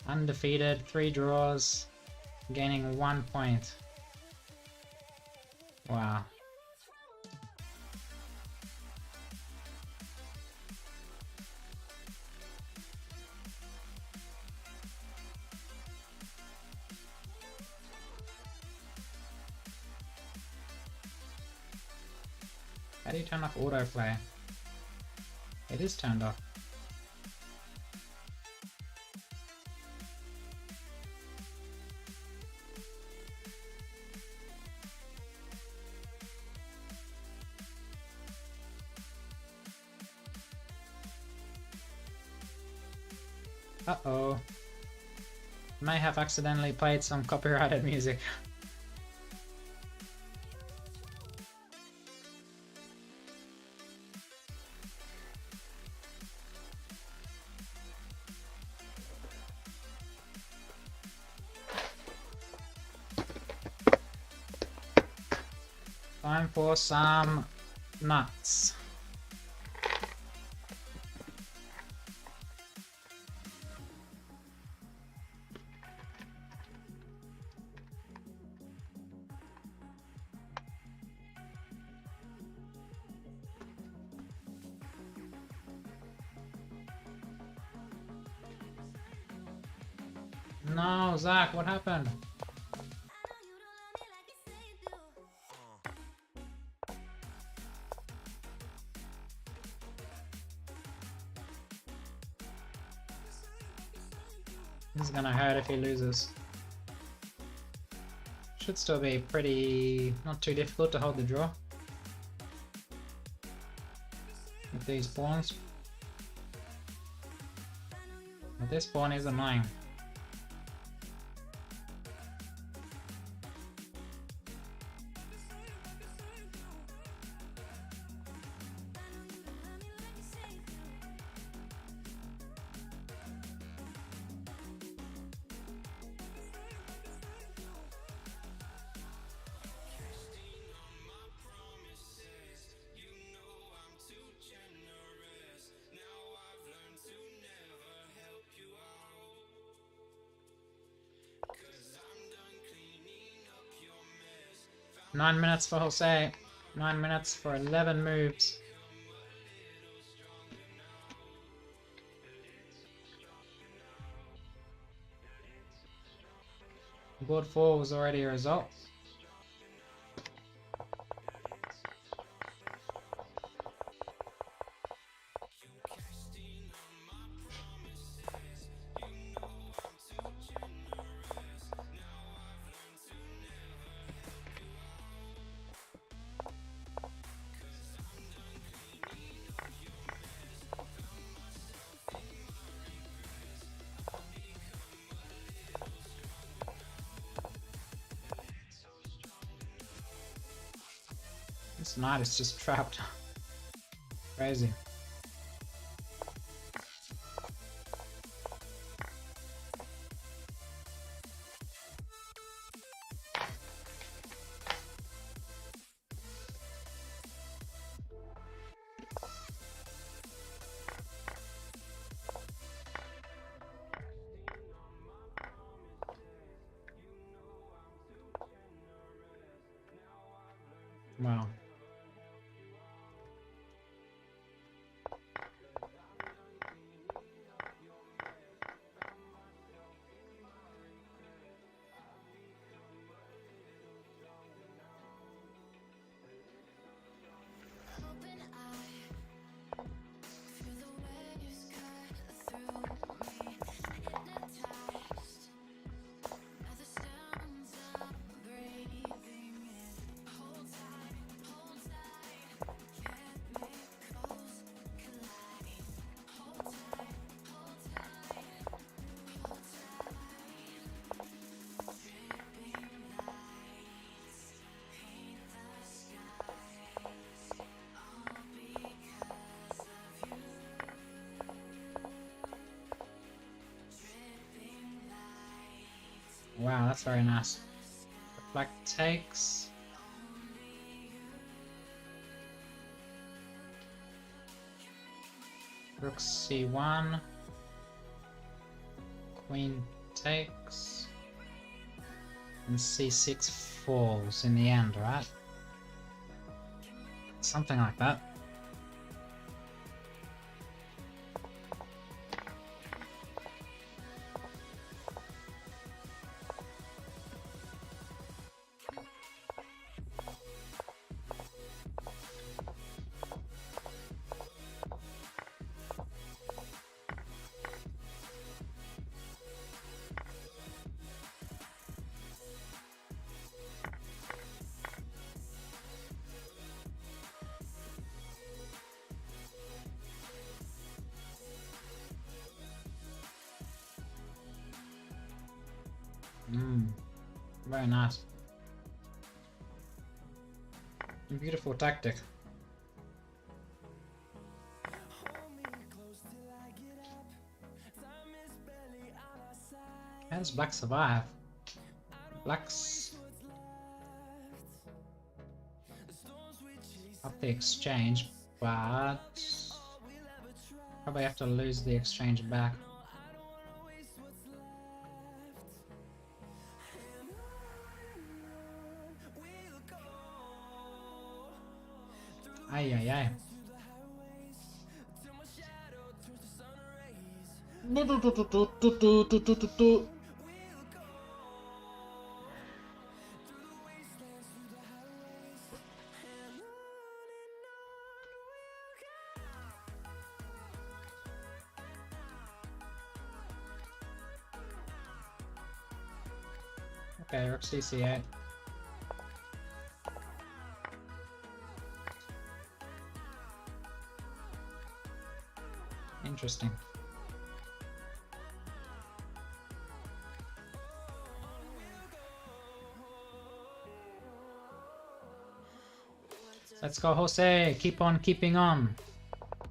Undefeated, 3 draws, gaining 1 point. Wow. How do you turn off autoplay? It is turned off. Uh-oh. May have accidentally played some copyrighted music. Time for some nuts. No, Zach, what happened? This is gonna hurt if he loses. Should still be pretty... not too difficult to hold the draw. With these pawns. But this pawn is annoying. Nine minutes for Jose. 9 minutes for 11 moves. Board 4 was already a result. This knight is just trapped. Crazy. Wow. Wow, that's very nice. Black takes. Rook c1. Queen takes. And c6 falls in the end, right? Something like that. Very nice. Beautiful tactic. How does black survive? Black's up the exchange, but probably have to lose the exchange back. Ay, ay, ay. Okay, rook CC8. Interesting. Let's go, José. Keep on keeping on.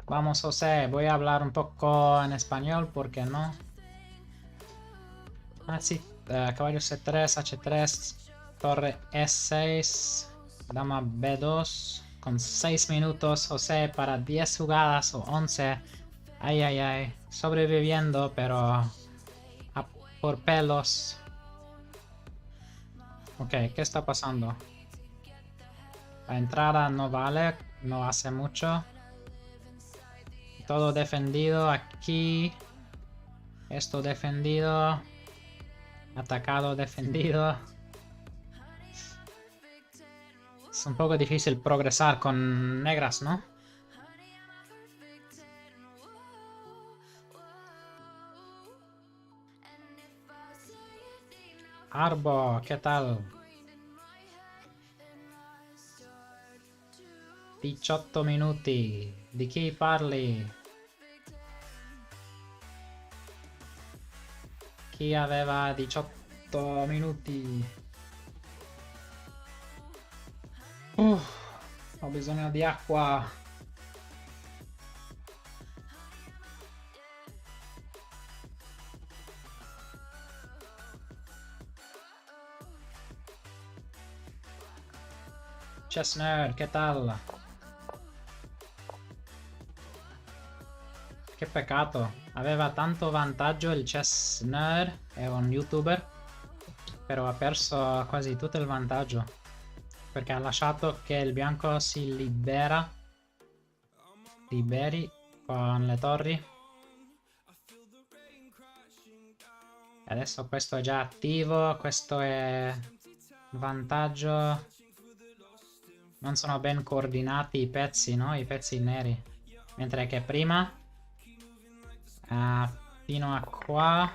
Vamos, José. Voy a hablar un poco en español, ¿por qué no? Ah, sí. Caballo C3, H3, torre E6, dama B2, con 6 minutos, José, para 10 jugadas o 11. Ay, ay, ay. Sobreviviendo, pero por pelos. Ok, ¿qué está pasando? La entrada no vale, no hace mucho. Todo defendido aquí. Esto defendido. Atacado, defendido. Es un poco difícil progresar con negras, ¿no? Arbo, ¿qué tal? 18 minuti. Di chi parli? Chi aveva 18 minuti? Ho bisogno di acqua. Chess Nerd, che tal? Che peccato. Aveva tanto vantaggio il Chess Nerd, è un youtuber, però ha perso quasi tutto il vantaggio, perché ha lasciato che il bianco si liberi con le torri. E adesso questo è già attivo, questo è vantaggio. Non sono ben coordinati i pezzi, no? I pezzi neri. Mentre che prima, fino a qua,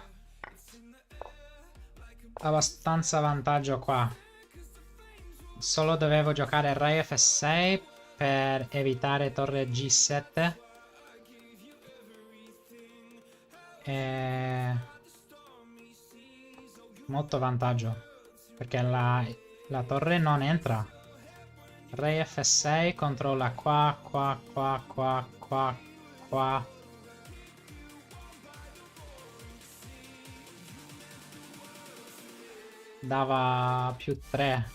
abbastanza vantaggio qua. Solo dovevo giocare re F6 per evitare torre G7. E molto vantaggio, perché la torre non entra. Re F6 controlla qua, qua, qua, qua, qua, qua. Dava più 3.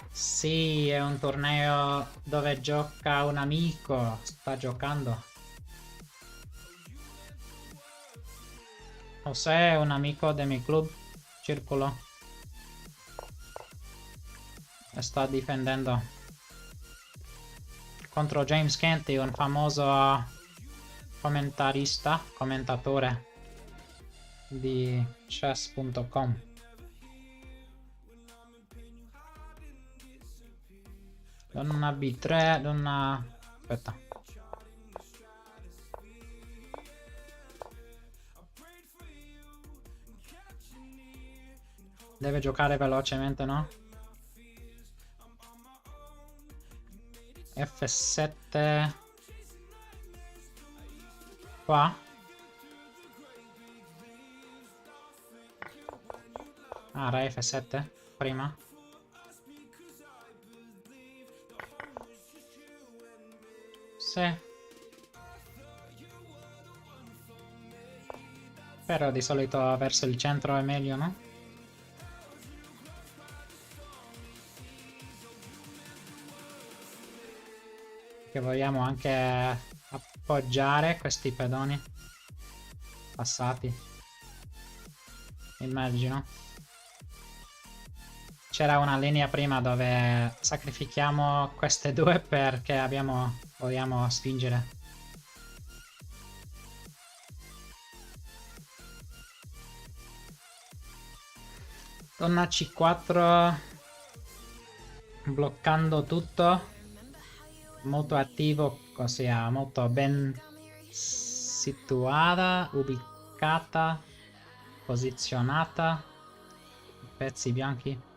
Sì, è un torneo dove gioca un amico. Sta giocando. José è un amico del mio club. Circolo. E sta difendendo contro James Canty, un famoso commentatore di chess.com. Donna B3, donna... aspetta. Deve giocare velocemente, no? F7. Qua. Ah, Re F7? Prima? Sì. Però di solito verso il centro è meglio, no? Che vogliamo anche appoggiare questi pedoni passati. Immagino. C'era una linea prima dove sacrifichiamo queste due perché vogliamo spingere. Donna C4 bloccando tutto. Molto attivo, ossia molto ben situata, ubicata, posizionata. Pezzi bianchi.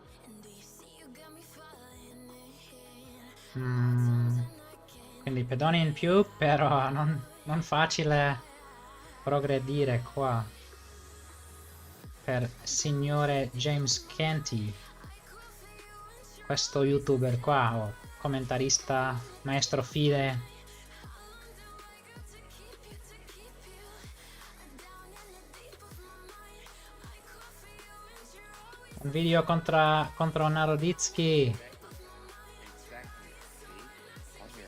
Quindi pedoni in più, però non facile progredire qua per signore James Canty, questo youtuber qua, o commentarista, maestro Fide. Un video contro Naroditsky.